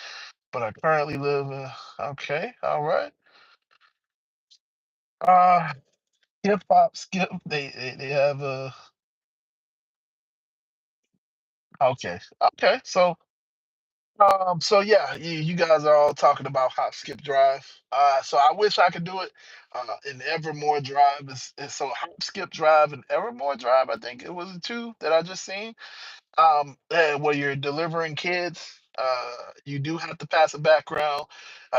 But I currently live in okay, all right. Uh hip hop skip. They have a okay. Okay. So yeah, you guys are all talking about Hop Skip Drive. So I wish I could do it. In Evermore Drive is so Hop Skip Drive and Evermore Drive. I think it was the two that I just seen. Where you're delivering kids. You do have to pass a background.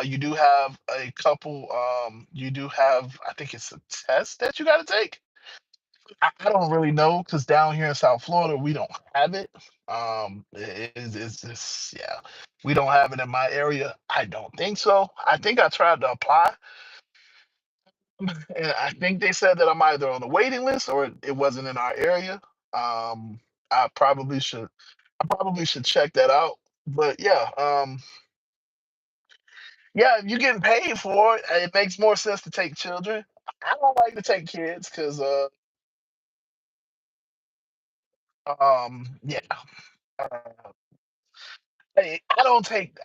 You do have a couple. You do have. I think it's a test that you got to take. I don't really know because down here in South Florida, we don't have it. It's just, yeah, we don't have it in my area. I don't think so. I think I tried to apply, and I think they said that I'm either on the waiting list or it wasn't in our area. Um, I probably should, I probably should check that out. But yeah, Yeah, if you're getting paid for it, it makes more sense to take children. I don't like to take kids because yeah. Uh, I don't take.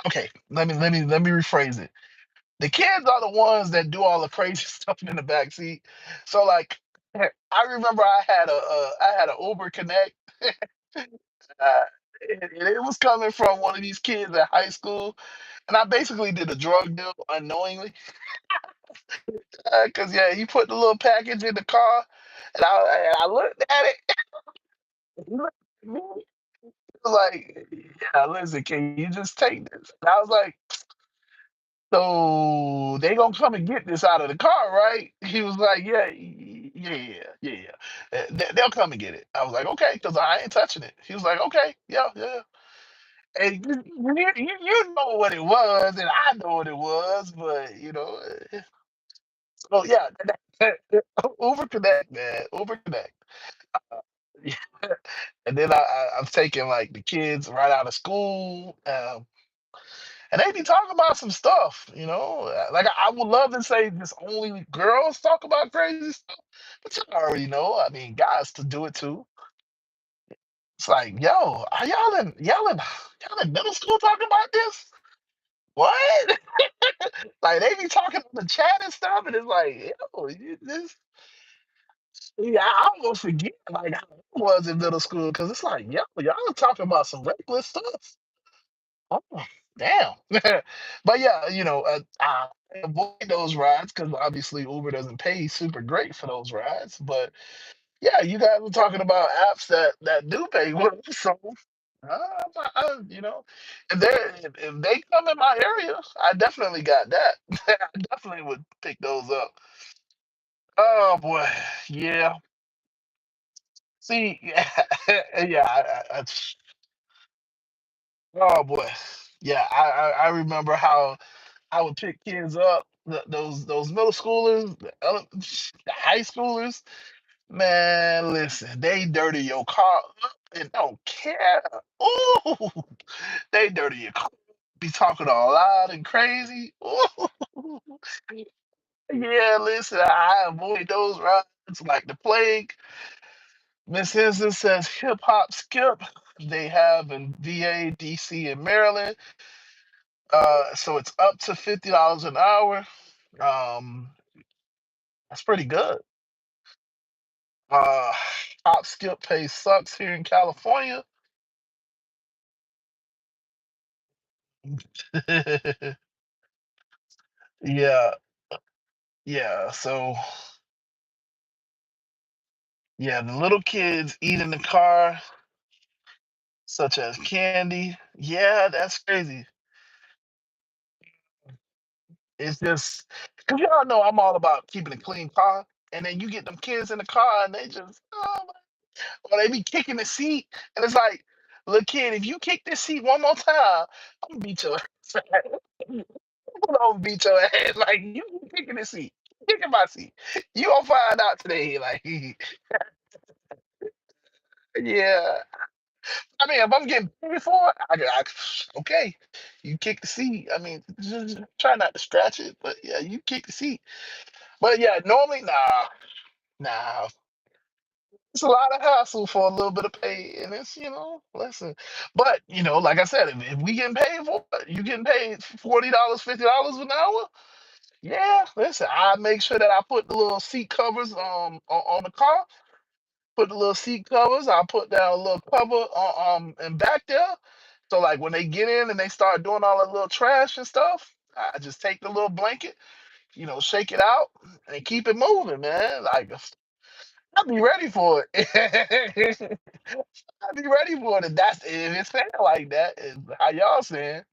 Okay, let me rephrase it. The kids are the ones that do all the crazy stuff in the back seat. So like, I remember I had an Uber Connect. It was coming from one of these kids at high school, and I basically did a drug deal unknowingly. Cause yeah, he put the little package in the car, and I looked at it. He looked at me, he was like, "Yeah, listen, can you just take this?" And I was like, "So they gonna come and get this out of the car, right?" He was like, "Yeah, yeah. They'll come and get it." I was like, "Okay," because I ain't touching it. He was like, "Okay, yeah, yeah." And you know what it was, and I know what it was, but so yeah, Uber Connect, man, Uber Connect. Uh, yeah. And then I'm taking like the kids right out of school, and they be talking about some stuff, Like I would love to say just only girls talk about crazy stuff, but you already know. I mean, guys to do it too. It's like, yo, are y'all in middle school talking about this? What? Like they be talking on the chat and stuff, and it's like, yo, this. Yeah, I almost forget like how I was in middle school because it's like, yo, y'all are talking about some reckless stuff. Oh, damn. But yeah, I avoid those rides because obviously Uber doesn't pay super great for those rides. But yeah, you guys were talking about apps that do pay well. So, if they come in my area, I definitely got that. I definitely would pick those up. Oh boy, yeah. See, yeah, yeah. Oh boy, yeah. I remember how I would pick kids up, those middle schoolers, the high schoolers. Man, listen, they dirty your car up and don't care. Ooh, they dirty your car. Be talking all loud and crazy. Ooh. Yeah, listen, I avoid those rides like the plague. Miss Henson says hip hop skip. They have in VA, DC, and Maryland. So it's up to $50 an hour. Um, that's pretty good. Uh, Hop skip pay sucks here in California. Yeah, yeah. So yeah, the little kids eat in the car, such as candy. Yeah, that's crazy. It's just because y'all know I'm all about keeping a clean car, and then you get them kids in the car and they just or they be kicking the seat, and it's like, look, kid, if you kick this seat one more time, I'm gonna beat your ass. I'm gonna beat your ass. Like you kicking the seat, kicking my seat. You gonna find out today. Like, yeah. I mean, if I'm getting paid for it, okay. You kick the seat. I mean, just try not to scratch it, but yeah, you kick the seat. But yeah, normally, nah. It's a lot of hassle for a little bit of pay, and listen. But like I said, if we getting paid for it, you getting paid $40, $50 an hour. Yeah, listen. I make sure that I put the little seat covers on the car. Put the little seat covers. I put down a little cover and back there. So like when they get in and they start doing all the little trash and stuff, I just take the little blanket, shake it out and keep it moving, man. Like I'll be ready for it. I'll be ready for it. That's if it's saying like that, is how y'all saying.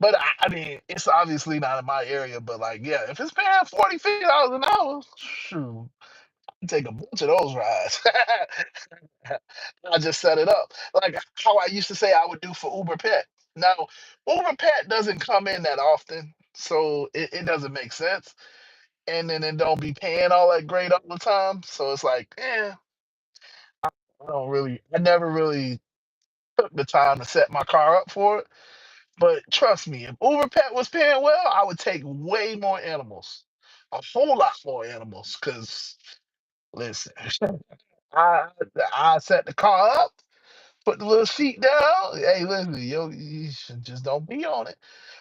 But I mean, it's obviously not in my area. But like, yeah, if it's paying 40, $50 an hour, shoot, I take a bunch of those rides. I just set it up like how I used to say I would do for Uber Pet. Now, Uber Pet doesn't come in that often, so it doesn't make sense. And then it don't be paying all that great all the time. So it's like, I never really took the time to set my car up for it. But trust me, if Uber Pet was paying well, I would take way more animals, a whole lot more animals. Cause listen, I I set the car up, put the little sheet down. Hey, listen, yo, you should just don't be on it.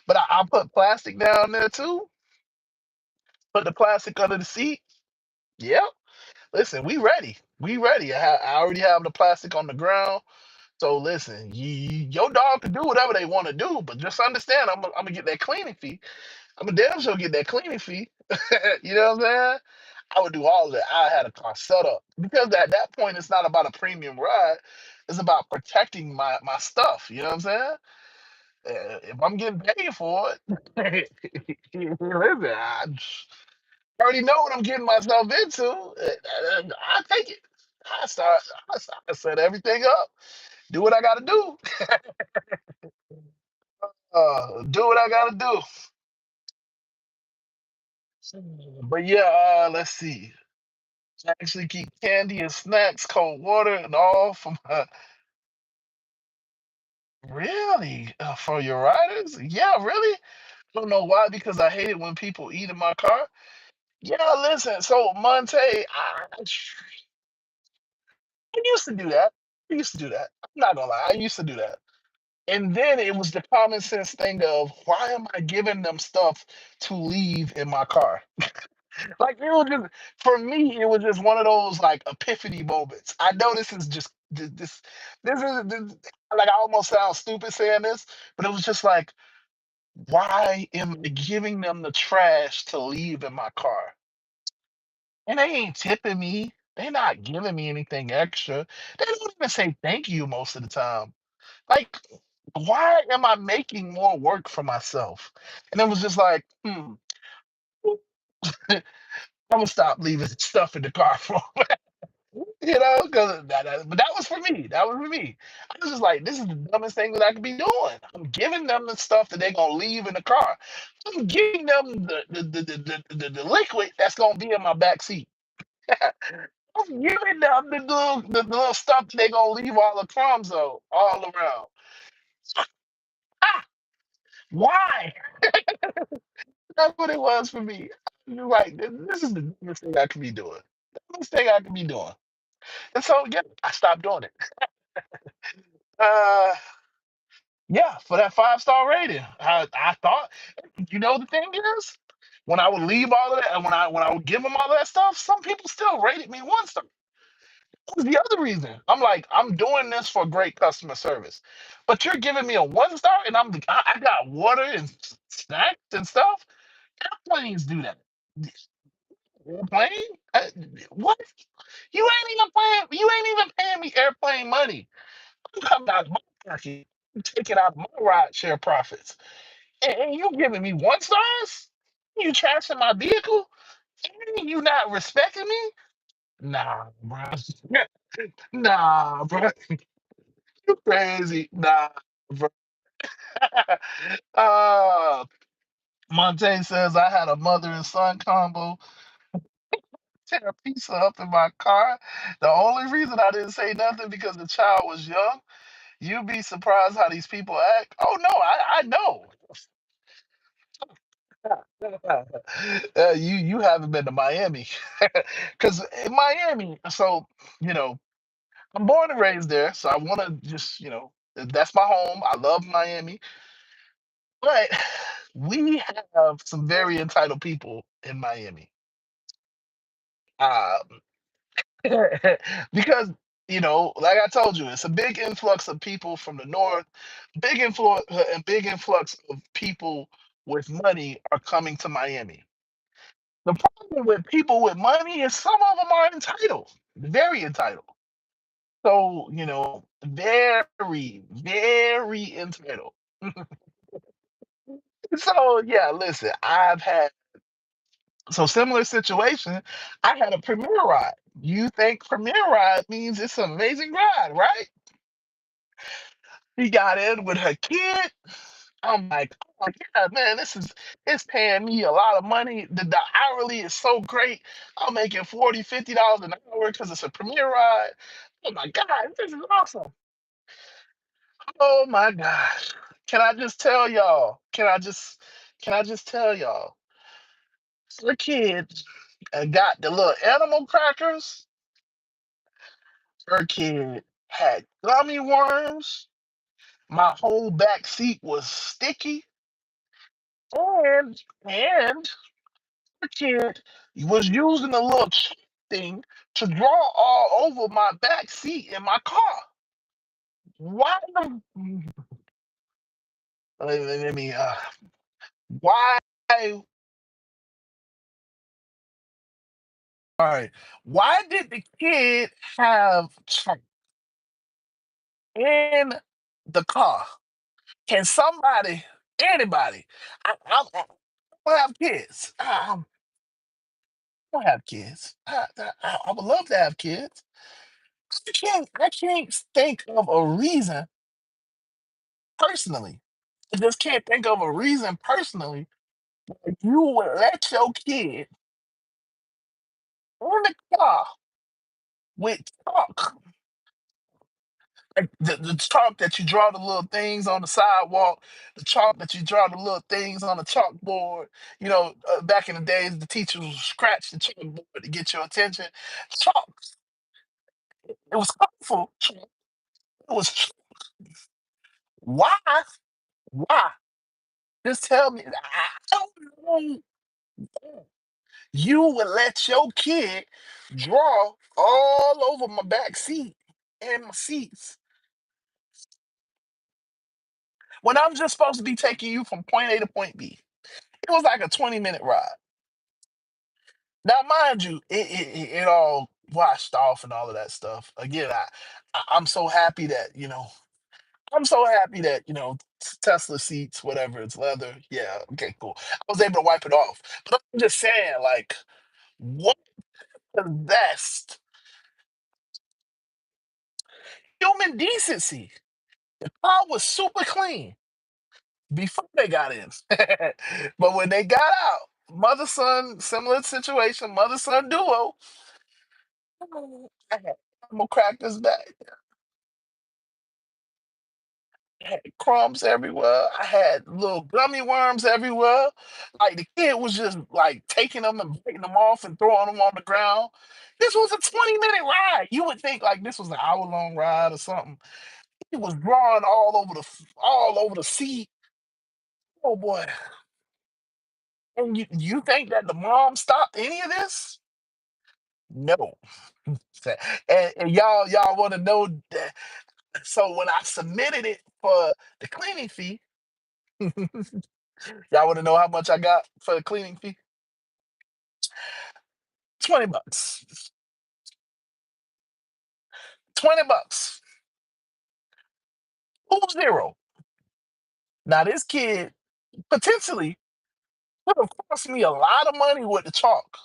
But I put plastic down there too. Put the plastic under the seat. Yep. Listen, we ready. We ready. I already have the plastic on the ground. So listen, your dog can do whatever they want to do, but just understand, I'm gonna get that cleaning fee. I'm a damn sure get that cleaning fee. You know what I'm saying? I would do all of that. I had a car set up because at that point it's not about a premium ride. It's about protecting my stuff. You know what I'm saying? If I'm getting paid for it, listen, I already know what I'm getting myself into. I take it. I start. I set everything up. Do what I got to do. Do what I got to do. But yeah, let's see. I actually keep candy and snacks, cold water, and all from really for your riders. Yeah, really. Don't know why because I hate it when people eat in my car. Yeah, listen. So Monte, I used to do that. I used to do that. I'm not gonna lie. I used to do that. And then it was the common sense thing of why am I giving them stuff to leave in my car? Like it was just for me, it was just one of those like epiphany moments. I know this is just this like I almost sound stupid saying this, but it was just like, why am I giving them the trash to leave in my car? And they ain't tipping me. They're not giving me anything extra. They don't even say thank you most of the time. Like, why am I making more work for myself? And it was just like, I'm gonna stop leaving stuff in the car for you know, because but that was for me. That was for me. I was just like, this is the dumbest thing that I could be doing. I'm giving them the stuff that they're gonna leave in the car. I'm giving them the liquid that's gonna be in my back seat. I'm giving them the little stuff that they're gonna leave all the crumbs on all around. Ah, why? That's what it was for me. You're right. This is the dumbest thing I could be doing. The dumbest thing I could be doing. And so yeah, I stopped doing it. Uh yeah, for that 5-star rating. I thought, you know, the thing is, when I would leave all of that, and when I would give them all that stuff, some people still rated me 1 star. That was the other reason. I'm like, I'm doing this for great customer service, but you're giving me a 1 star, and I got water and snacks and stuff. Airplanes do that. Airplane? What? You ain't even paying. You ain't even paying me airplane money. I'm coming out of my pocket. I'm taking out my ride share profits. And you giving me 1 stars? You trashing my vehicle? And you not respecting me? Nah, bro. Nah, bro. You crazy. Nah, bro. uh, Monte says I had a mother and son combo. Tear a pizza up in my car. The only reason I didn't say nothing because the child was young. You'd be surprised how these people act. Oh no, I know. You haven't been to Miami, because in Miami, so you know I'm born and raised there, so I want to just that's my home. I love Miami, but we have some very entitled people in Miami, um, because like I told you, it's a big influx of people from the north, big influx, a big influx of people with money are coming to Miami. The problem with people with money is some of them are entitled, very entitled. So, very, very entitled. So, yeah, listen, I've had so similar situation. I had a premiere ride. You think premiere ride means it's an amazing ride, right? He got in with her kid. I'm like, oh my God, man, it's paying me a lot of money. The hourly is so great. I'm making 40, $50 an hour because it's a premiere ride. Oh my God, this is awesome. Oh my gosh. can I just tell y'all? Can I just tell y'all? The kid got the little animal crackers. Her kid had gummy worms. My whole back seat was sticky, and her kid was using a little thing to draw all over my back seat in my car. Why? Let me. Why? All right. Why did the kid have chalk in the car? Can somebody, anybody? I don't have kids. I don't have kids. I would love to have kids. I can't think of a reason personally. I just can't think of a reason personally if you would let your kid in the car with chalk. Like the chalk that you draw the little things on the sidewalk, the chalk that you draw the little things on the chalkboard. Back in the days, the teachers would scratch the chalkboard to get your attention. Chalk. It was colorful. Chalk. It was why? Why? Just tell me. I don't know. You would let your kid draw all over my back seat and my seats when I'm just supposed to be taking you from point A to point B. It was like a 20-minute ride. Now, mind you, it all washed off and all of that stuff. Again, I'm so happy that Tesla seats, whatever, it's leather. Yeah, okay, cool. I was able to wipe it off. But I'm just saying, like, what possessed human decency? The car was super clean before they got in. But when they got out, mother son, similar situation, mother son duo, I had animal crackers back. I had crumbs everywhere. I had little gummy worms everywhere. Like the kid was just like taking them and breaking them off and throwing them on the ground. This was a 20-minute ride. You would think like this was an hour-long ride or something. It was drawing all over the seat. Oh boy. And you think that the mom stopped any of this? No. And y'all want to know that, so when I submitted it for the cleaning fee, y'all want to know how much I got for the cleaning fee? $20. $20. Who's zero? Now this kid potentially could have cost me a lot of money with the chalk.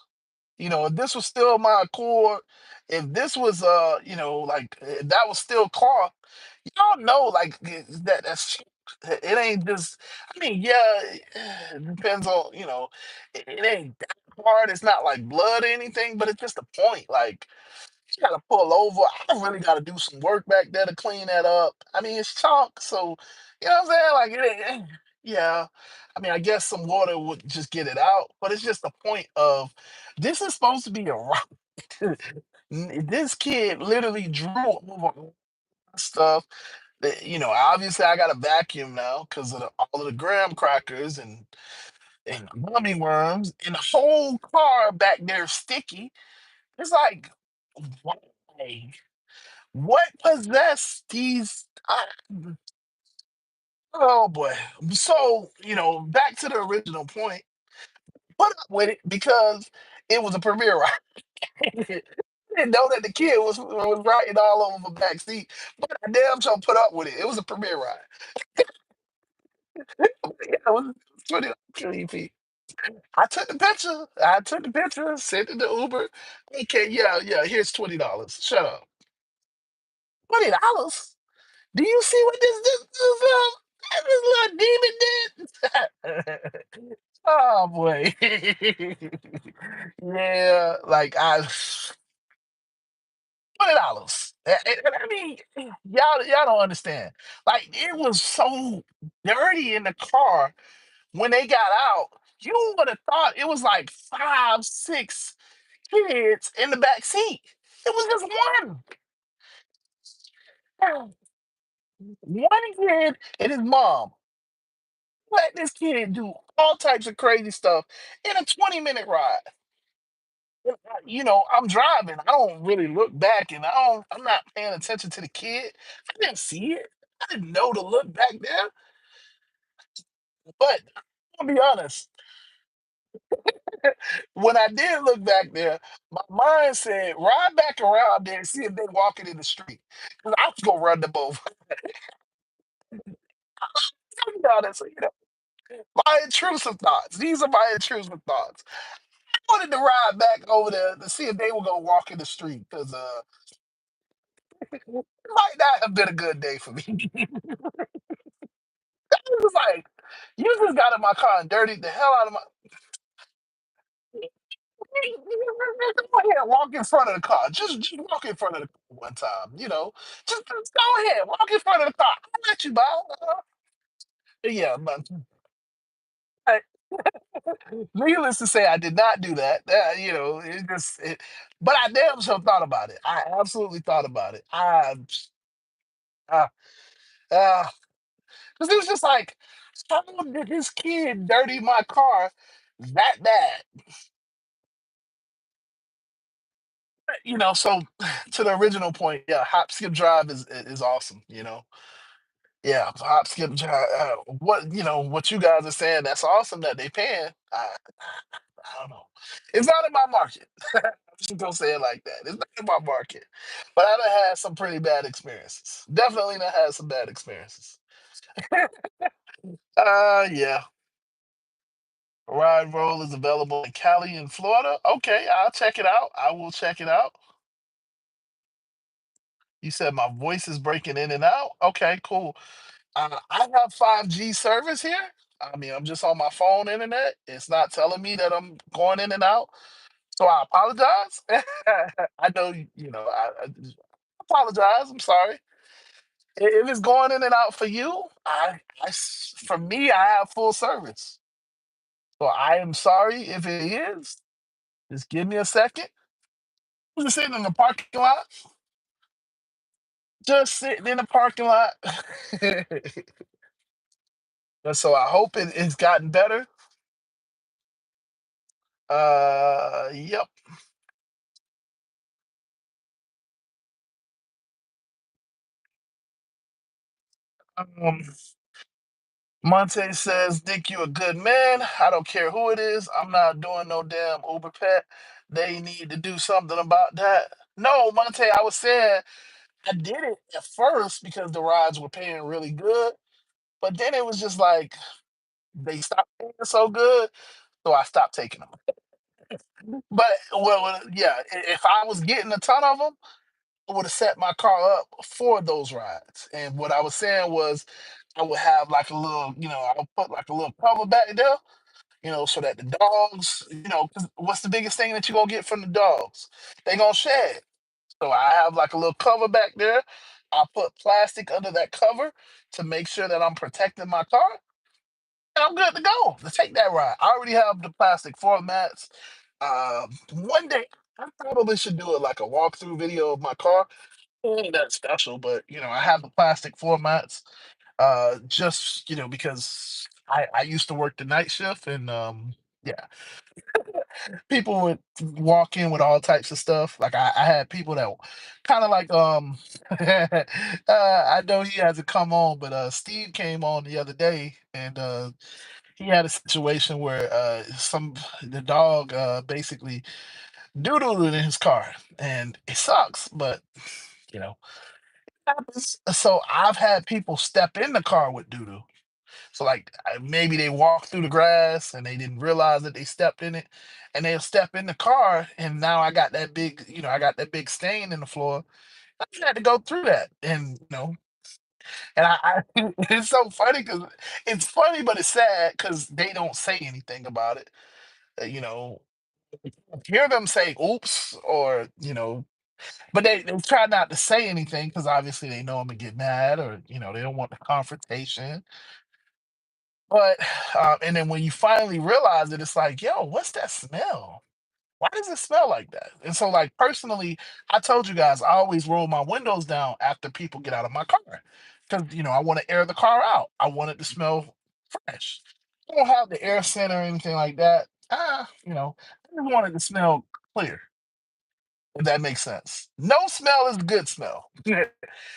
If this was still my Accord, if this was like if that was still cloth, y'all know like that's it ain't just. I mean, yeah, it depends on it ain't that hard. It's not like blood or anything, but it's just a point. Like you gotta pull over. I really gotta do some work back there to clean that up. I mean, it's chalk, so you know what I'm saying? Like, yeah. I mean, I guess some water would just get it out, but it's just the point of this is supposed to be a rock. This kid literally drew over all the stuff. Obviously, I got a vacuum now because of all of the graham crackers and gummy worms, and the whole car back there sticky. It's like, why? What possessed these? Oh boy. So, back to the original point. Put up with it because it was a premiere ride. Didn't know that the kid was riding all over my back seat, but I damn sure put up with it. It was a premiere ride. Yeah, it was 20 feet. I took the picture, sent it to Uber. Okay, yeah, here's $20. Shut up. $20? Do you see what this little demon did? Oh boy. Yeah, like $20. I mean, y'all don't understand. Like it was so dirty in the car when they got out. You would have thought it was like five, six kids in the back seat. It was just one kid and his mom. Let this kid do all types of crazy stuff in a 20-minute ride. I'm driving. I don't really look back and I'm not paying attention to the kid. I didn't see it. I didn't know to look back there. But I'll be honest, when I did look back there, my mind said, ride back around there and see if they walking in the street. 'Cause I was gonna run them over. I'll be honest, my intrusive thoughts. These are my intrusive thoughts. I wanted to ride back over there to see if they were gonna walk in the street because it might not have been a good day for me. It was like, you just got in my car and dirtied the hell out of my. Go ahead, walk in front of the car. Just walk in front of the car one time. Just go ahead, walk in front of the car. I'll let you by. Yeah, but uh, needless to say, I did not do that. But I damn sure thought about it. I absolutely thought about it. Uh, because it was just like, how did this kid dirty my car that bad? So to the original point, yeah, hop, skip, drive is awesome. Yeah, hop, skip, drive. What you guys are saying, that's awesome that they paying. I don't know. It's not in my market. I'm just gonna say it like that. It's not in my market. But I done had some pretty bad experiences. Definitely done had some bad experiences. Yeah. Ride Roll is available in Cali and Florida. Okay, I'll check it out. I will check it out. You said my voice is breaking in and out. Okay, cool. I have 5G service here. I mean, I'm just on my phone internet. It's not telling me that I'm going in and out. So I apologize. I know, I apologize. I'm sorry. If it's going in and out for you, for me, I have full service. So I am sorry if it is. Just give me a second. I'm just sitting in the parking lot. Just sitting in the parking lot. And so I hope it's gotten better. Yep. Um, Monte says, Nick, you a good man. I don't care who it is. I'm not doing no damn Uber pet. They need to do something about that. No, Monte, I was saying I did it at first because the rides were paying really good. But then it was just like they stopped paying so good. So I stopped taking them. But yeah, if I was getting a ton of them, I would have set my car up for those rides. And what I was saying was I would have like a little, I'll put like a little cover back there, so that the dogs, 'cause what's the biggest thing that you're gonna get from the dogs? They gonna shed. So I have like a little cover back there. I put plastic under that cover to make sure that I'm protecting my car. And I'm good to go to take that ride. I already have the plastic floor mats. One day I probably should do it like a walkthrough video of my car. It ain't that special, but I have the plastic floor mats. Just because I used to work the night shift and yeah, people would walk in with all types of stuff. Like I had people that kind of like I know he hasn't come on, but Steve came on the other day and he had a situation where some the dog basically doodled in his car and it sucks, but you know happens. So I've had people step in the car with doodoo. So like maybe they walked through the grass and they didn't realize that they stepped in it, and they'll step in the car, and now I got that big stain in the floor. I just had to go through that, and I it's so funny because it's funny, but it's sad because they don't say anything about it. You know, hear them say "oops" or. But they try not to say anything because obviously they know I'm gonna get mad, or they don't want the confrontation. But and then when you finally realize it, it's like, yo, what's that smell? Why does it smell like that? And so, like, personally, I told you guys I always roll my windows down after people get out of my car because I want to air the car out. I want it to smell fresh. I don't have the air scent or anything like that. I just want it to smell clear, if that makes sense. No smell is good smell.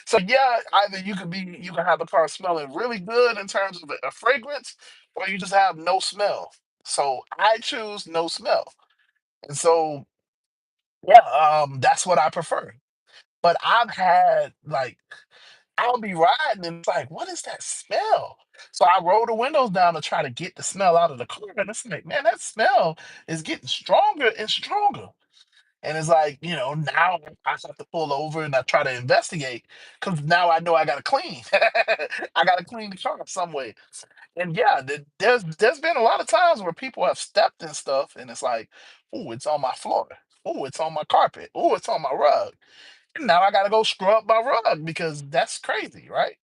So yeah, either you can have the car smelling really good in terms of a fragrance, or you just have no smell. So I choose no smell. And so yeah, that's what I prefer. But I've had, like, I'll be riding and it's like, what is that smell? So I roll the windows down to try to get the smell out of the car. And it's like, man, that smell is getting stronger and stronger. And it's like, now I have to pull over and I try to investigate because now I know I gotta clean. I gotta clean the car some way. And yeah, there's been a lot of times where people have stepped in stuff and it's like, oh, it's on my floor. Oh, it's on my carpet. Oh, it's on my rug. And now I gotta go scrub my rug because that's crazy, right?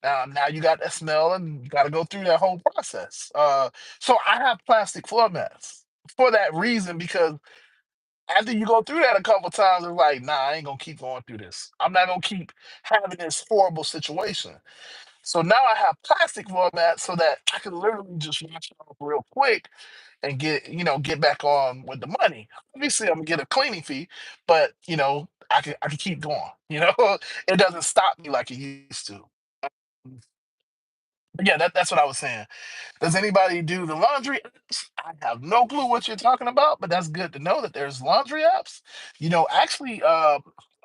Now you got that smell and you gotta go through that whole process. So I have plastic floor mats for that reason because after you go through that a couple times, it's like, nah, I ain't gonna keep going through this. I'm not gonna keep having this horrible situation. So now I have plastic format so that I can literally just wash it off real quick and get back on with the money. Obviously, I'm gonna get a cleaning fee, but I can keep going. It doesn't stop me like it used to. But yeah, that's what I was saying. Does anybody do the laundry apps? I have no clue what you're talking about, but that's good to know that there's laundry apps. Actually,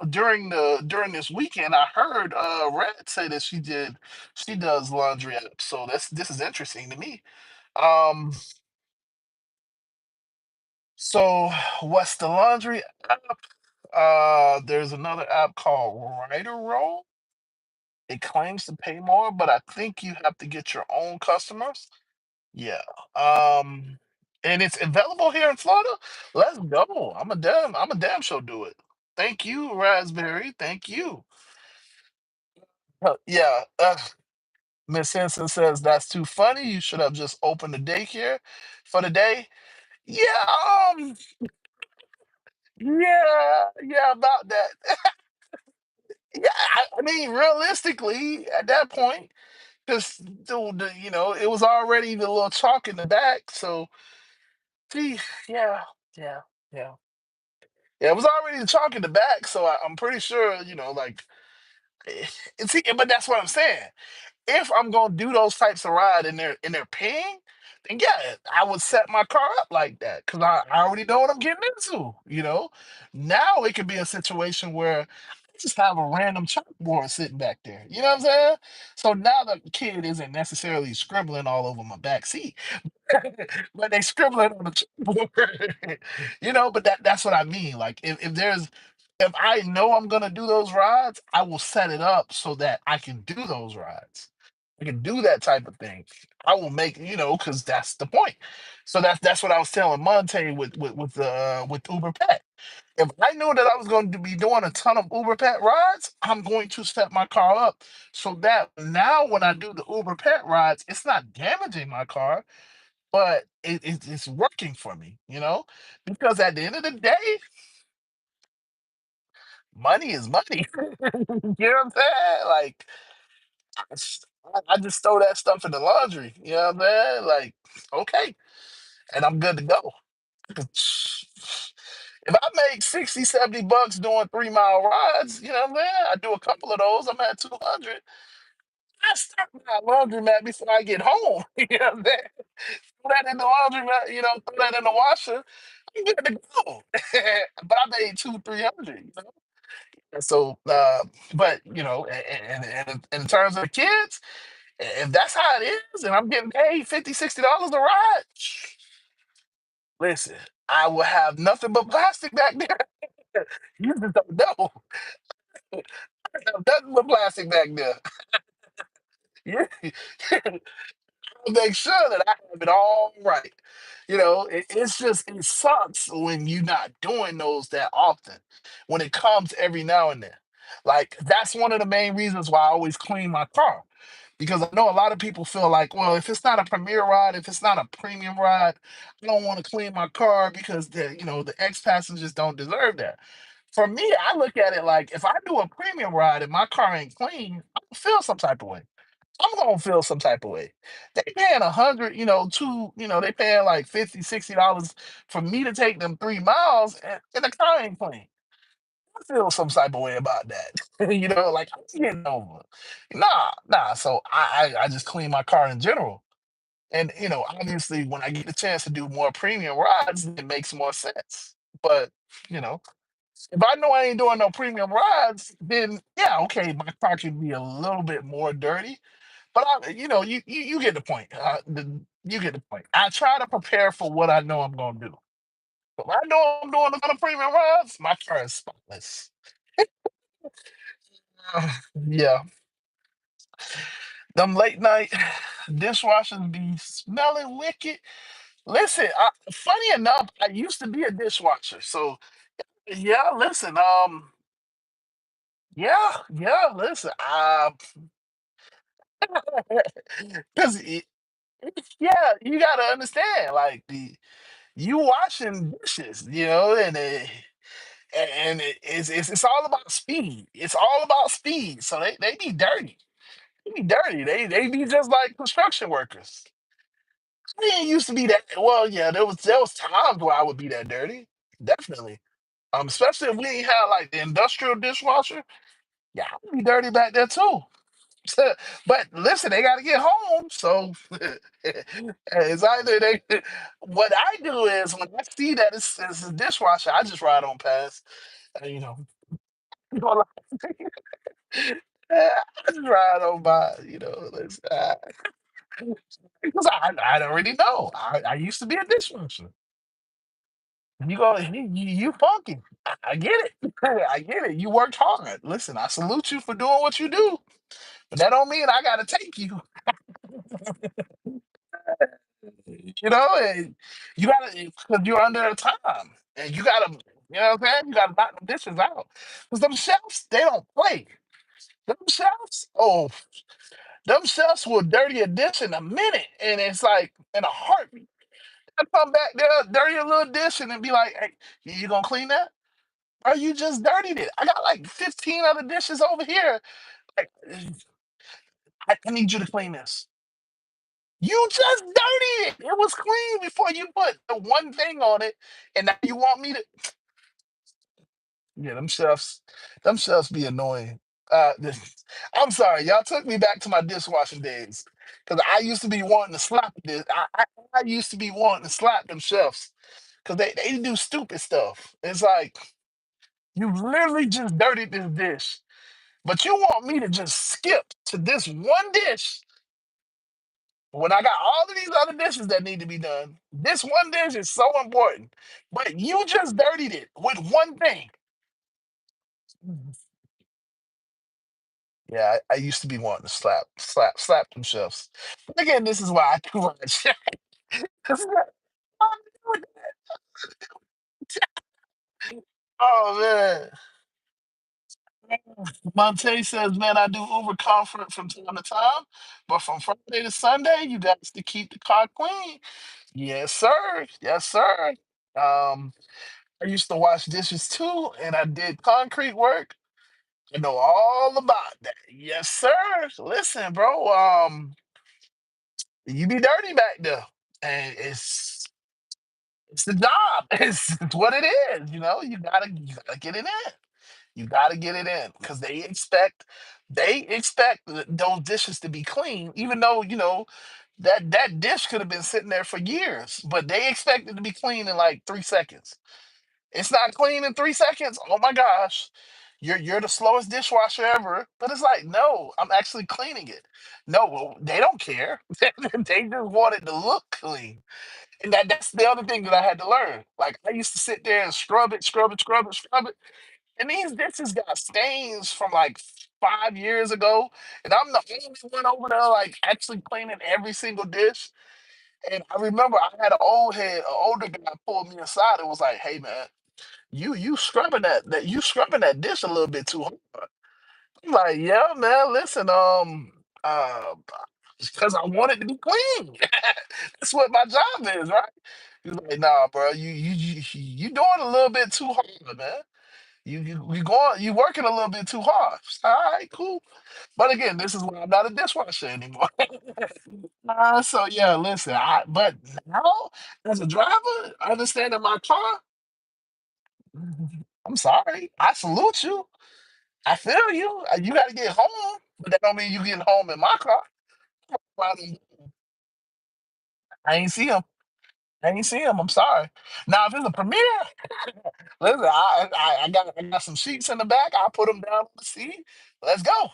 during this weekend, I heard Red say that she does laundry apps. So this is interesting to me. Um, so what's the laundry app? There's another app called Ridealong. It claims to pay more, but I think you have to get your own customers. Yeah. Um, and it's available here in Florida. Let's go. I'm a damn sure do it. Thank you, Raspberry. Thank you. Yeah. Miss Henson says that's too funny. You should have just opened the daycare for the day. Yeah, yeah, about that. Yeah, I mean, realistically, at that point, because it was already the little chalk in the back. So, gee, yeah, yeah, yeah. Yeah, it was already the chalk in the back, so I'm pretty sure, like, and see, but that's what I'm saying. If I'm gonna do those types of ride and they're paying, then yeah, I would set my car up like that because I already know what I'm getting into. Now it could be a situation where I just have a random chalkboard sitting back there. You know what I'm saying? So now the kid isn't necessarily scribbling all over my back seat. But they scribbling on the chalkboard. But that's what I mean. Like if I know I'm gonna do those rides, I will set it up so that I can do those rides. I can do that type of thing. I will make, because that's the point. So that's what I was telling Monte with Uber Pet. If I knew that I was going to be doing a ton of Uber Pet rides, I'm going to set my car up so that now when I do the Uber Pet rides, it's not damaging my car, but it's working for me, because at the end of the day, money is money. You know what I'm saying? Like, I just throw that stuff in the laundry. You know what I'm saying? Like, okay, and I'm good to go. If I make 60, $70 doing 3 mile rides, you know what I'm saying? I do a couple of those, I'm at 200. I start my laundromat before I get home. You know what I'm saying? Throw that in the laundromat, throw that in the washer. I'm good to go. But I made 300. And so, but and in terms of the kids, if that's how it is, and I'm getting paid 50, $60 a ride, listen, I will have nothing but plastic back there. You just don't know. I have nothing but plastic back there. Yeah. make sure that I have it all right. It's just it sucks when you're not doing those that often. When it comes every now and then, like that's one of the main reasons why I always clean my car because I know a lot of people feel like, well, if it's not a premier ride, if it's not a premium ride, I don't want to clean my car because the ex passengers don't deserve that. For me, I look at it like if I do a premium ride and my car ain't clean, I feel some type of way. I'm gonna feel some type of way. They paying 100, they paying like 50, $60 for me to take them 3 miles and the car ain't clean. I feel some type of way about that. Like I'm getting over. Nah. So I just clean my car in general. And obviously when I get the chance to do more premium rides, it makes more sense. But you know, if I know I ain't doing no premium rides, then yeah, okay, my car can be a little bit more dirty. But you get the point. You get the point. I try to prepare for what I know I'm gonna do. If I know I'm doing a ton of premium rides, my car is spotless. Yeah, them late night dishwashers be smelling wicked. Listen, funny enough, I used to be a dishwasher. So yeah, listen, yeah, listen, because yeah, you gotta understand, like you washing dishes, and it's all about speed. It's all about speed. So they be dirty. They be dirty. They be just like construction workers. I didn't used to be that. Well, yeah, there was times where I would be that dirty. Definitely. Especially if we ain't had like the industrial dishwasher. Yeah, I'd be dirty back there too. But listen, they got to get home. So it's either they. What I do is when I see that it's a dishwasher, I just ride on past. You know, I just ride on by. Because I already know. I used to be a dishwasher. You go, you funky. I get it. I get it. You worked hard. Listen, I salute you for doing what you do, but that don't mean I gotta take you. And you gotta because you're under a time, and you gotta, what I'm saying. You gotta knock the dishes out because them chefs they don't play. Them chefs, oh, them chefs will dirty a dish in a minute, and it's like in a heartbeat. I come back there, dirty a little dish, and then be like, "Hey, you gonna clean that? Or you just dirtied it? I got like 15 other dishes over here. Like, I need you to clean this. You just dirtied it. It was clean before you put the one thing on it, and now you want me to? Yeah, them chefs be annoying. I'm sorry, y'all took me back to my dishwashing days because I used to be wanting to slap this. I used to be wanting to slap them chefs because they do stupid stuff. It's like you literally just dirtied this dish, but you want me to just skip to this one dish when I got all of these other dishes that need to be done. This one dish is so important, but you just dirtied it with one thing. Yeah, I used to be wanting to slap them chefs. But again, this is why I do want to check. Oh man. Monte says, man, I do Uber Comfort from time to time, but from Friday to Sunday, you got to keep the car clean. Yes, sir. Yes, sir. Um, I used to wash dishes too, and I did concrete work. I know all about that. Yes, sir. Listen, bro. You be dirty back there, and it's the job. It's what it is. You gotta get it in. You gotta get it in because they expect those dishes to be clean, even though that dish could have been sitting there for years, but they expect it to be clean in like 3 seconds. It's not clean in 3 seconds. Oh my gosh. You're the slowest dishwasher ever. But it's like, no, I'm actually cleaning it. No, well, they don't care. They just want it to look clean. And that's the other thing that I had to learn. Like I used to sit there and scrub it, scrub it, scrub it, scrub it. And these dishes got stains from like 5 years ago, and I'm the only one over there like actually cleaning every single dish. And I remember I had an older guy pulled me aside and was like, "Hey man, you scrubbing you scrubbing that dish a little bit too hard." I'm like, "Yeah, man, listen, because I want it to be clean. That's what my job is, right?" He's like, "Nah, bro, you doing a little bit too hard, man. You working a little bit too hard." All right, cool. But again, this is why I'm not a dishwasher anymore. So yeah, listen. But now as a driver, understanding my car, I'm sorry. I salute you. I feel you. You got to get home, but that don't mean you getting home in my car. I ain't see him. I ain't see him. I'm sorry. Now if it's a premiere, listen. I got some sheets in the back. I'll put them down on the seat. Let's go.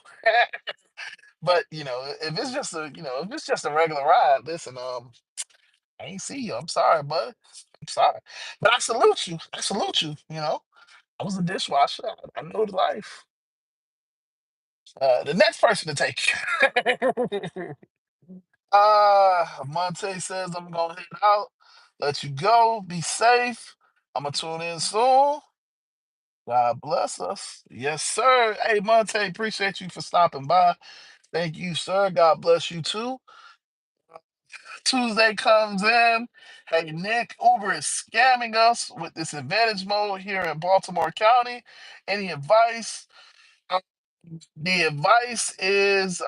But if it's just a regular ride, listen. I ain't see you. I'm sorry, bud. I'm sorry. But I salute you. I salute you. I was a dishwasher. I know the life. The next person to take. Monte says I'm gonna head out. Let you go. Be safe. I'm gonna tune in soon. God bless us. Yes, sir. Hey, Monte, appreciate you for stopping by. Thank you, sir. God bless you too. Tuesday comes in. Hey, Nick, Uber is scamming us with this advantage mode here in Baltimore County. Any advice? Um, the advice is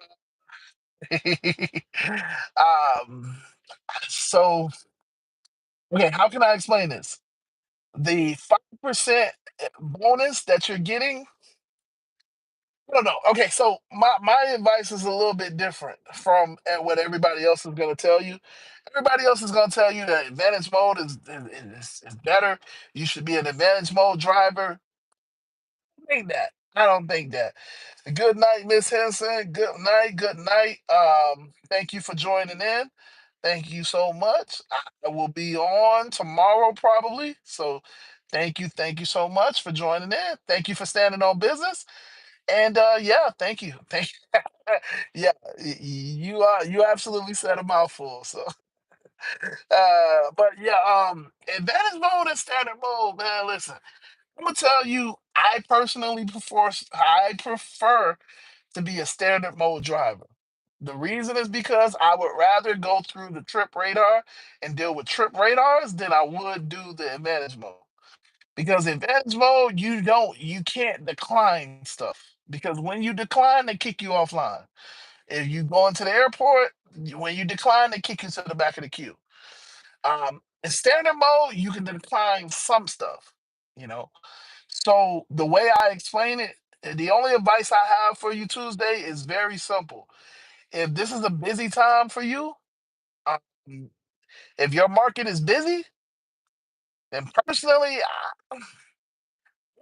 um, so, okay, how can I explain this? The 5% bonus that you're getting, I don't know. Okay, so my advice is a little bit different from what everybody else is going to tell you. Everybody else is going to tell you that advantage mode is better. You should be an advantage mode driver. I think that. I don't think that. Good night, Miss Henson. Good night. Good night. Thank you for joining in. Thank you so much. I will be on tomorrow probably. So thank you so much for joining in. Thank you for standing on business. And yeah, thank you. Thank you. Yeah, you absolutely said a mouthful. So but yeah, advantage mode and standard mode, man. Listen, I'm gonna tell you, I prefer to be a standard mode driver. The reason is because I would rather go through the trip radar and deal with trip radars than I would do the advantage mode. Because advantage mode, you can't decline stuff. Because when you decline, they kick you offline. If you go into the airport, when you decline, they kick you to the back of the queue. In standard mode, you can decline some stuff, you know. So the way I explain it, the only advice I have for you Tuesday is very simple. If this is a busy time for you, um, if your market is busy, then personally,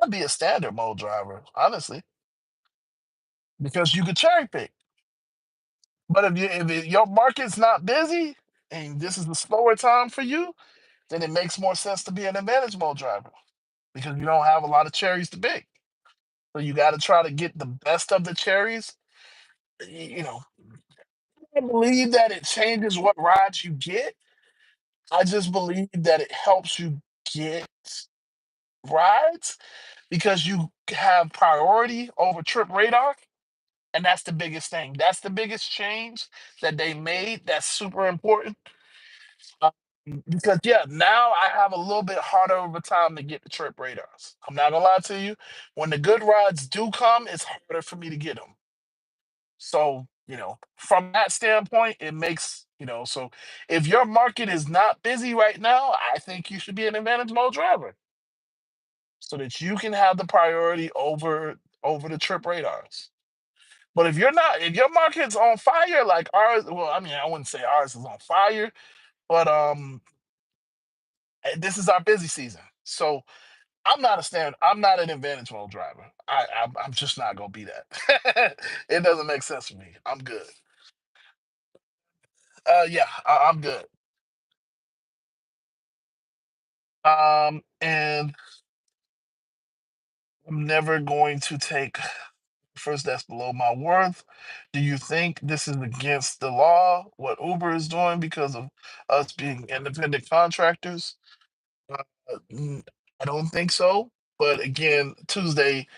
I'd be a standard mode driver, honestly, because you could cherry pick. But if your market's not busy and this is the slower time for you, then it makes more sense to be an advantage mode driver because you don't have a lot of cherries to pick. So you got to try to get the best of the cherries. You know, I don't believe that it changes what rides you get. I just believe that it helps you get rides because you have priority over trip radar. And that's the biggest thing. That's the biggest change that they made. That's super important. Um, because yeah, now I have a little bit harder of a time to get the trip radars. I'm not gonna lie to you. When the good rides do come, it's harder for me to get them. So, from that standpoint, it makes, so if your market is not busy right now, I think you should be an advantage mode driver so that you can have the priority over the trip radars. But if your market's on fire like ours, well, I mean, I wouldn't say ours is on fire, but this is our busy season. So I'm not an advantage mode driver. I'm just not gonna be that. It doesn't make sense for me. I'm good. Yeah, I'm good. And I'm never going to take offers that's below my worth? Do you think this is against the law, what Uber is doing because of us being independent contractors? Uh, n- I don't think so. But again, Tuesday,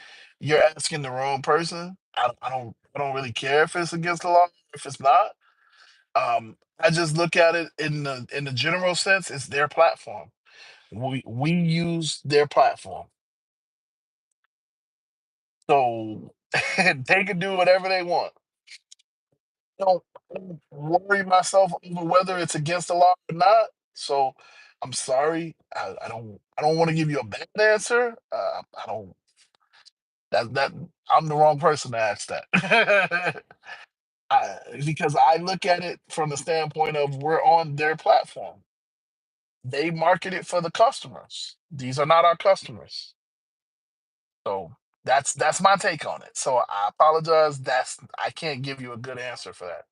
you're asking the wrong person. I don't really care if it's against the law, if it's not. I just look at it in the general sense. It's their platform. We use their platform, so they can do whatever they want. I don't worry myself over whether it's against the law or not. So I'm sorry. I don't want to give you a bad answer. I don't. That I'm the wrong person to ask that. Because I look at it from the standpoint of we're on their platform. They market it for the customers. These are not our customers. So that's my take on it. So I apologize. I can't give you a good answer for that.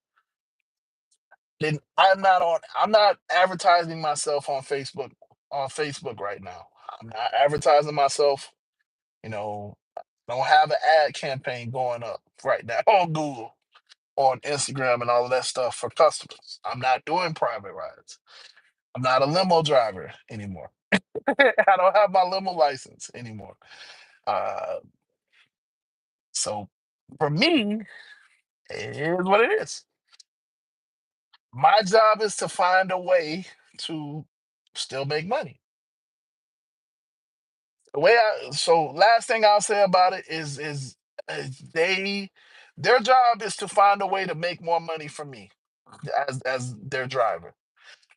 Then I'm not advertising myself on Facebook right now. I'm not advertising myself, you know, I don't have an ad campaign going up right now on Google, on Instagram and all of that stuff for customers. I'm not doing private rides. I'm not a limo driver anymore. I don't have my limo license anymore. Uh, so for me, it is what it is. My job is to find a way to still make money. Last thing I'll say about it is their job is to find a way to make more money from me as their driver.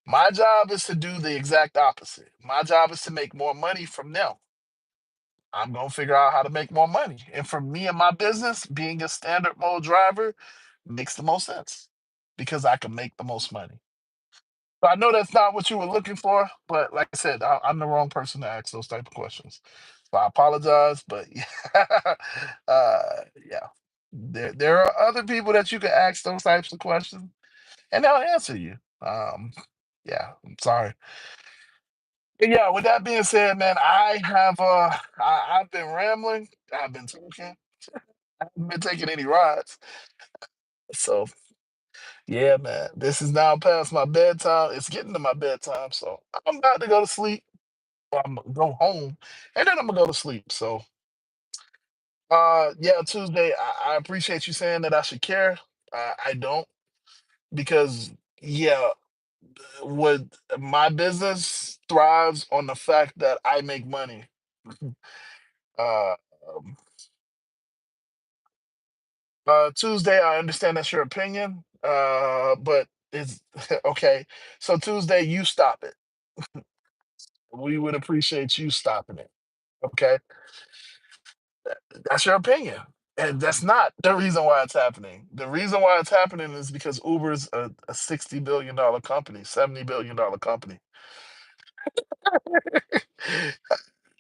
My job is to do the exact opposite. My job is to make more money from them. I'm gonna figure out how to make more money. And for me and my business, being a standard mode driver makes the most sense because I can make the most money. So I know that's not what you were looking for, but like I said, I'm the wrong person to ask those type of questions. So I apologize, but yeah, yeah, there are other people that you can ask those types of questions, and they'll answer you. Yeah, I'm sorry. But yeah, with that being said, man, I've been rambling. I've been talking. I haven't been taking any rides. So yeah, man, this is now past my bedtime. It's getting to my bedtime, so I'm about to go to sleep. I'm gonna go home, and then I'm gonna go to sleep. So yeah, Tuesday. I appreciate you saying that I should care. I don't because yeah, what my business thrives on the fact that I make money. Uh, um, Tuesday, I understand that's your opinion, but it's okay. So Tuesday, you stop it. We would appreciate you stopping it. Okay, that's your opinion, and that's not the reason why it's happening. The reason why it's happening is because Uber's a $60 billion company, $70 billion company.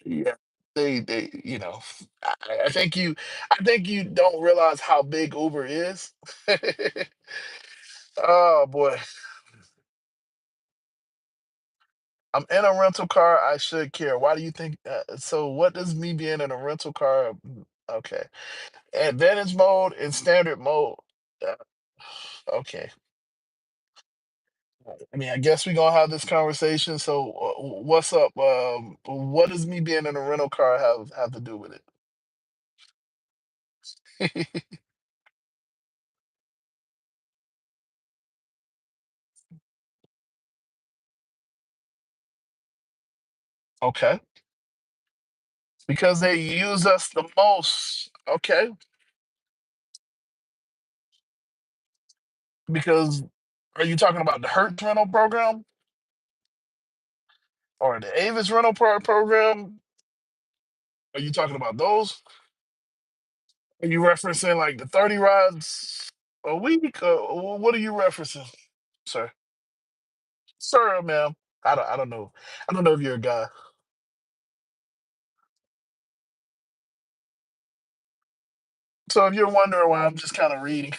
Yeah, they. I think I think you don't realize how big Uber is. Oh boy. I'm in a rental car. I should care. Why do you think? So, what does me being in a rental car? Okay, advantage mode and standard mode. Uh, okay, I mean, I guess we're gonna have this conversation. So, what's up? What does me being in a rental car have to do with it? Okay, because they use us the most. Okay, because are you talking about the Hertz rental program or the Avis rental program? Are you talking about those? Are you referencing like the 30 rides a week? Or what are you referencing, sir? Sir, ma'am. I don't know. I don't know if you're a guy. So if you're wondering why I'm just kind of reading,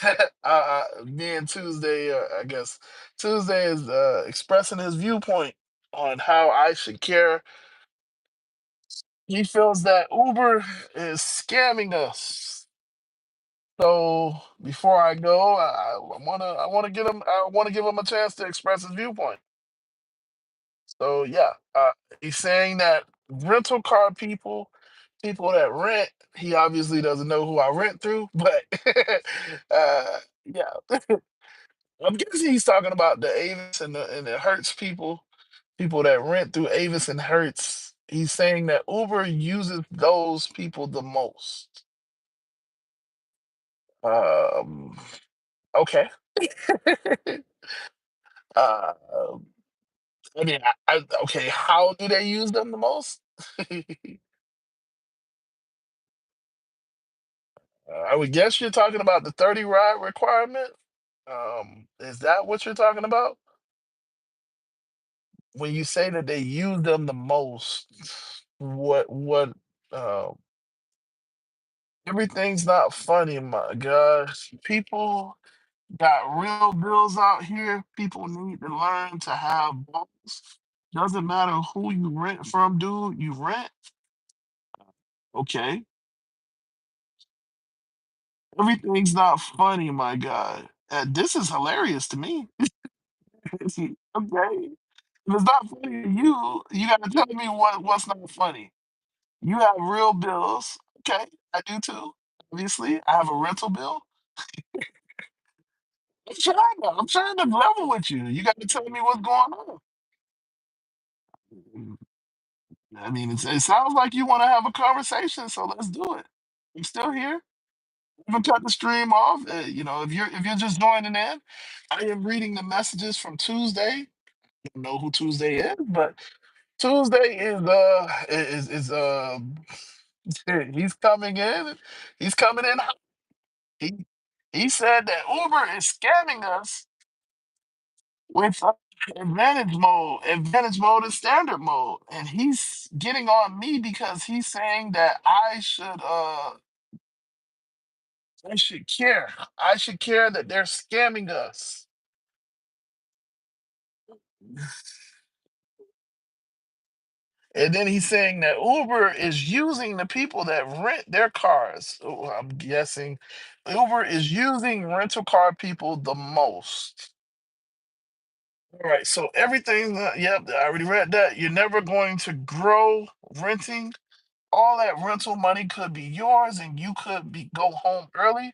me and Tuesday, I guess Tuesday is expressing his viewpoint on how I should care. He feels that Uber is scamming us. So before I go, I wanna get him. I want to give him a chance to express his viewpoint. So yeah, he's saying that rental car people, people that rent, he obviously doesn't know who I rent through, but yeah, I'm guessing he's talking about the Avis and the Hertz people, people that rent through Avis and Hertz. He's saying that Uber uses those people the most. Um, okay. uh, I mean, okay, how do they use them the most? I would guess you're talking about the 30 ride requirement. Is that what you're talking about? When you say that they use them the most, what uh everything's not funny, my gosh. People got real bills out here. People need to learn to have balls. Doesn't matter who you rent from, dude. You rent, okay. Everything's not funny, my God. This is hilarious to me. Okay. If it's not funny to you, you gotta tell me what's not funny. You have real bills. Okay, I do too. Obviously, I have a rental bill. I'm trying to level with you. You got to tell me what's going on. Mm, I mean, it sounds like you want to have a conversation, so let's do it. I'm still here. I haven't cut the stream off. If you're just joining in, I am reading the messages from Tuesday. I don't know who Tuesday is, but Tuesday is he's coming in. He's coming in hot. He he said that Uber is scamming us with advantage mode and standard mode, and he's getting on me because he's saying that I should care. I should care that they're scamming us. And then he's saying that Uber is using the people that rent their cars. Oh, I'm guessing Uber is using rental car people the most. All right, so everything, yep, I already read that. You're never going to grow renting. All that rental money could be yours and you could be go home early.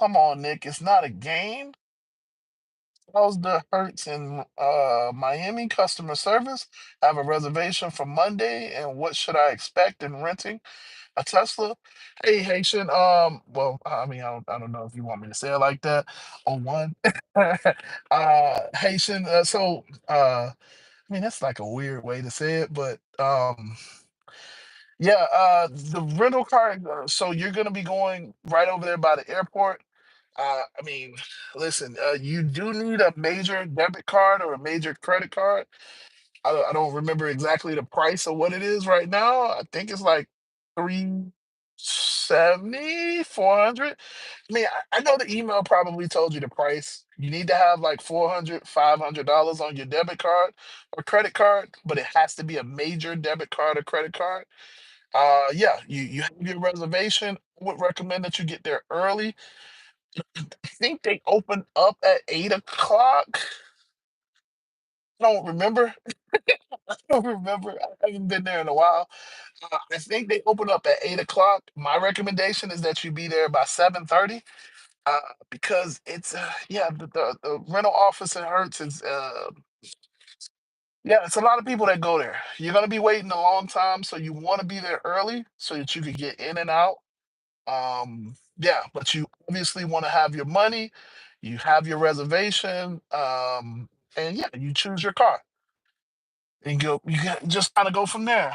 Come on, Nick, it's not a game. How's the Hertz in Miami customer service? I have a reservation for Monday, and what should I expect in renting a Tesla? Hey, Haitian. Well, I mean, I don't know if you want me to say it like that. Oh, one. Haitian. I mean, that's like a weird way to say it, but yeah. The rental car. So you're gonna be going right over there by the airport. I mean, listen, you do need a major debit card or a major credit card. I don't remember exactly the price of what it is right now. I think it's like 370, 400. I mean, I know the email probably told you the price. You need to have like 400, $500 on your debit card or credit card, but it has to be a major debit card or credit card. Yeah, you have your reservation. I would recommend that you get there early. I think they open up at 8 o'clock. I don't remember. I don't remember. I haven't been there in a while. I think they open up at 8 o'clock. My recommendation is that you be there by 7:30, uh, because it's yeah, the rental office in Hertz is yeah, it's a lot of people that go there. You're gonna be waiting a long time, so you want to be there early so that you can get in and out. Yeah, but you obviously want to have your money, you have your reservation, and yeah, you choose your car and go. You can just kind of go from there.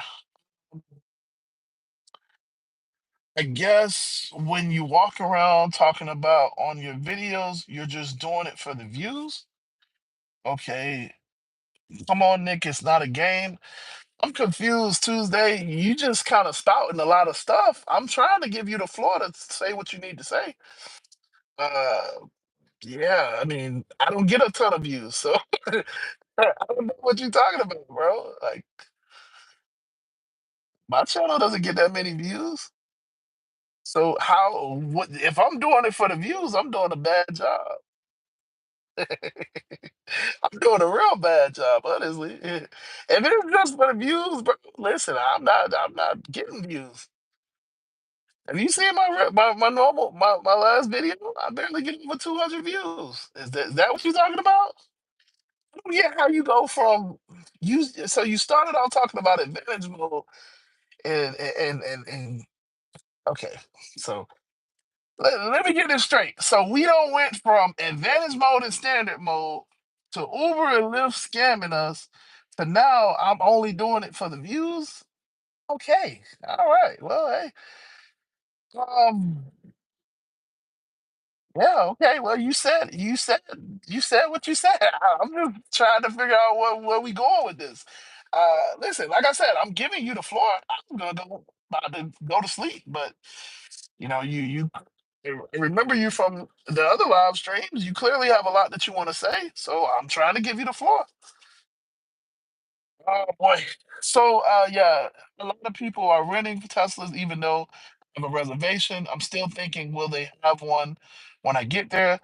I guess when you walk around talking about on your videos, you're just doing it for the views. Okay, come on, Nick, it's not a game. I'm confused, Tuesday. You just kind of spouting a lot of stuff. I'm trying to give you the floor to say what you need to say. Uh, yeah, I mean, I don't get a ton of views, so I don't know what you're talking about, bro. Like, my channel doesn't get that many views. So how what if I'm doing it for the views, I'm doing a bad job. I'm doing a real bad job, honestly. If it's just for the views, bro, listen, I'm not getting views. Have you seen my normal my last video? I barely get over 200 views. Is that what you're talking about? Yeah, how you go from you so you started out talking about advantage mode and okay. So let me get this straight. So we don't went from advantage mode and standard mode to Uber and Lyft scamming us to now I'm only doing it for the views. Okay. All right. Well, hey. Um yeah, okay. Well, you said what you said. I'm just trying to figure out where we going with this. Listen, like I said, I'm giving you the floor. I'm gonna go about to go to sleep, but you I remember you from the other live streams. You clearly have a lot that you want to say, so I'm trying to give you the floor. Oh boy. So yeah, a lot of people are renting Teslas even though I have a reservation. I'm still thinking, will they have one when I get there?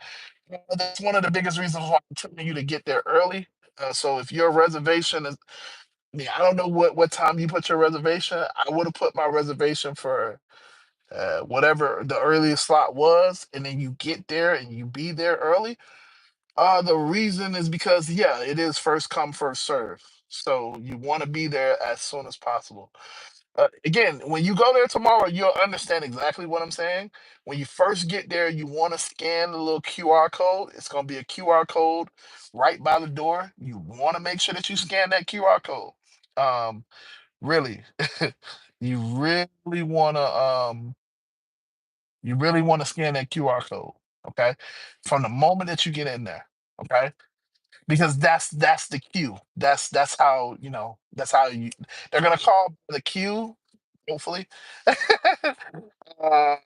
That's one of the biggest reasons why I'm telling you to get there early. So if your reservation is, I mean, I don't know what time you put your reservation. I would have put my reservation for whatever the earliest slot was, and then you get there and you be there early. The reason is because yeah, it is first come first serve. So you want to be there as soon as possible. Again, when you go there tomorrow, you'll understand exactly what I'm saying. When you first get there, you want to scan the little QR code. It's going to be a QR code right by the door. You want to make sure that you scan that QR code. Um, really, you really want to scan that QR code. Okay, from the moment that you get in there. Okay, because that's the queue. That's how that's how you. They're gonna call the queue. Hopefully. Um,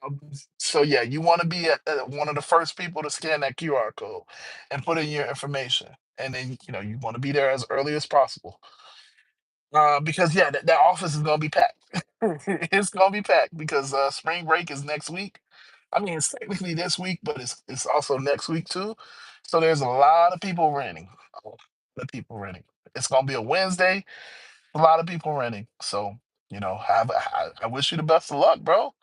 so yeah, you want to be one of the first people to scan that QR code and put in your information, and then you want to be there as early as possible. Because yeah, that office is gonna be packed. It's gonna be packed because spring break is next week. I mean, it's technically this week, but it's also next week too. So there's a lot of people renting. A lot of people renting. It's gonna be a Wednesday. A lot of people renting. So I wish you the best of luck, bro.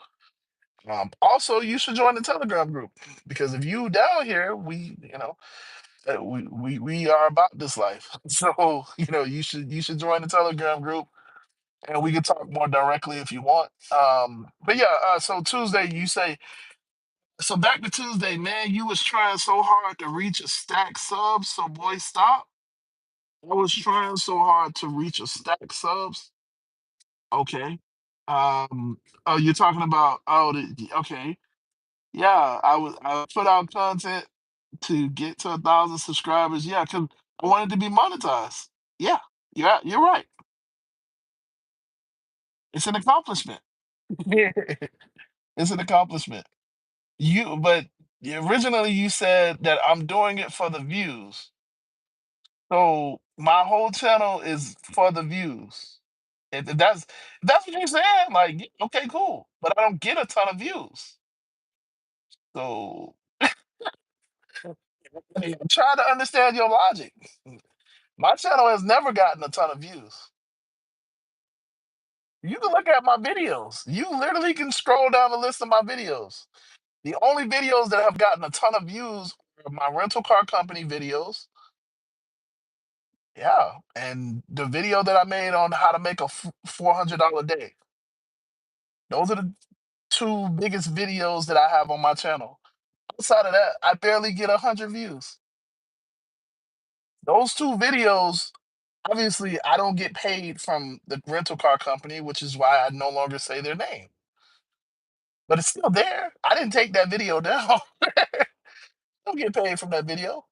Also, you should join the Telegram group because if you down here, we are about this life. So you should join the Telegram group and we can talk more directly if you want. But yeah, so Tuesday, you say so. Back to Tuesday, man. You was trying so hard to reach a stack sub, so boy, stop. I was trying so hard to reach a stack subs. Okay. Um. Oh, you're talking about okay. Yeah, I put out content to get to 1,000 subscribers. Yeah, because I wanted to be monetized. Yeah, you're right. It's an accomplishment. It's an accomplishment. But originally you said that I'm doing it for the views. So my whole channel is for the views. If that's what you're saying, like okay, cool. But I don't get a ton of views. So I mean, try to understand your logic. My channel has never gotten a ton of views. You can look at my videos. You literally can scroll down the list of my videos. The only videos that have gotten a ton of views are my rental car company videos. Yeah, and the video that I made on how to make a $400 day. Those are the two biggest videos that I have on my channel. Outside of that, I barely get 100 views. Those two videos, obviously, I don't get paid from the rental car company, which is why I no longer say their name. But it's still there. I didn't take that video down. I don't get paid from that video.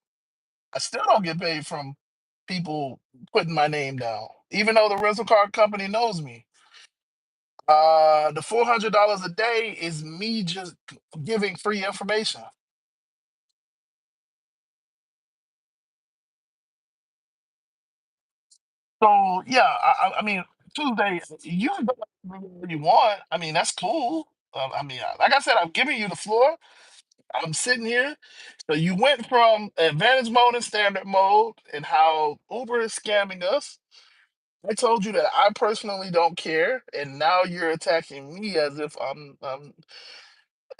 I still don't get paid from people putting my name down, even though the rental car company knows me. The $400 a day is me just giving free information. So yeah, I mean Tuesday you can go wherever you want. I mean that's cool. I mean, like I said, I'm giving you the floor. I'm sitting here. So you went from advantage mode and standard mode and how Uber is scamming us. I told you that I personally don't care, and now you're attacking me as if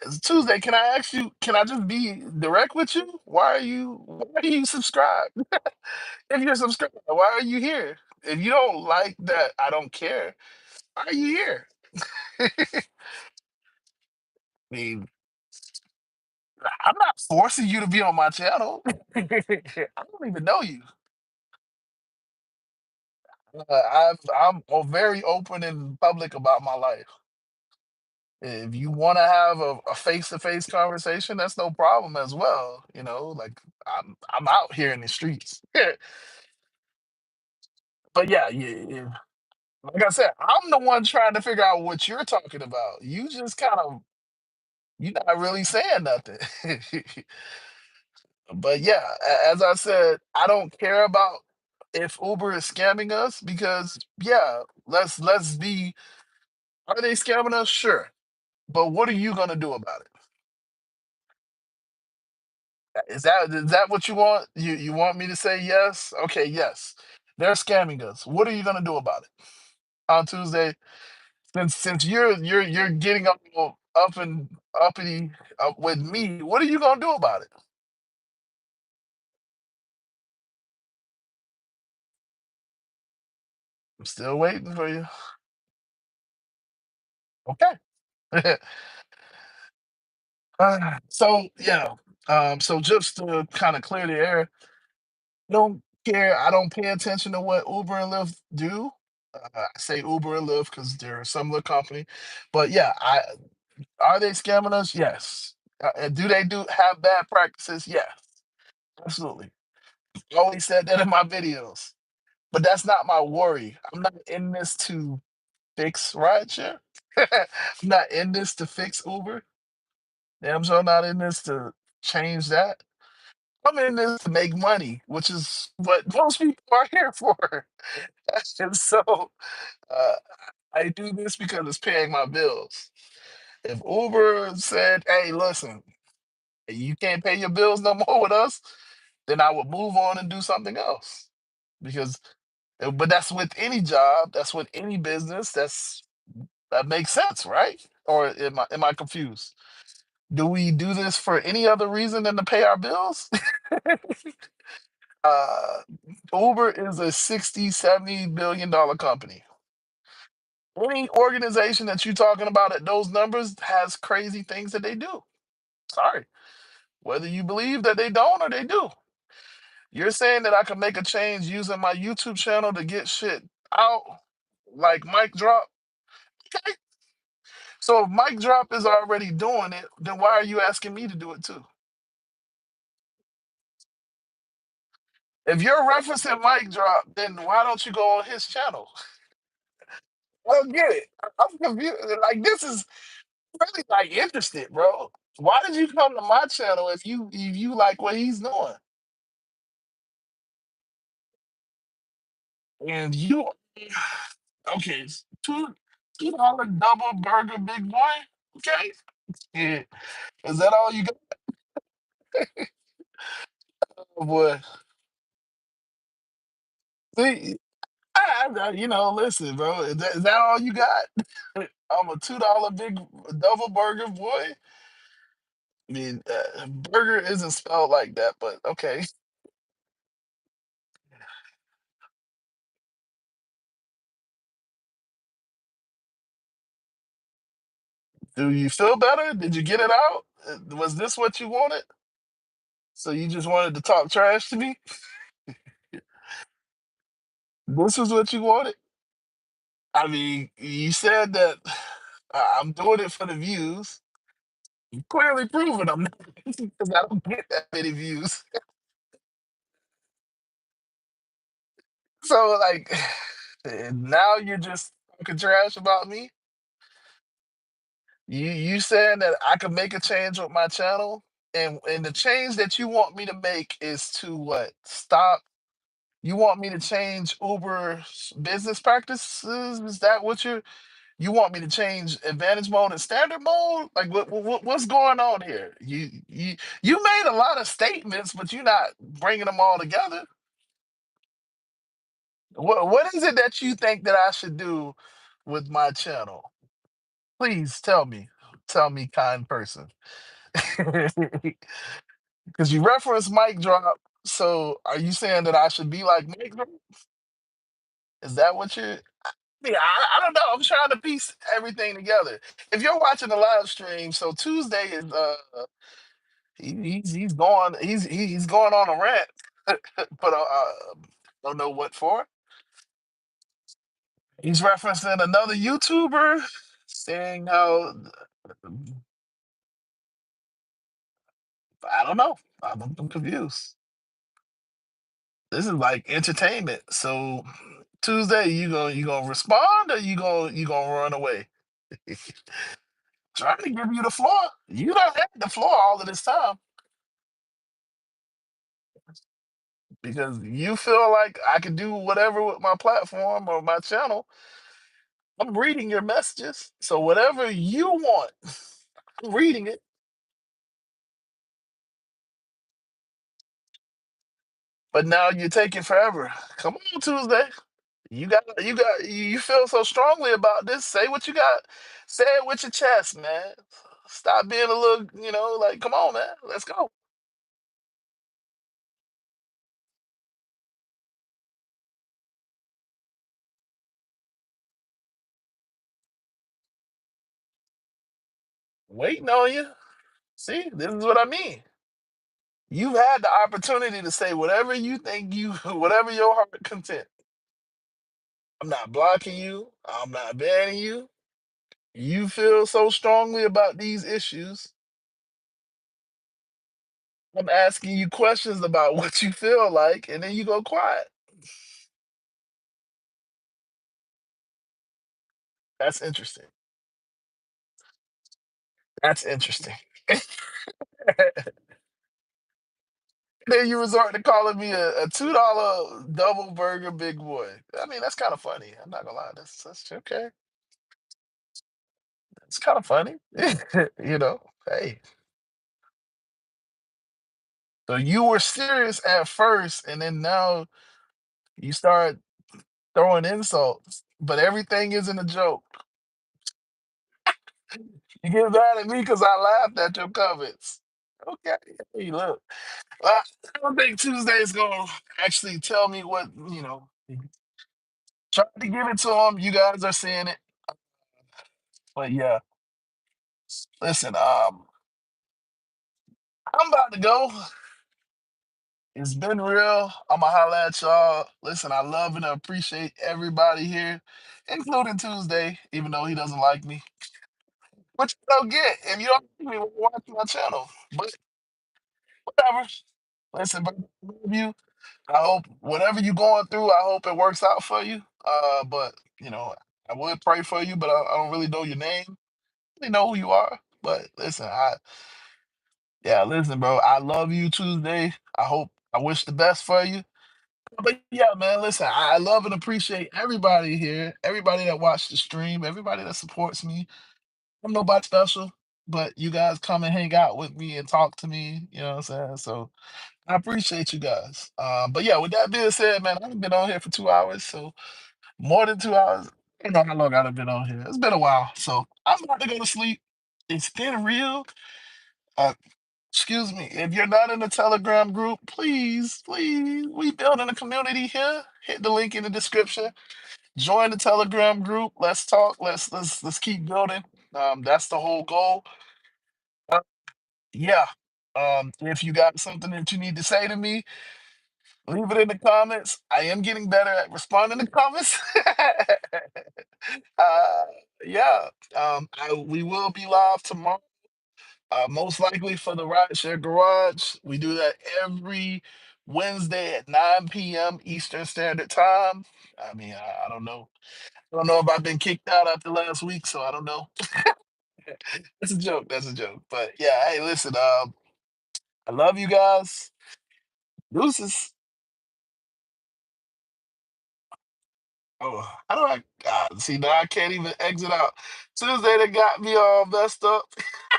it's Tuesday. Can I ask you? Can I just be direct with you? Why do you subscribe? If you're subscribed, why are you here? If you don't like that, I don't care. Why are you here? I mean, I'm not forcing you to be on my channel. I don't even know you. I'm very open and public about my life. If you want to have a face-to-face conversation, that's no problem as well. Like I'm out here in the streets. But yeah, yeah, like I said, I'm the one trying to figure out what you're talking about. You just kind of you're not really saying nothing. But yeah, as I said, I don't care about if Uber is scamming us because yeah, let's be. Are they scamming us? Sure, but what are you gonna do about it? Is that what you want? You want me to say yes? Okay, yes. They're scamming us. What are you gonna do about it on Tuesday? Since you're getting up and uppity up with me, what are you gonna do about it? I'm still waiting for you. Okay. So yeah. So just to kind of clear the air, I don't care. I don't pay attention to what Uber and Lyft do. I say Uber and Lyft because they're a similar company, but yeah, are they scamming us? Yes. And do they do have bad practices? Yes, absolutely. I always said that in my videos, but that's not my worry. I'm not in this to fix rideshare. I'm not in this to fix Uber. I'm sure not in this to change that. I'm in this to make money, which is what most people are here for. And so uh, I do this because it's paying my bills. If Uber said, "Hey, listen, you can't pay your bills no more with us," then I would move on and do something else. Because, but that's with any job, that's with any business. That makes sense, right? Or am I confused? Do we do this for any other reason than to pay our bills? uh, Uber is a 60, $70 billion company. Any organization that you're talking about at those numbers has crazy things that they do. Sorry. Whether you believe that they don't or they do. You're saying that I can make a change using my YouTube channel to get shit out like Mike Drop? Okay. So if Mike Drop is already doing it, then why are you asking me to do it too? If you're referencing Mike Drop, then why don't you go on his channel? I don't get it. I'm confused. Like this is really like interested, bro. Why did you come to my channel if you like what he's doing? And you okay, $2 double burger big boy? Okay. Yeah. Is that all you got, boy? See, listen, bro. Is that all you got? I'm a $2 big double burger boy. I mean, burger isn't spelled like that, but okay. Do you feel better? Did you get it out? Was this what you wanted? So you just wanted to talk trash to me? This is what you wanted? I mean, you said that I'm doing it for the views. You clearly proven I'm not because I don't get that many views. So like, and now you're just talking trash about me. You saying that I could make a change with my channel, and the change that you want me to make is to what? Stop. You want me to change Uber's business practices? Is that what you're? You want me to change advantage mode and standard mode? Like what's going on here? You made a lot of statements, but you're not bringing them all together. What is it that you think that I should do with my channel? Please tell me. Tell me, kind person. Because you referenced mic drop. So are you saying that I should be like mic drop? Is that what you're? Yeah, I don't know. I'm trying to piece everything together. If you're watching the live stream, so Tuesday is he's going he's going on a rant, but don't know what for. He's referencing another YouTuber saying how I don't know. I'm confused. This is like entertainment. So Tuesday, you gonna respond or you gonna run away? Trying to give you the floor. You don't have the floor all of this time because you feel like I can do whatever with my platform or my channel. I'm reading your messages. So whatever you want, I'm reading it. But now you're taking forever. Come on, Tuesday. You feel so strongly about this. Say what you got. Say it with your chest, man. Stop being a little, like, come on, man. Let's go. Waiting on you. See, this is what I mean. You've had the opportunity to say whatever you think whatever your heart content. I'm not blocking you. I'm not banning you. You feel so strongly about these issues. I'm asking you questions about what you feel like, and then you go quiet. That's interesting. That's interesting. Then you resort to calling me a $2 double burger big boy. I mean, that's kind of funny. I'm not gonna lie. That's okay. It's kind of funny. Hey. So you were serious at first, and then now you start throwing insults, but everything isn't a joke. You get mad at me because I laughed at your comments. Okay. Hey, look. I don't think Tuesday's gonna actually tell me what, try to give it to them. You guys are seeing it. But yeah, listen, I'm about to go. It's been real. I'ma holla at y'all. Listen, I love and appreciate everybody here, including Tuesday, even though he doesn't like me. Which you don't get if you don't like me watch my channel. But whatever. Listen, but I love you. I hope whatever you're going through, I hope it works out for you. But I would pray for you, but I don't really know your name. I really know who you are. But listen, yeah, listen, bro. I love you Tuesday. I wish the best for you. But yeah, man, listen, I love and appreciate everybody here, everybody that watched the stream, everybody that supports me. I'm nobody special, but you guys come and hang out with me and talk to me. You know what I'm saying? So I appreciate you guys. But yeah, with that being said, man, I've been on here for 2 hours, so more than 2 hours. I don't know how long I've been on here. It's been a while, so I'm about to go to sleep. It's been real. Uh, Excuse me. If you're not in the Telegram group, please, we building a community here. Hit the link in the description. Join the Telegram group. Let's talk. Let's keep building. That's the whole goal. Uh, yeah. If you got something that you need to say to me, leave it in the comments. I am getting better at responding to comments. uh, yeah. We will be live tomorrow. Most likely for the Rideshare Garage. We do that every Wednesday at 9 p.m. Eastern Standard Time. I mean, I don't know. I don't know if I've been kicked out after last week, so I don't know. That's a joke. That's a joke. But yeah, hey, listen, I love you guys. Deuces. Oh, how do I? God, see, now I can't even exit out. Tuesday, they got me all messed up.